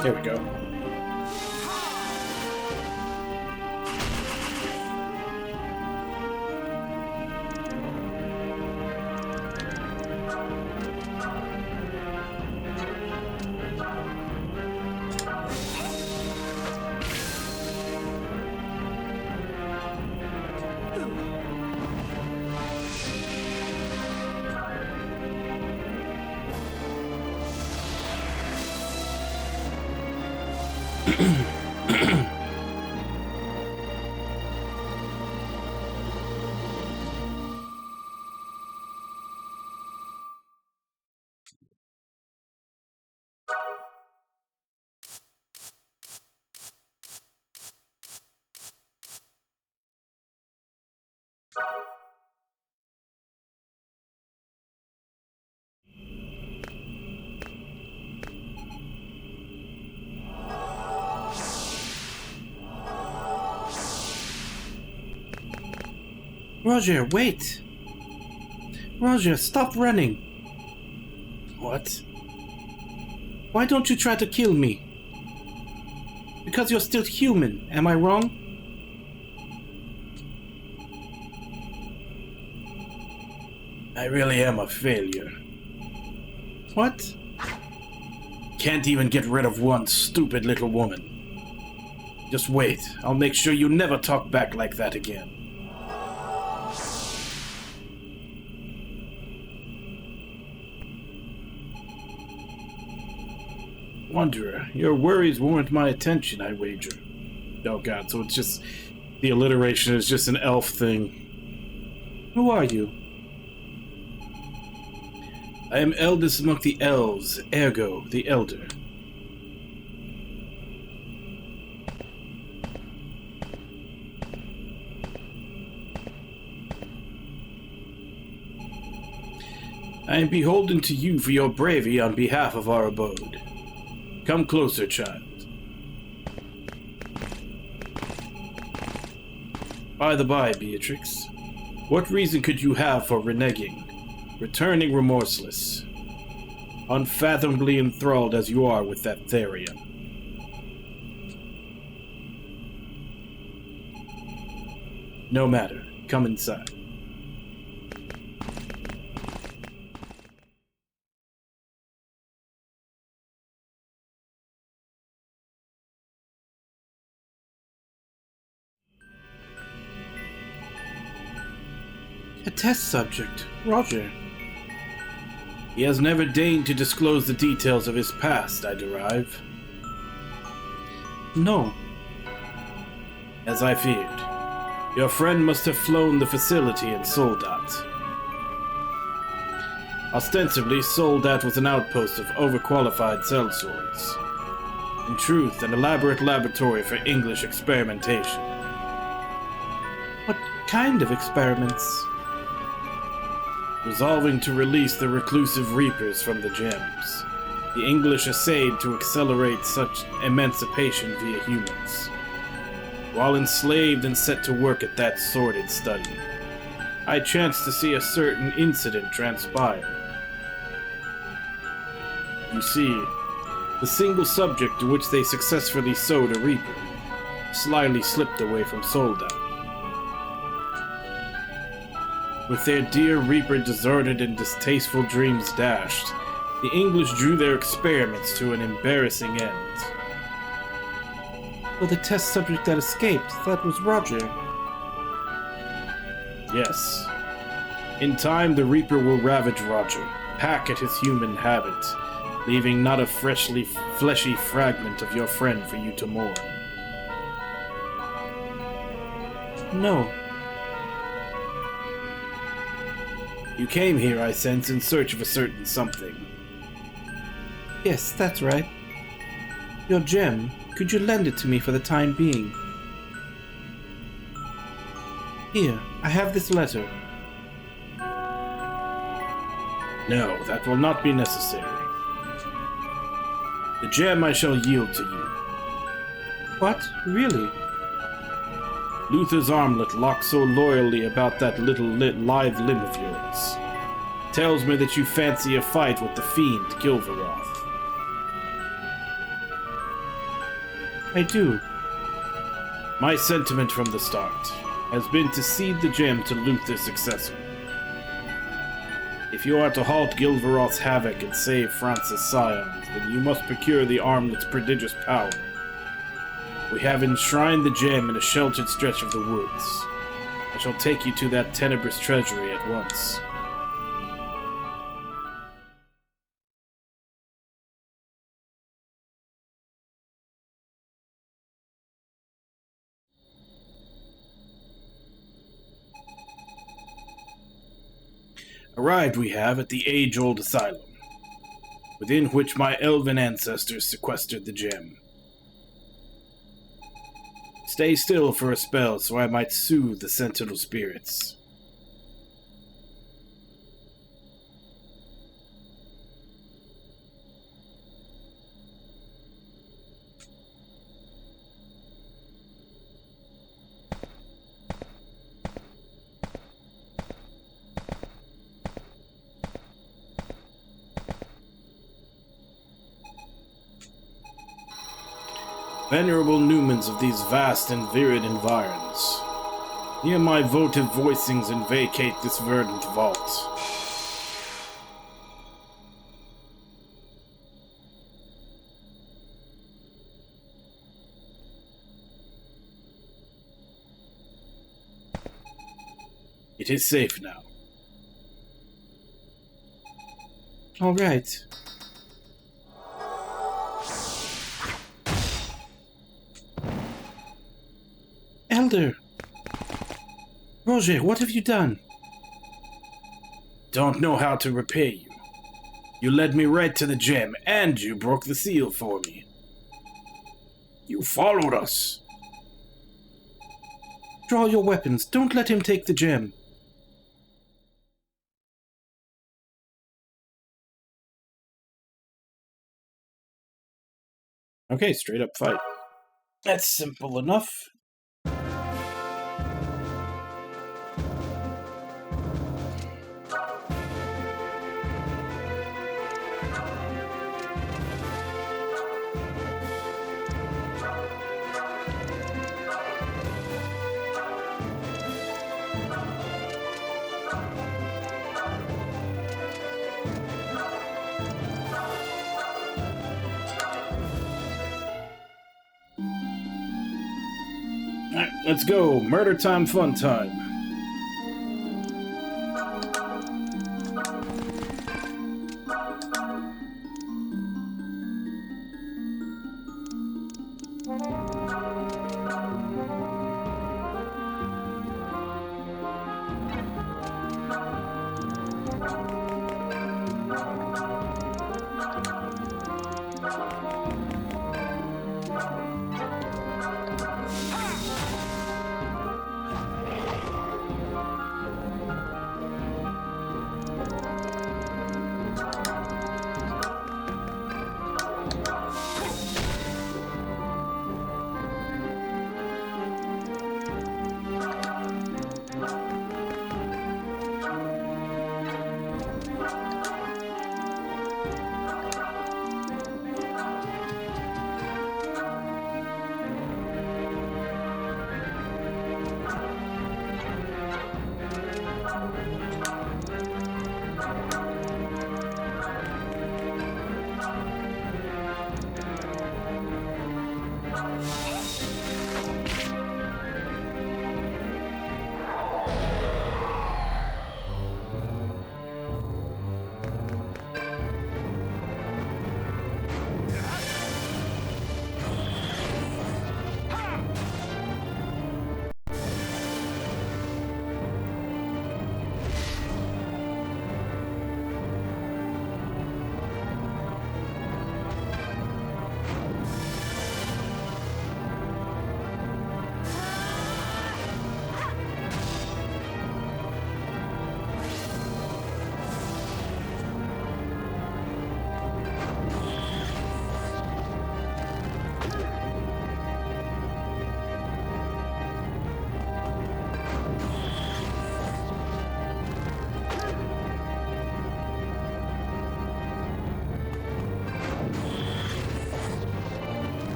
There we go. Roger, wait! Roger, stop running! What? Why don't you try to kill me? Because you're still human, am I wrong? I really am a failure. What? Can't even get rid of one stupid little woman. Just wait, I'll make sure you never talk back like that again. Wanderer, your worries warrant my attention, I wager. Oh god, so it's just... the alliteration is just an elf thing. Who are you? I am eldest among the elves, ergo, the elder. I am beholden to you for your bravery on behalf of our abode. Come closer, child. By the by, Beatrix, what reason could you have for reneging, returning remorseless, unfathomably enthralled as you are with that Therian? No matter. Come inside. A test subject, Roger. He has never deigned to disclose the details of his past, I derive. No. As I feared. Your friend must have flown the facility in Soldat. Ostensibly, Soldat was an outpost of overqualified sellswords. In truth, an elaborate laboratory for English experimentation. What kind of experiments? Resolving to release the reclusive reapers from the gems, the English essayed to accelerate such emancipation via humans. While enslaved and set to work at that sordid study, I chanced to see a certain incident transpire. You see, The single subject to which they successfully sowed a reaper slyly slipped away from Soldan. With their dear reaper deserted and distasteful dreams dashed, the English drew their experiments to an embarrassing end. Well, the test subject that escaped, that was Roger. Yes. In time, the reaper will ravage Roger, hack at his human habit, leaving not a fleshy fragment of your friend for you to mourn. No. You came here, I sense, in search of a certain something. Yes, that's right. Your gem, could you lend it to me for the time being? Here, I have this letter. No, that will not be necessary. The gem I shall yield to you. What? Really? Luther's armlet locked so loyally about that little lithe limb of yours tells me that you fancy a fight with the fiend Gilveroth. I do. My sentiment from the start has been to cede the gem to Luther's successor. If you are to halt Gilveroth's havoc and save France's scions, then you must procure the armlet's prodigious power. We have enshrined the gem in a sheltered stretch of the woods. I shall take you to that tenebrous treasury at once. Arrived we have at the age-old asylum, within which my elven ancestors sequestered the gem. Stay still for a spell so I might soothe the sentinel spirits. Venerable Numens of these vast and virid environs, hear my votive voicings and vacate this verdant vault. It is safe now. All right. Elder! Roger, what have you done? Don't know how to repay you. You led me right to the gem, and you broke the seal for me. You followed us. Draw your weapons. Don't let him take the gem. Okay, straight up fight. That's simple enough. Alright, let's go. Murder time, fun time.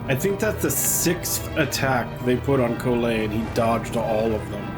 I think that's the 6th attack they put on Cole, and he dodged all of them.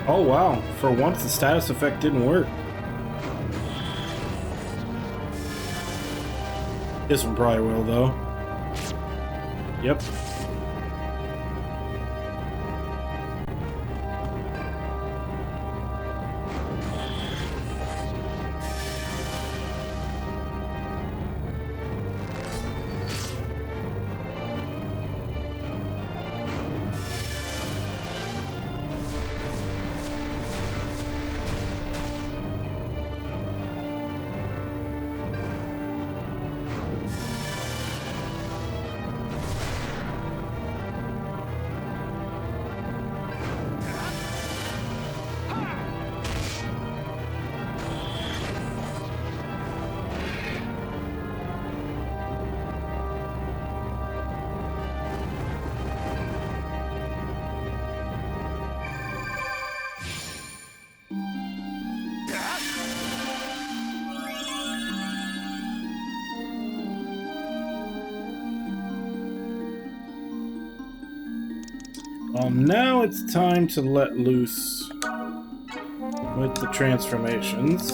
Oh wow, for once the status effect didn't work. This one probably will though. Yep. Well, now it's time to let loose with the transformations.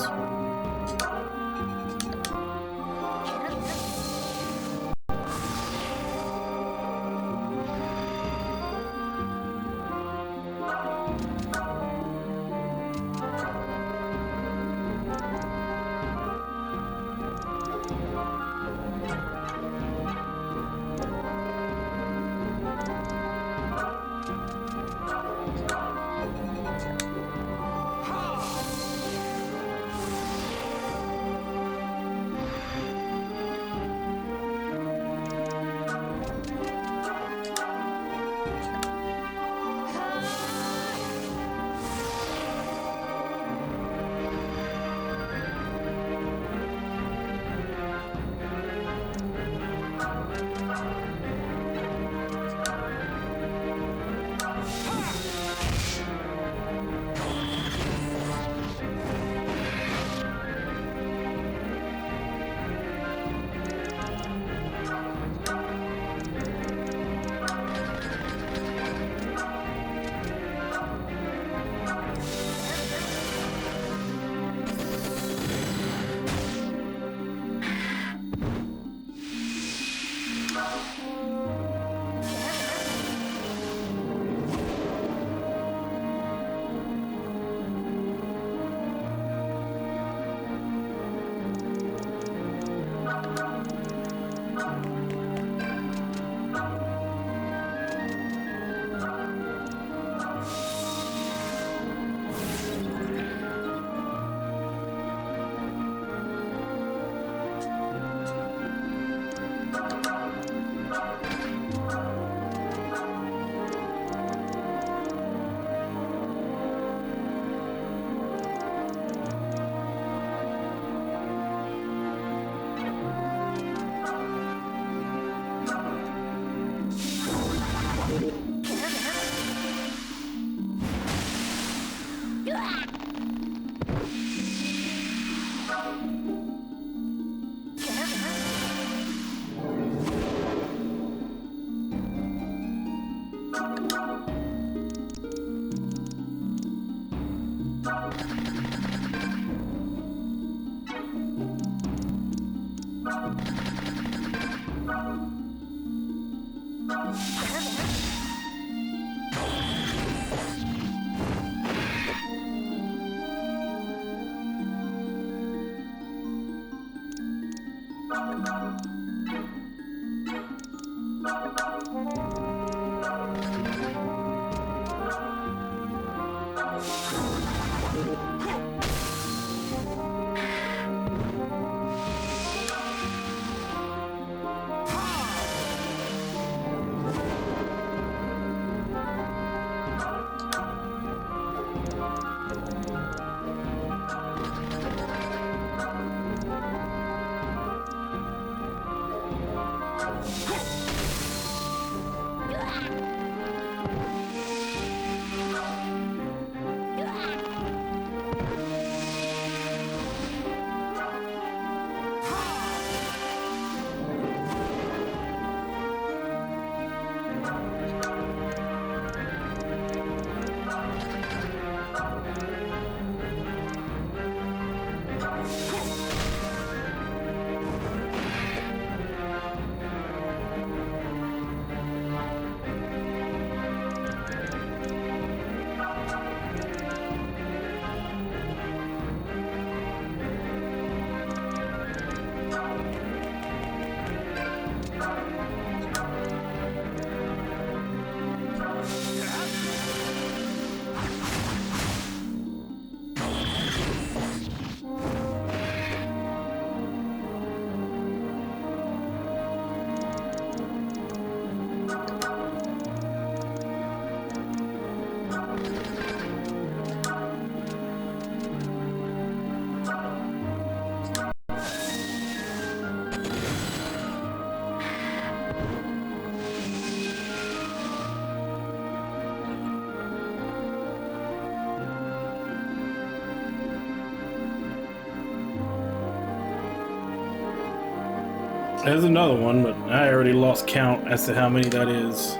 There's another one, but I already lost count as to how many that is.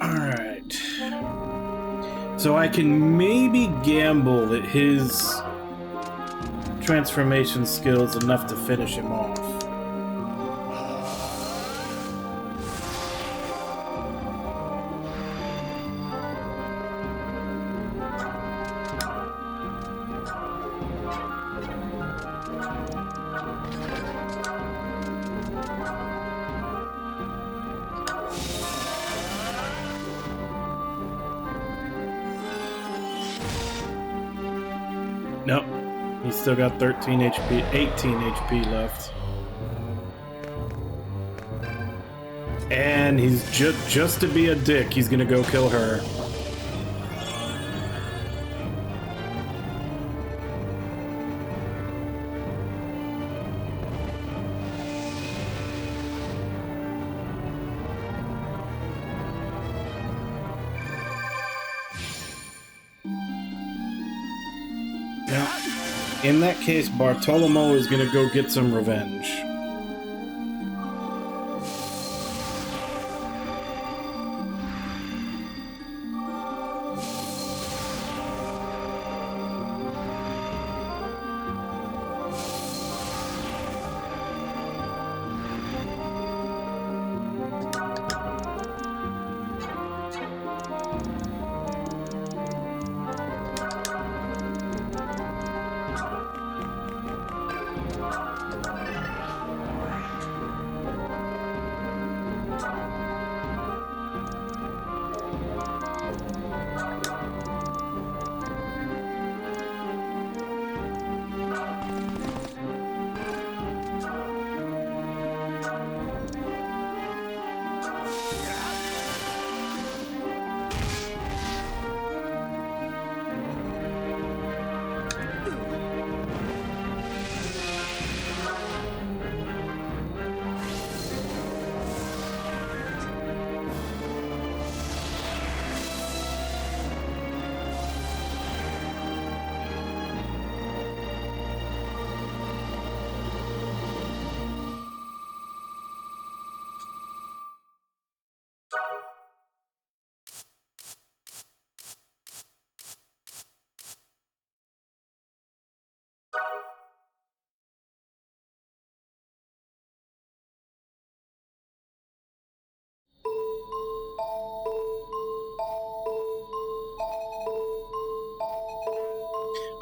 Alright. So I can maybe gamble that his transformation skill is enough to finish him off. Nope. He's still got 13 HP, 18 HP left. And he's just to be a dick, he's gonna go kill her. In that case, Bartolomeo is gonna go get some revenge.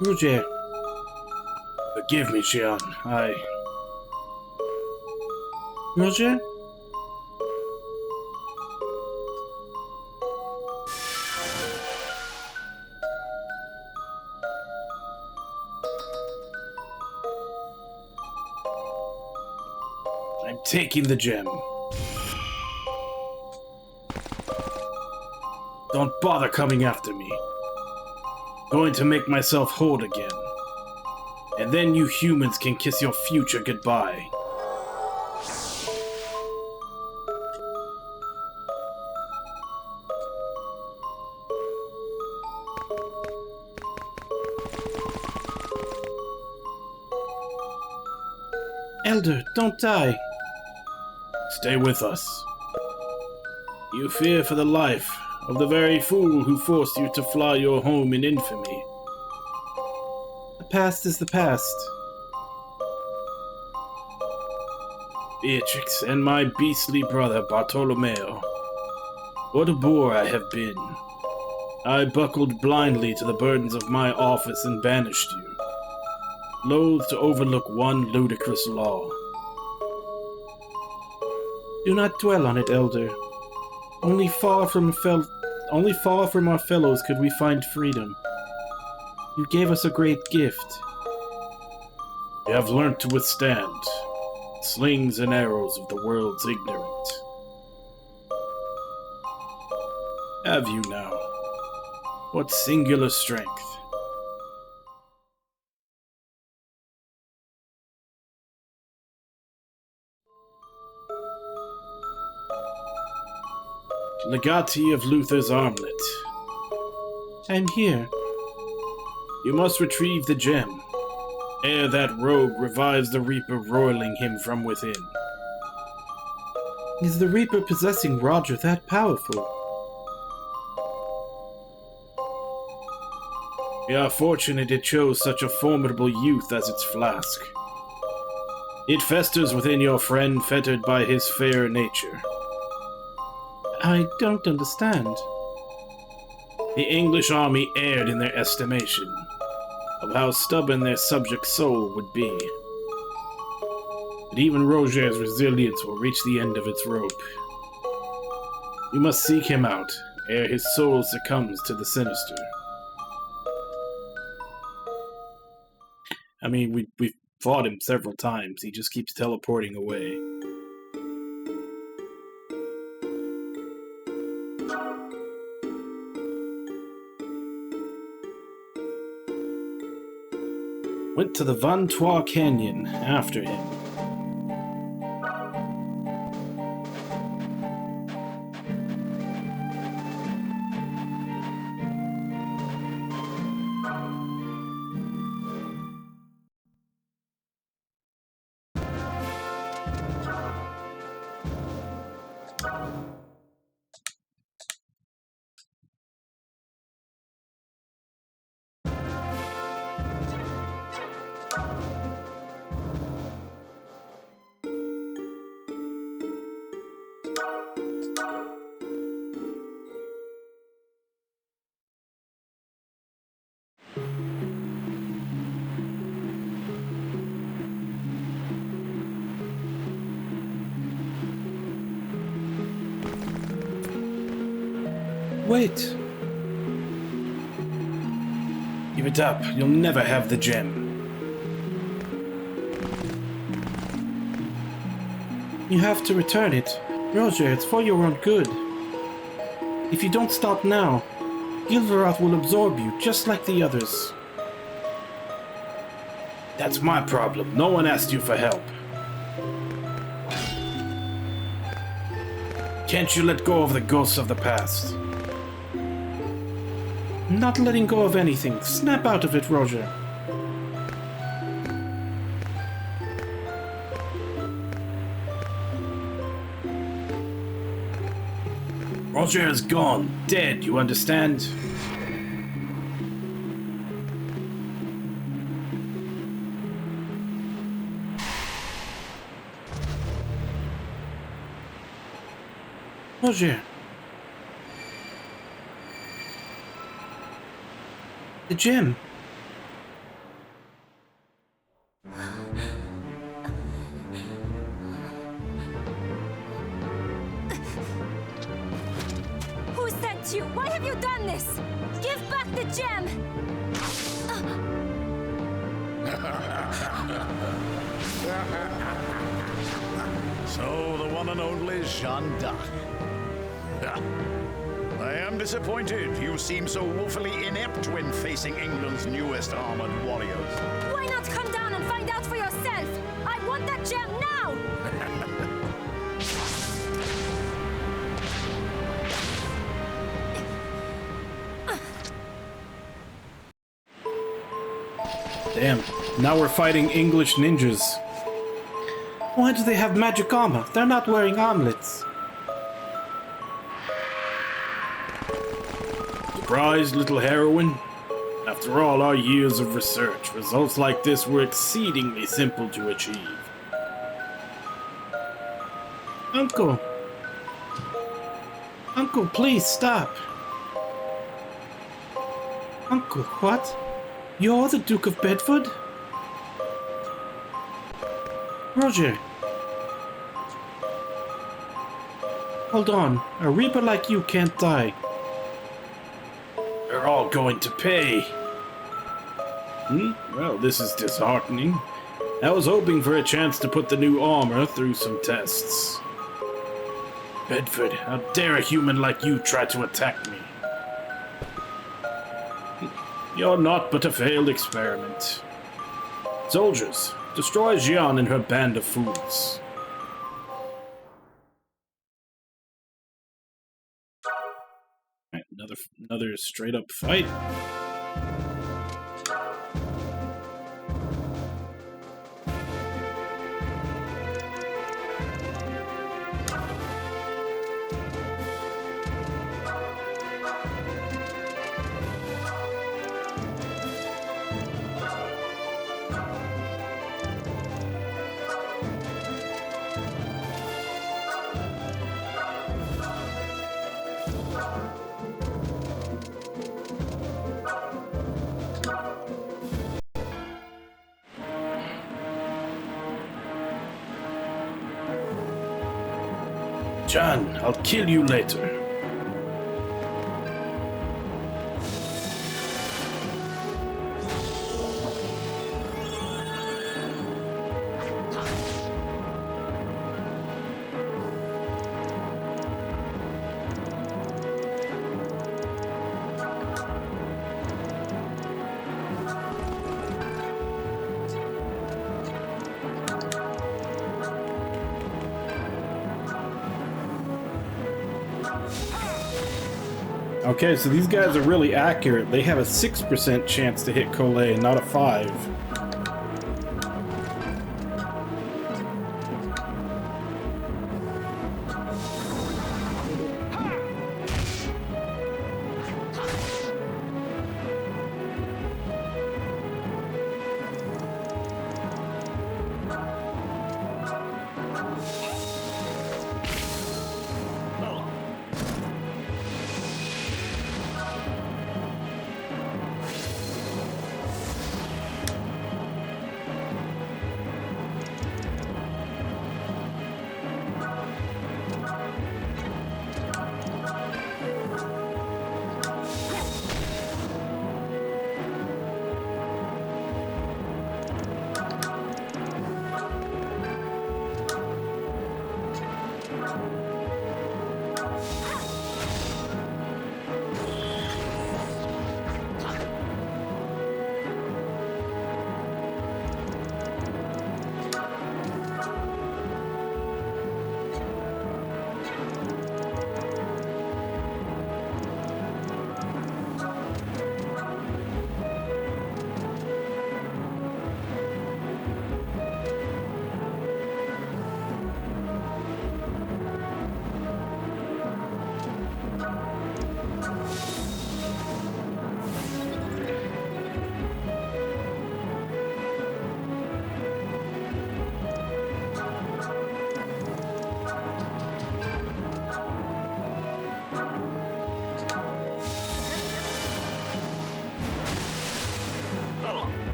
Roger. Forgive me, Jeanne. Roger? I'm taking the gem. Don't bother coming after me. Going to make myself whole again. And then you humans can kiss your future goodbye. Elder, don't die. Stay with us. You fear for the life of the very fool who forced you to fly your home in infamy. The past is the past. Beatrix and my beastly brother Bartolomeo. What a boor I have been. I buckled blindly to the burdens of my office and banished you, loath to overlook one ludicrous law. Do not dwell on it, Elder. Only far from our fellows could we find freedom. You gave us a great gift. You have learned to withstand. slings and arrows of the world's ignorant. Have you now? What singular strength? Legati of Luther's armlet. I'm here. You must retrieve the gem, ere that rogue revives the Reaper, roiling him from within. Is the Reaper possessing Roger that powerful? We are fortunate it chose such a formidable youth as its flask. It festers within your friend, fettered by his fair nature. I don't understand. The English army erred in their estimation of how stubborn their subject soul would be. But even Roger's resilience will reach the end of its rope. You must seek him out, ere his soul succumbs to the sinister. I mean, we've fought him several times. He just keeps teleporting away. Went to the Van Trois Canyon after him. Wait. Give it up. You'll never have the gem. You have to return it. Roger, it's for your own good. If you don't stop now, Gilveroth will absorb you, just like the others. That's my problem. No one asked you for help. Can't you let go of the ghosts of the past? Not letting go of anything. Snap out of it, Roger. Roger is gone. Dead, you understand? Roger. The gem. Who sent you? Why have you done this? Give back the gem! So, the one and only Jeanne D'Arc. I am disappointed. You seem so woefully inept when facing England's newest armored warriors. Why not come down and find out for yourself? I want that gem now! Damn. Now we're fighting English ninjas. Why do they have magic armor? They're not wearing armlets. Surprised, little heroine? After all our years of research, results like this were exceedingly simple to achieve. Uncle. Uncle, please stop. Uncle, what? You're the Duke of Bedford? Roger. Hold on. A Reaper like you can't die. They're all going to pay. Well, this is disheartening. I was hoping for a chance to put the new armor through some tests. Bedford, how dare a human like you try to attack me? You're naught but a failed experiment. Soldiers, destroy Jeanne and her band of fools. Alright, another straight up fight. Jeanne, I'll kill you later. Okay, so these guys are really accurate. They have a 6% chance to hit Collet, not a 5.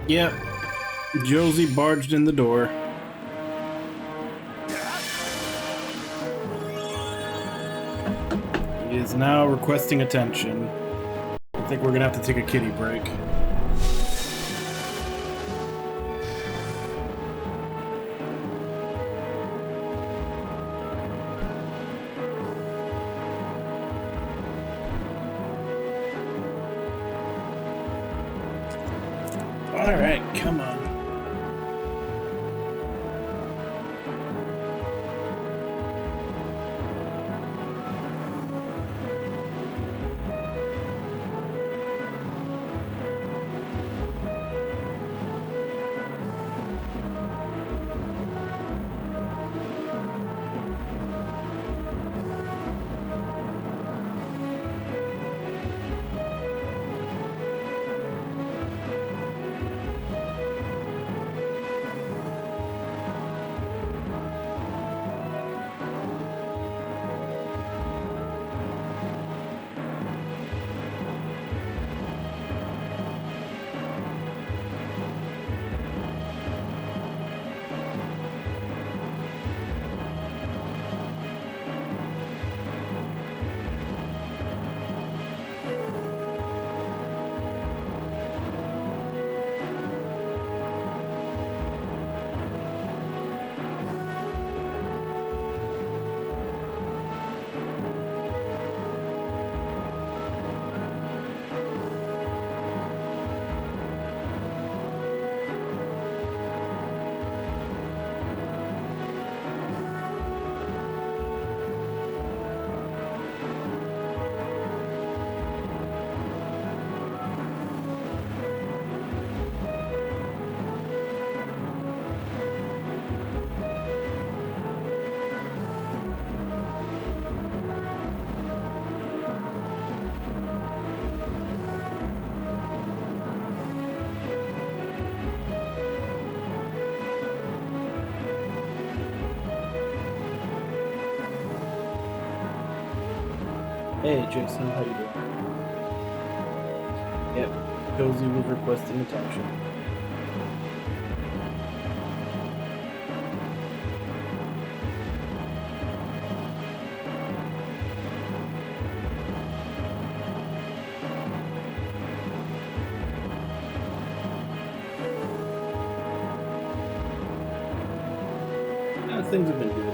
Yep. Josie barged in the door. He is now requesting attention. I think we're gonna have to take a kitty break. Alright, come on. Hey, Jason, how you doing? Yep, Cozy was requesting attention. Things have been good.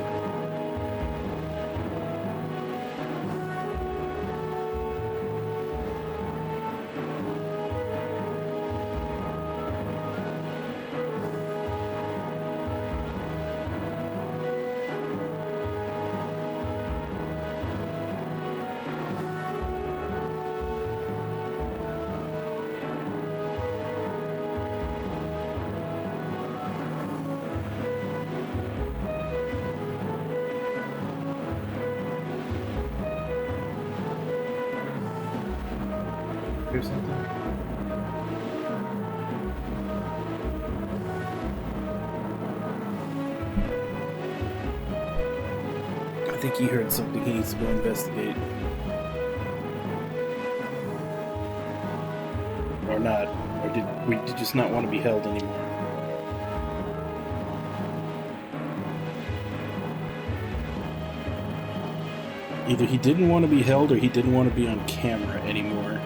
Or something. I think he heard something he needs to go investigate. Or not. Or did we just not want to be held anymore? Either he didn't want to be held or he didn't want to be on camera anymore.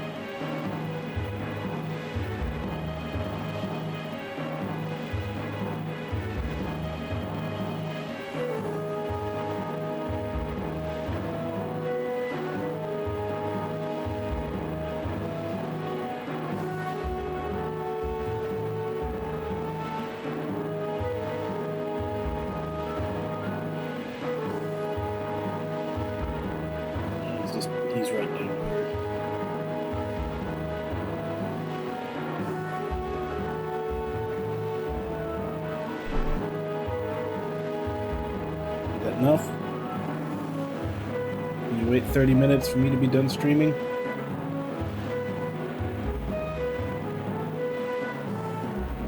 He's right down here. Is that enough? Can you wait 30 minutes for me to be done streaming?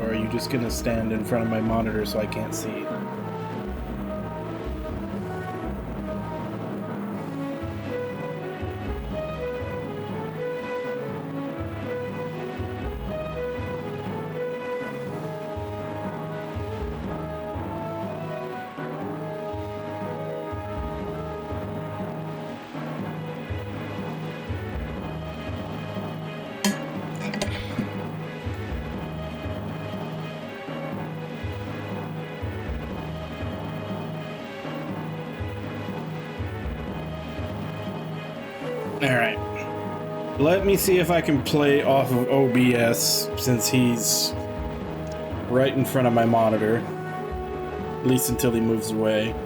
Or are you just gonna stand in front of my monitor so I can't see? Alright. Let me see if I can play off of OBS since he's right in front of my monitor. At least until he moves away.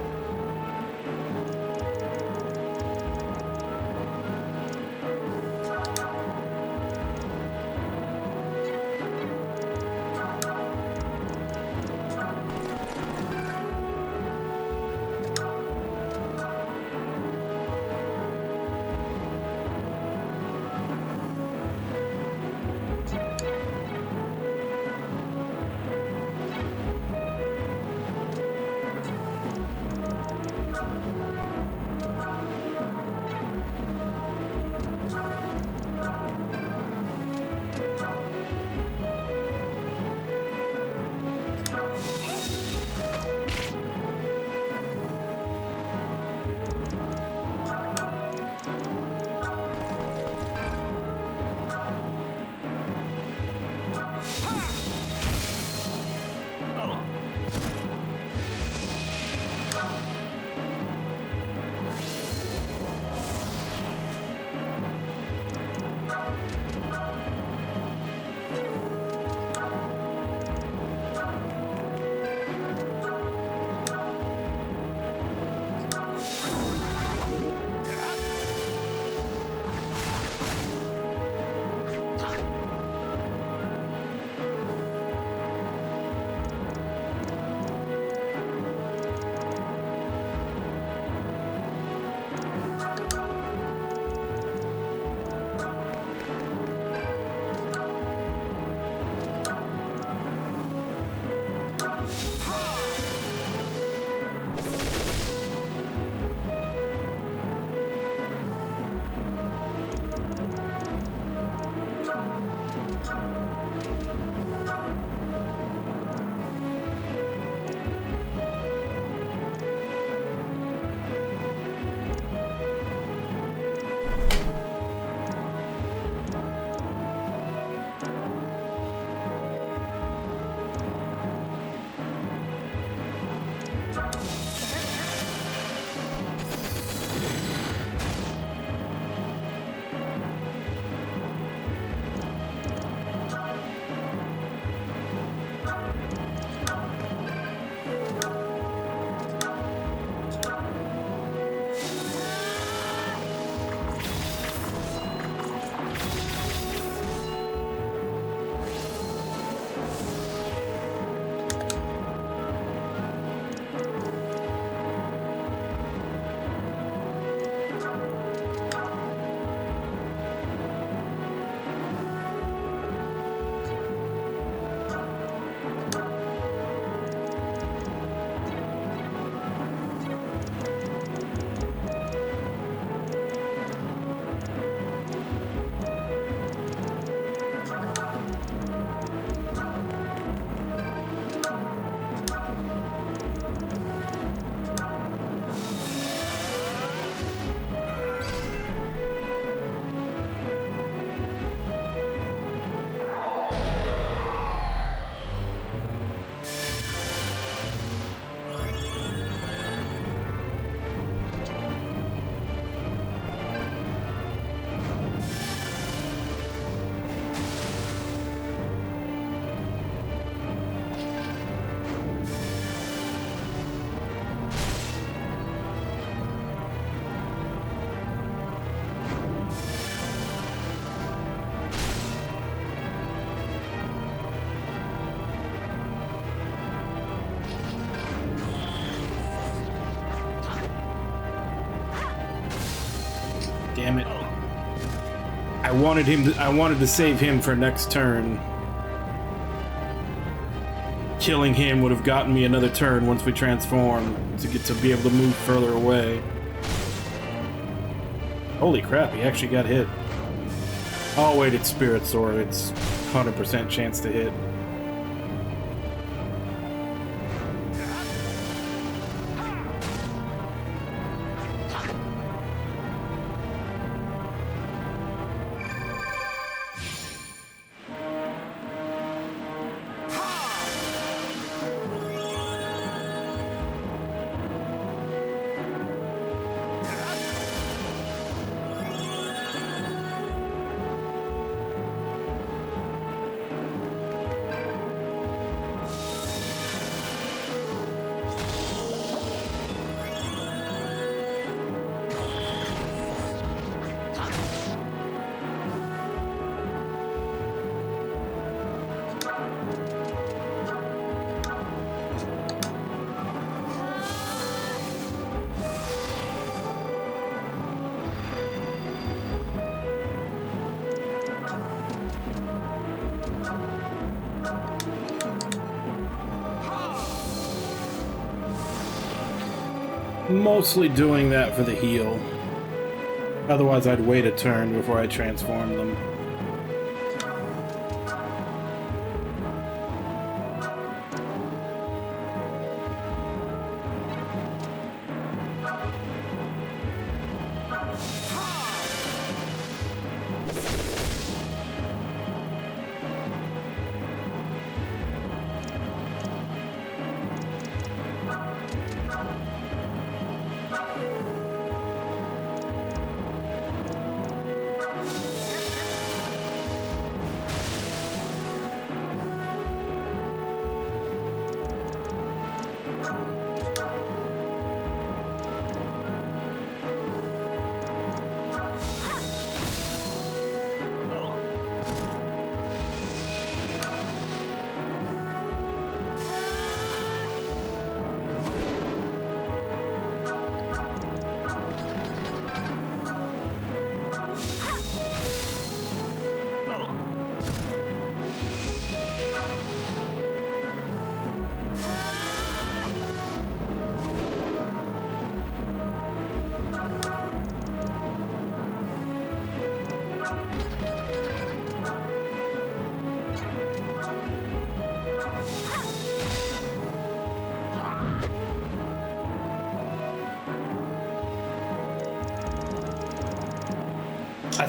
Damn it. I wanted to save him for next turn. Killing him would have gotten me another turn once we transform to be able to move further away. Holy crap, he actually got hit. Oh wait, it's Spirit Sword. It's 100% chance to hit. Mostly doing that for the heal. Otherwise, I'd wait a turn before I transform them.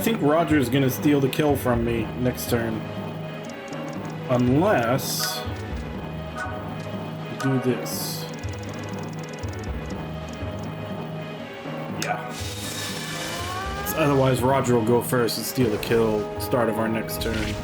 think Roger's gonna steal the kill from me next turn. Unless... do this. Yeah. Otherwise, Roger will go first and steal the kill start of our next turn.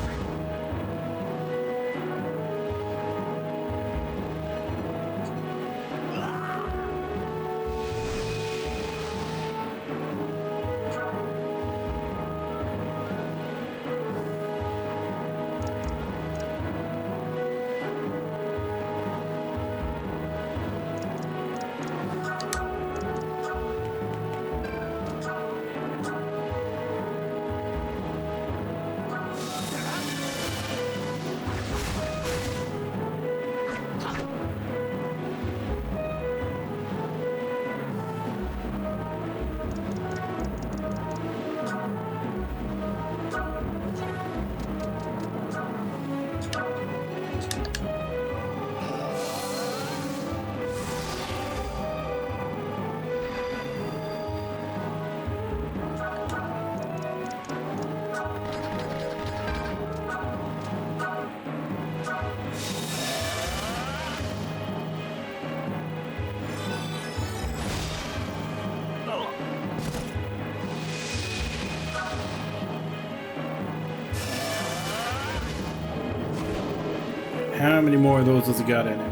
How many more of those does he got in him?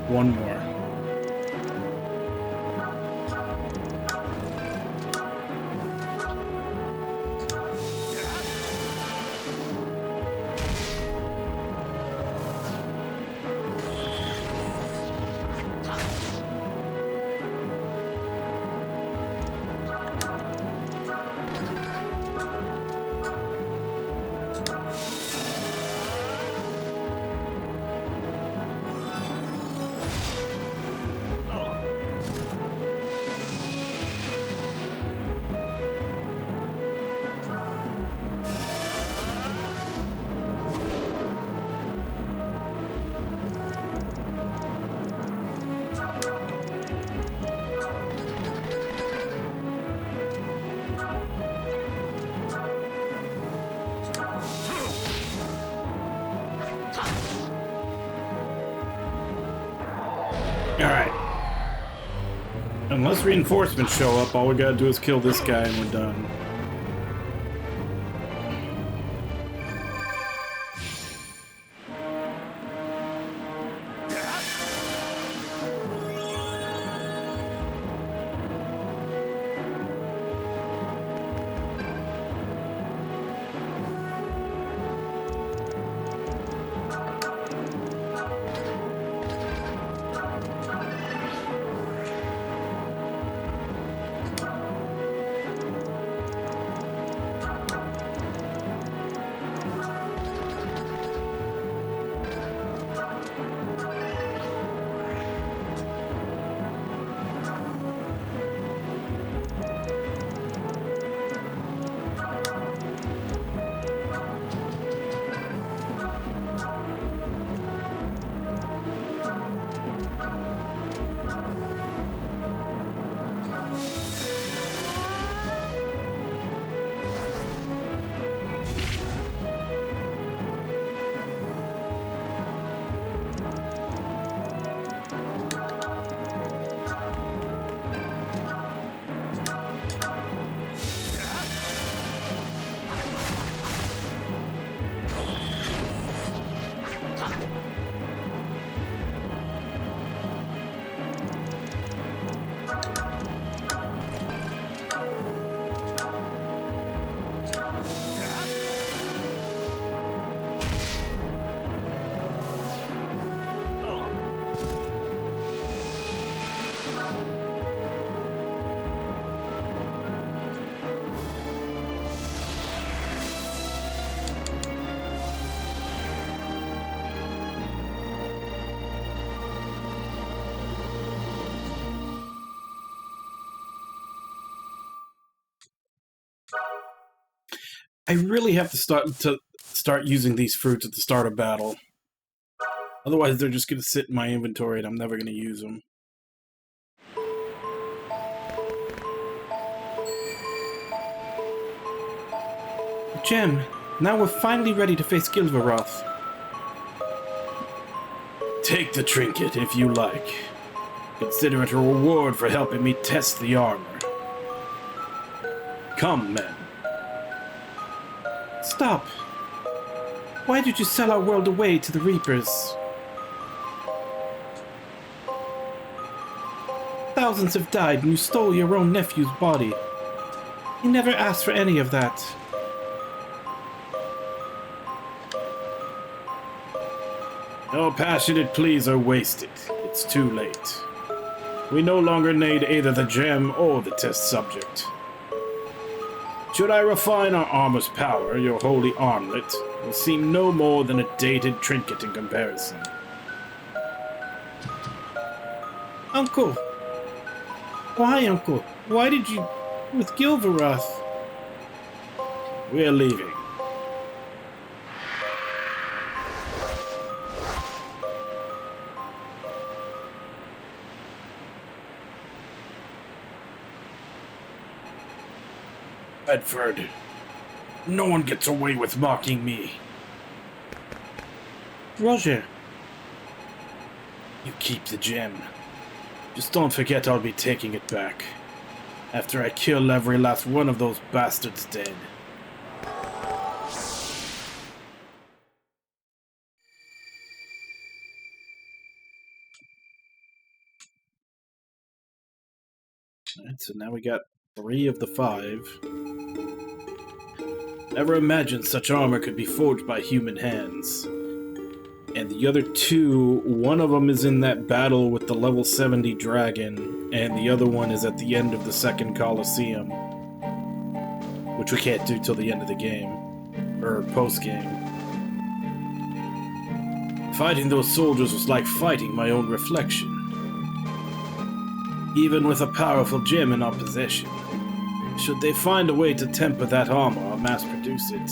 One more. Alright. Unless reinforcements show up, all we gotta do is kill this guy and we're done. I really have to start using these fruits at the start of battle. Otherwise, they're just going to sit in my inventory and I'm never going to use them. Gem, now we're finally ready to face Gilvaroth. Take the trinket if you like. Consider it a reward for helping me test the armor. Come, men. Stop! Why did you sell our world away to the Reapers? Thousands have died and you stole your own nephew's body. He never asked for any of that. Your passionate pleas are wasted. It's too late. We no longer need either the gem or the test subject. Should I refine our armor's power, your holy armlet will seem no more than a dated trinket in comparison. Uncle! Why, Uncle? Why did you... with Gilvaroth? We're leaving. Bedford, no one gets away with mocking me. Roger. You keep the gem. Just don't forget I'll be taking it back. After I kill every last one of those bastards dead. Alright, so now we got 3 of the 5. Never imagined such armor could be forged by human hands. And the other 2, one of them is in that battle with the level 70 dragon, and the other one is at the end of the second Colosseum. Which we can't do till the end of the game. Or post-game. Fighting those soldiers was like fighting my own reflection. Even with a powerful gem in our possession, should they find a way to temper that armor or mass-produce it,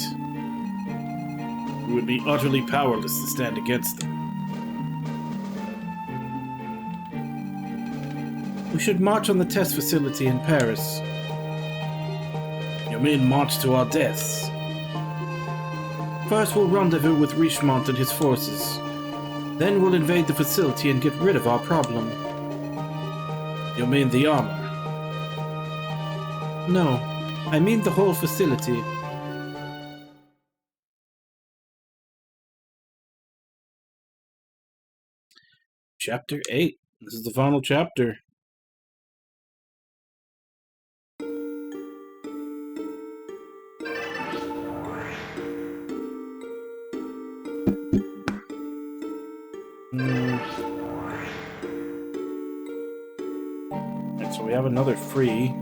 we would be utterly powerless to stand against them. We should march on the test facility in Paris. You mean march to our deaths? First we'll rendezvous with Richemont and his forces. Then we'll invade the facility and get rid of our problem. You mean the armor? No, I mean the whole facility. Chapter 8. This is the final chapter. Alright, so we have another free.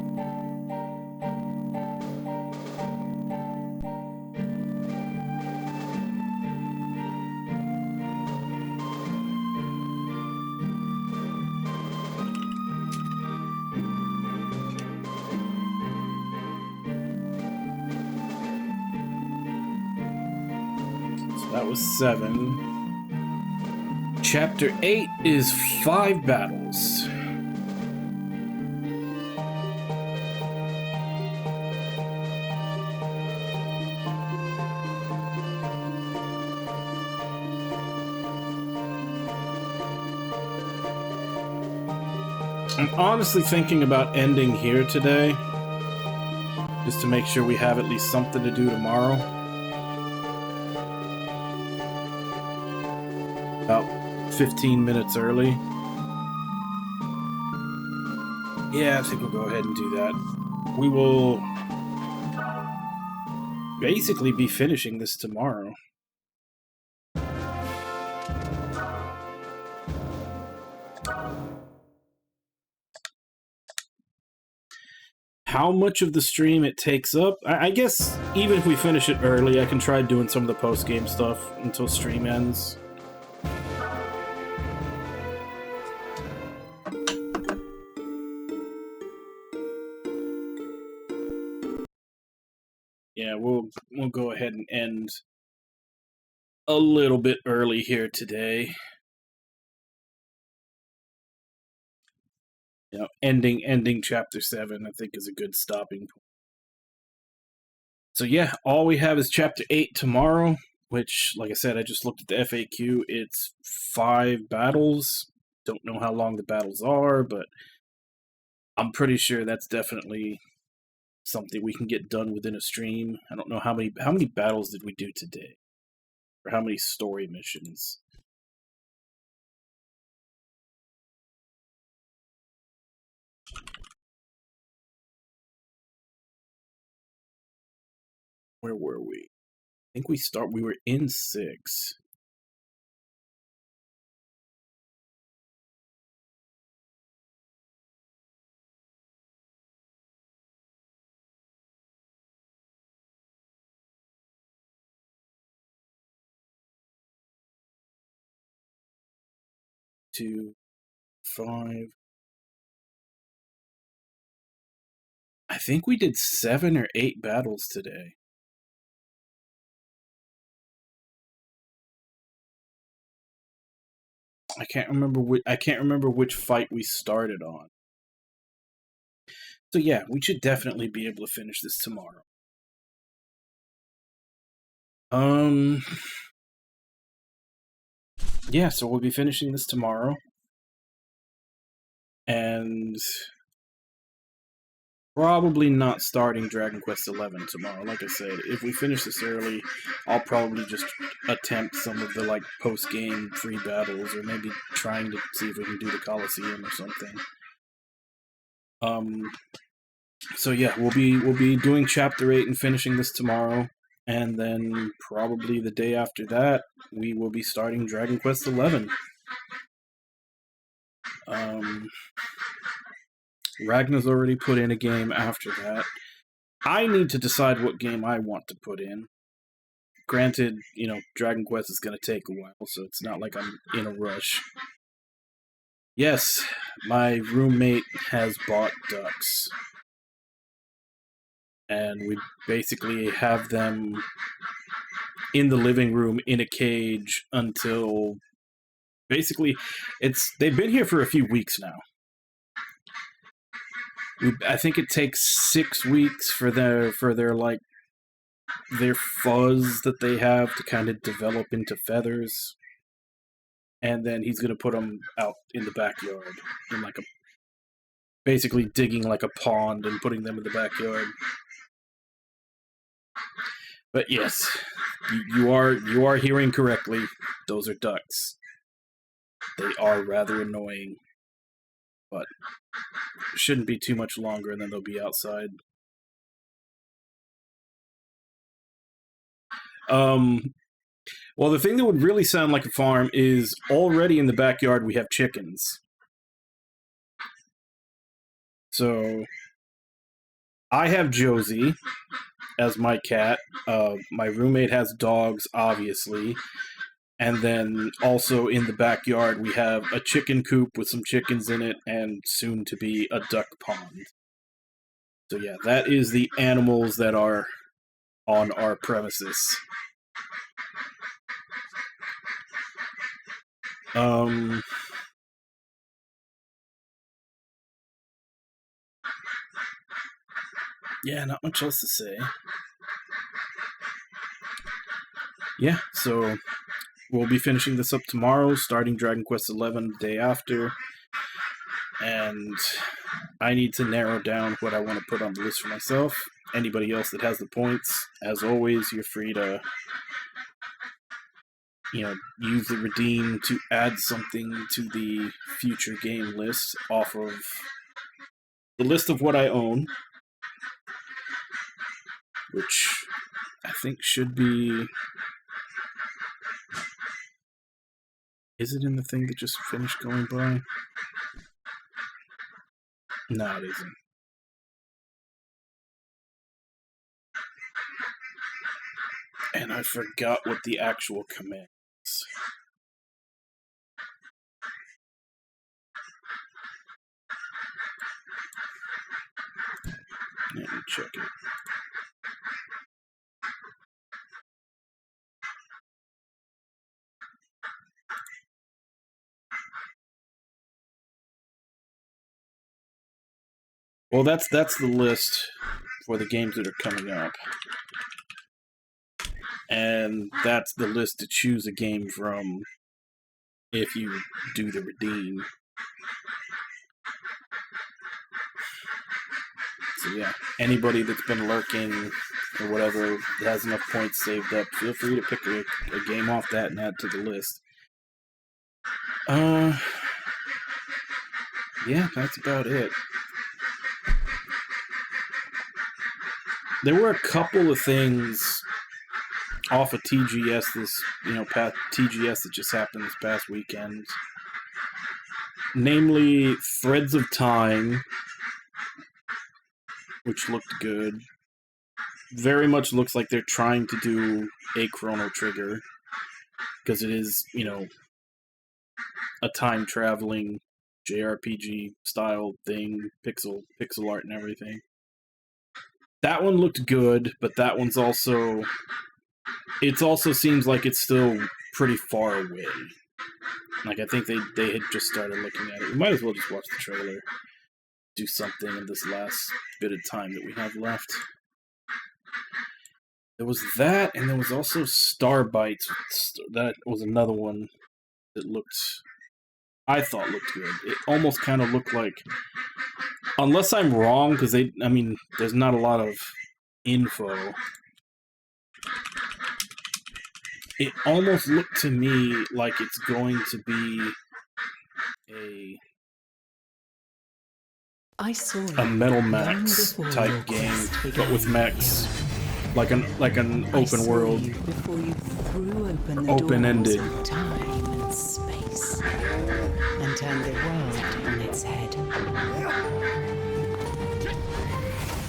That was 7. Chapter 8 is 5 battles. I'm honestly thinking about ending here today, just to make sure we have at least something to do tomorrow. About 15 minutes early. Yeah, I think we'll go ahead and do that. We will basically be finishing this tomorrow. How much of the stream it takes up? I guess even if we finish it early, I can try doing some of the post-game stuff until stream ends. Yeah, we'll go ahead and end a little bit early here today. You know, ending chapter 7, I think, is a good stopping point. So yeah, all we have is Chapter 8 tomorrow, which, like I said, I just looked at the FAQ. It's 5 battles. Don't know how long the battles are, but I'm pretty sure that's definitely something we can get done within a stream. I don't know how many battles did we do today, or how many story missions. Where were we? I think we were in 6. Two, 5. I think we did 7 or 8 battles today. I can't remember which fight we started on. So yeah, we should definitely be able to finish this tomorrow. Yeah, so we'll be finishing this tomorrow. And probably not starting Dragon Quest XI tomorrow. Like I said, if we finish this early, I'll probably just attempt some of the post-game free battles, or maybe trying to see if we can do the Coliseum or something. So yeah, we'll be doing Chapter 8 and finishing this tomorrow, and then probably the day after that, we will be starting Dragon Quest XI. Ragnar's already put in a game after that. I need to decide what game I want to put in. Granted, Dragon Quest is going to take a while, so it's not like I'm in a rush. Yes, my roommate has bought ducks. And we basically have them in the living room in a cage until basically they've been here for a few weeks now. I think it takes 6 weeks for their fuzz that they have to kind of develop into feathers, and then he's gonna put them out in the backyard in basically digging like a pond and putting them in the backyard. But yes, you are hearing correctly. Those are ducks. They are rather annoying, but it shouldn't be too much longer, and then they'll be outside. Well, the thing that would really sound like a farm is already in the backyard we have chickens. So I have Josie as my cat. My roommate has dogs, obviously. And then also in the backyard, we have a chicken coop with some chickens in it, and soon to be a duck pond. So yeah, that is the animals that are on our premises. Yeah, not much else to say. Yeah, so we'll be finishing this up tomorrow, starting Dragon Quest XI the day after. And I need to narrow down what I want to put on the list for myself. Anybody else that has the points, as always, you're free to use the redeem to add something to the future game list off of the list of what I own, which I think should be... Is it in the thing that just finished going by? No, it isn't. And I forgot what the actual command is. Let me check it. Well, that's the list for the games that are coming up. And that's the list to choose a game from if you do the redeem. So yeah, anybody that's been lurking or whatever that has enough points saved up, feel free to pick a game off that and add to the list. Yeah, that's about it. There were a couple of things off of TGS TGS that just happened this past weekend. Namely, Threads of Time, which looked good. Very much looks like they're trying to do a Chrono Trigger, because it is, a time-traveling JRPG style thing, pixel art and everything. That one looked good, but that one's also... It also seems like it's still pretty far away. Like, I think they had just started looking at it. We might as well just watch the trailer. Do something in this last bit of time that we have left. There was that, and there was also Starbites. That was another one that I thought looked good. It almost kind of looked like, unless I'm wrong, because there's not a lot of info. It almost looked to me like it's going to be a Metal Max type game, but with mechs, like an open world, open-ended. Time and space, and turned the world on its head.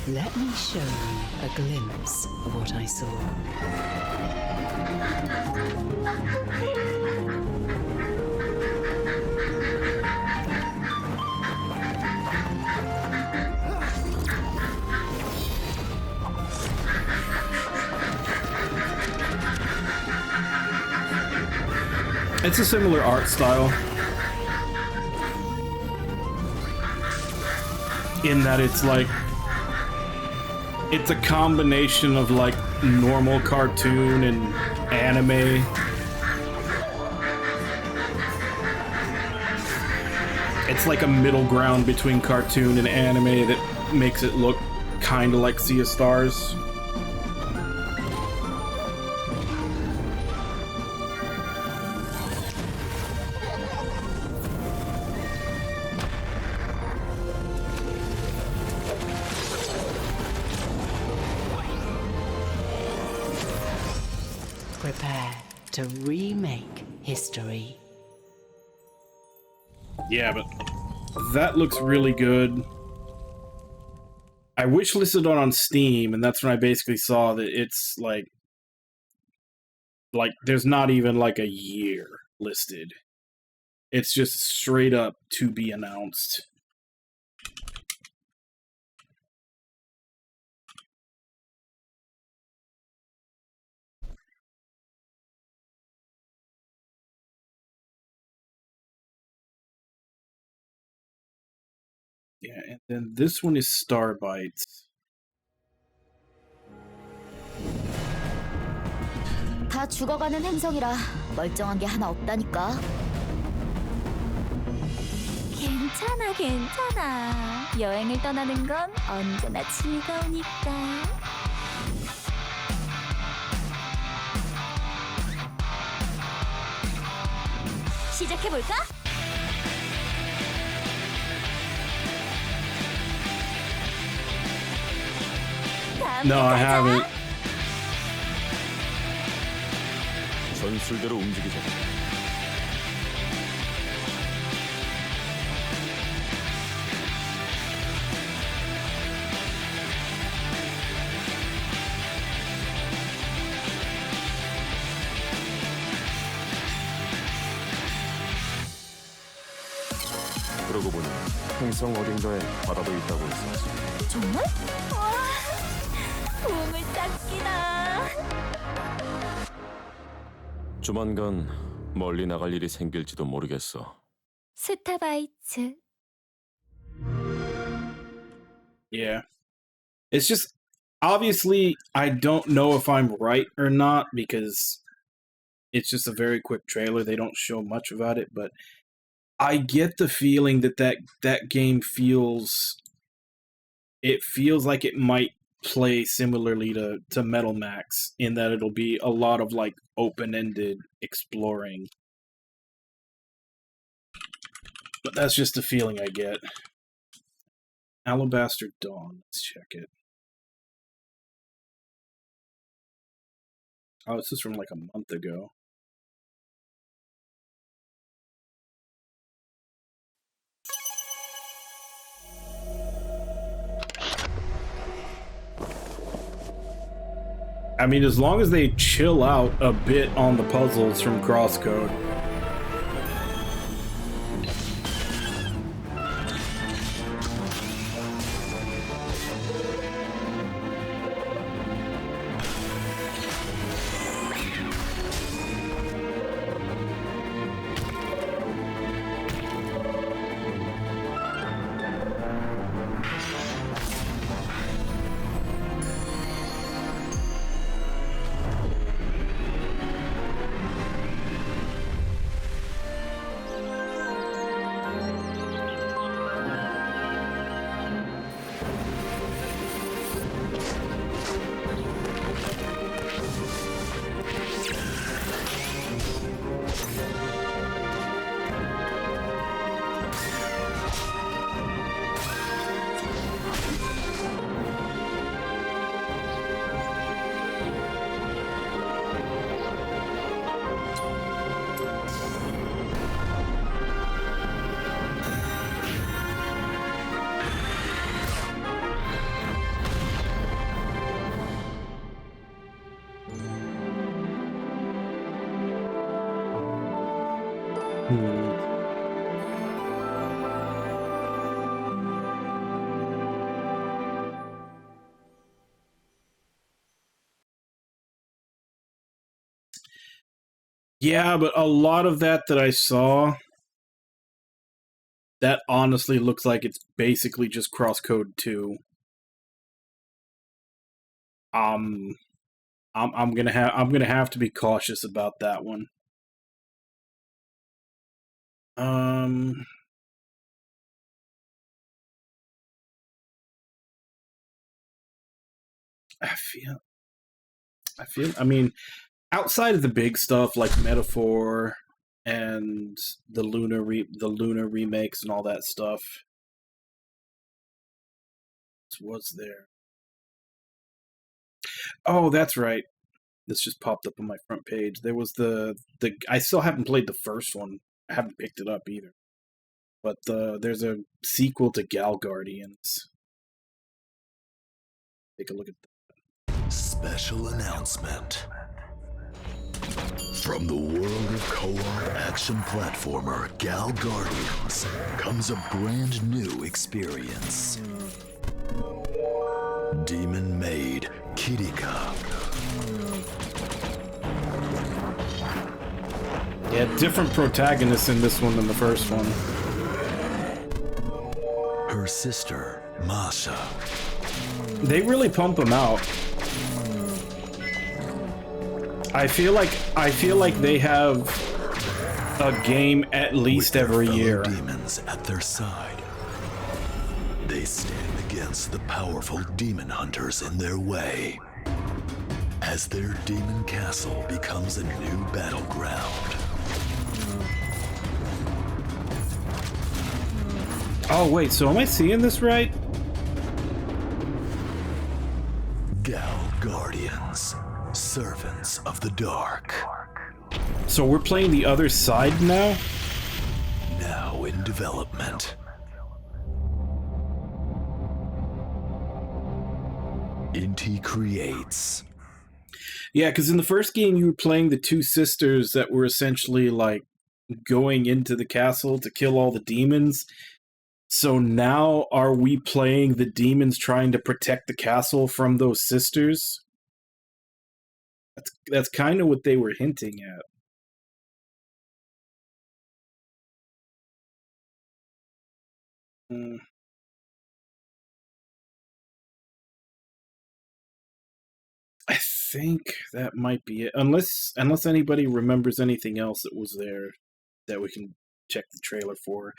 Let me show you a glimpse of what I saw. It's a similar art style in that it's like it's a combination of like normal cartoon and anime. It's like a middle ground between cartoon and anime that makes it look kind of like Sea of Stars. Prepare to remake history. Yeah, but that looks really good. I wishlisted it on Steam, and that's when I basically saw that it's like there's not even like a year listed. It's just straight up to be announced. Yeah, and then this one is Starbites. 다 죽어가는 행성이라 멀쩡한 게 하나 없다니까. 괜찮아, 괜찮아. 여행을 떠나는 건 언제나 즐거우니까. 시작해볼까? No, I haven't. 전술대로 움직이자. 그러고 보니 행성 어딘가에 바다도 있다고 했었지. 정말? 와, 보물 찾기다. 조만간 멀리 나갈 일이 생길지도 모르겠어. 스타바이츠. Yeah. It's just, obviously, I don't know if I'm right or not because it's just a very quick trailer. They don't show much about it, but I get the feeling that game feels like it might play similarly to Metal Max in that it'll be a lot of like open-ended exploring. But that's just the feeling I get. Alabaster Dawn. Let's check it. Oh, this is from like a month ago. I mean, as long as they chill out a bit on the puzzles from Crosscode. Yeah, but a lot of that I saw, that honestly looks like it's basically just Crosscode 2. I'm gonna have to be cautious about that one. I mean, outside of the big stuff like Metaphor and the Lunar remakes and all that stuff, what was there? Oh, that's right. This just popped up on my front page. There was the I still haven't played the first one. I haven't picked it up either. But there's a sequel to Gal Guardians. Take a look at that. Special announcement. From the world of co-op action platformer Gal Guardians comes a brand new experience. Demon Maid Kirika. Yeah, different protagonists in this one than the first one. Her sister, Masha. They really pump them out. I feel like they have a game at least every year. Demons at their side. They stand against the powerful demon hunters in their way. As their demon castle becomes a new battleground. Oh wait, so am I seeing this right? Gal Guardians, servants of the dark. So we're playing the other side now? Now in development. Inti creates. Yeah, because in the first game you were playing the two sisters that were essentially like going into the castle to kill all the demons. So now are we playing the demons trying to protect the castle from those sisters? That's kind of what they were hinting at. I think that might be it. Unless anybody remembers anything else that was there that we can check the trailer for.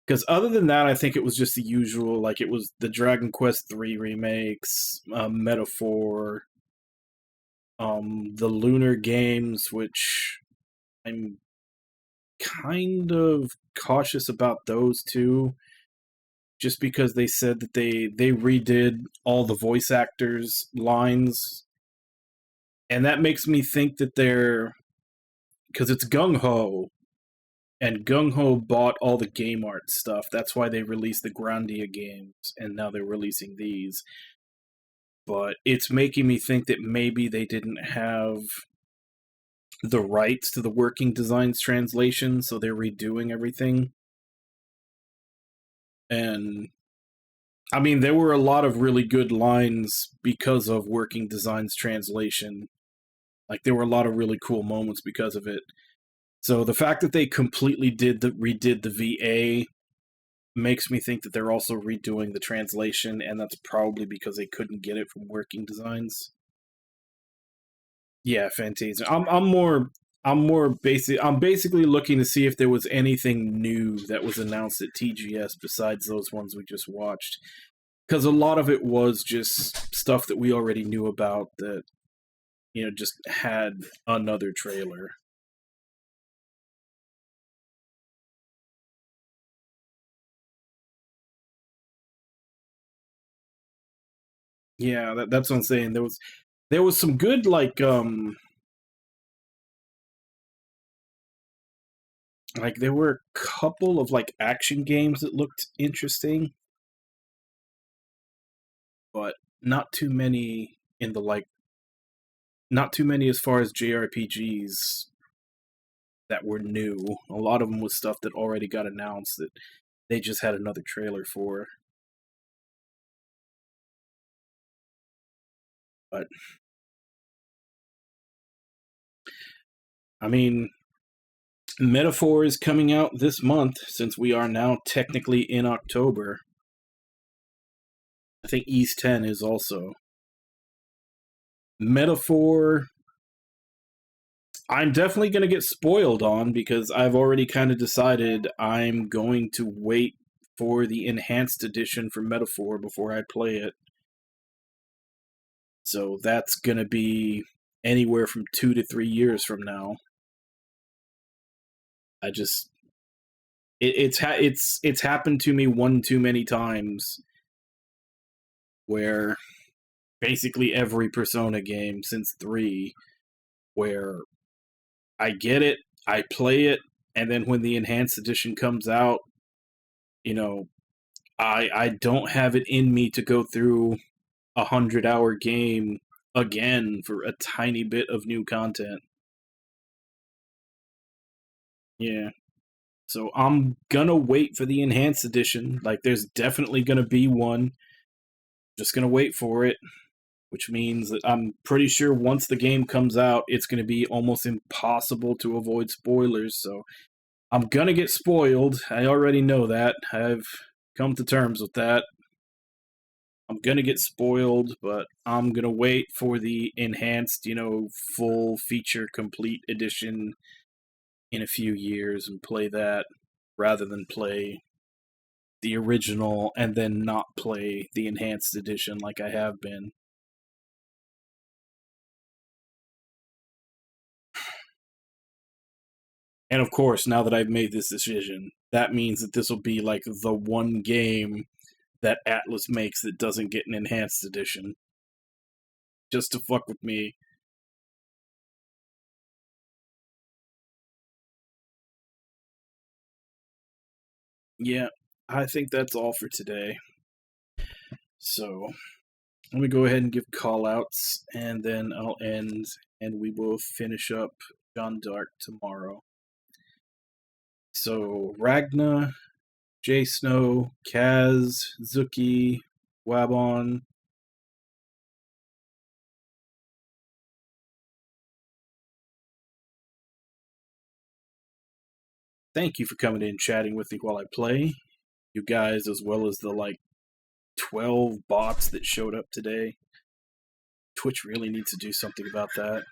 Because other than that, I think it was just the usual. Like, it was the Dragon Quest III remakes, Metaphor, the Lunar Games, which I'm kind of cautious about those two, just because they said that they redid all the voice actors' lines, and that makes me think that because it's Gung Ho, and Gung Ho bought all the game art stuff. That's why they released the Grandia games, and now they're releasing these. But it's making me think that maybe they didn't have the rights to the Working Designs translation, so they're redoing everything. And I mean, there were a lot of really good lines because of Working Designs translation. Like, there were a lot of really cool moments because of it. So the fact that they completely redid the VA makes me think that they're also redoing the translation, and that's probably because they couldn't get it from Working Designs. Yeah, Fantasia. I'm basically looking to see if there was anything new that was announced at TGS besides those ones we just watched. Because a lot of it was just stuff that we already knew about that, just had another trailer. Yeah, that's what I'm saying. There was some good, like there were a couple of like action games that looked interesting, but not too many not too many as far as JRPGs that were new. A lot of them was stuff that already got announced that they just had another trailer for. But I mean, Metaphor is coming out this month, since we are now technically in October. I think East 10 is also. Metaphor, I'm definitely going to get spoiled on, because I've already kind of decided I'm going to wait for the enhanced edition for Metaphor before I play it. So that's going to be anywhere from 2 to 3 years from now. I just it's happened to me one too many times where basically every Persona game since 3, where I get it, I play it, and then when the enhanced edition comes out, I don't have it in me to go through 100-hour game again for a tiny bit of new content. Yeah. So I'm gonna wait for the enhanced edition. Like, there's definitely gonna be one. Just gonna wait for it. Which means that I'm pretty sure once the game comes out, it's gonna be almost impossible to avoid spoilers. So I'm gonna get spoiled. I already know that. I've come to terms with that. I'm gonna get spoiled, but I'm gonna wait for the enhanced, full feature complete edition in a few years and play that, rather than play the original and then not play the enhanced edition like I have been. And of course, now that I've made this decision, that means that this will be like the one game that Atlas makes that doesn't get an enhanced edition. Just to fuck with me. Yeah, I think that's all for today. So, let me go ahead and give call-outs, and then I'll end, and we will finish up Jeanne D'Arc tomorrow. So, Ragna, Jay Snow, Kaz, Zuki, Wabon. Thank you for coming in and chatting with me while I play. You guys, as well as the 12 bots that showed up today. Twitch really needs to do something about that.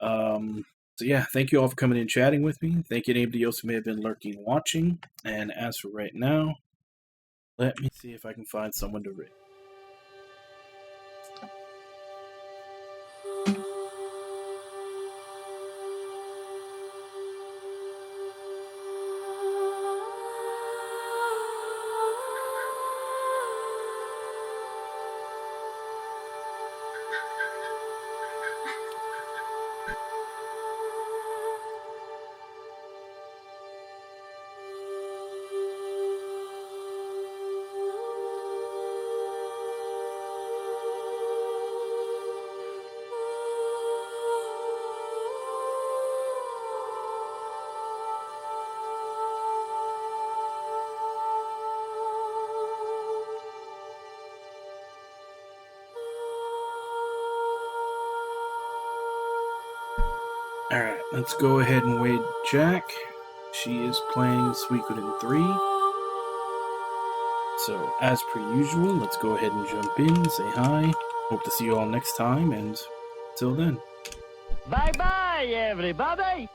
So yeah, thank you all for coming in and chatting with me. Thank you to anybody else who may have been lurking and watching. And as for right now, let me see if I can find someone to raid. Alright, let's go ahead and wait Jack. She is playing Suikoden 3. So, as per usual, let's go ahead and jump in, say hi. Hope to see you all next time, and till then. Bye bye, everybody!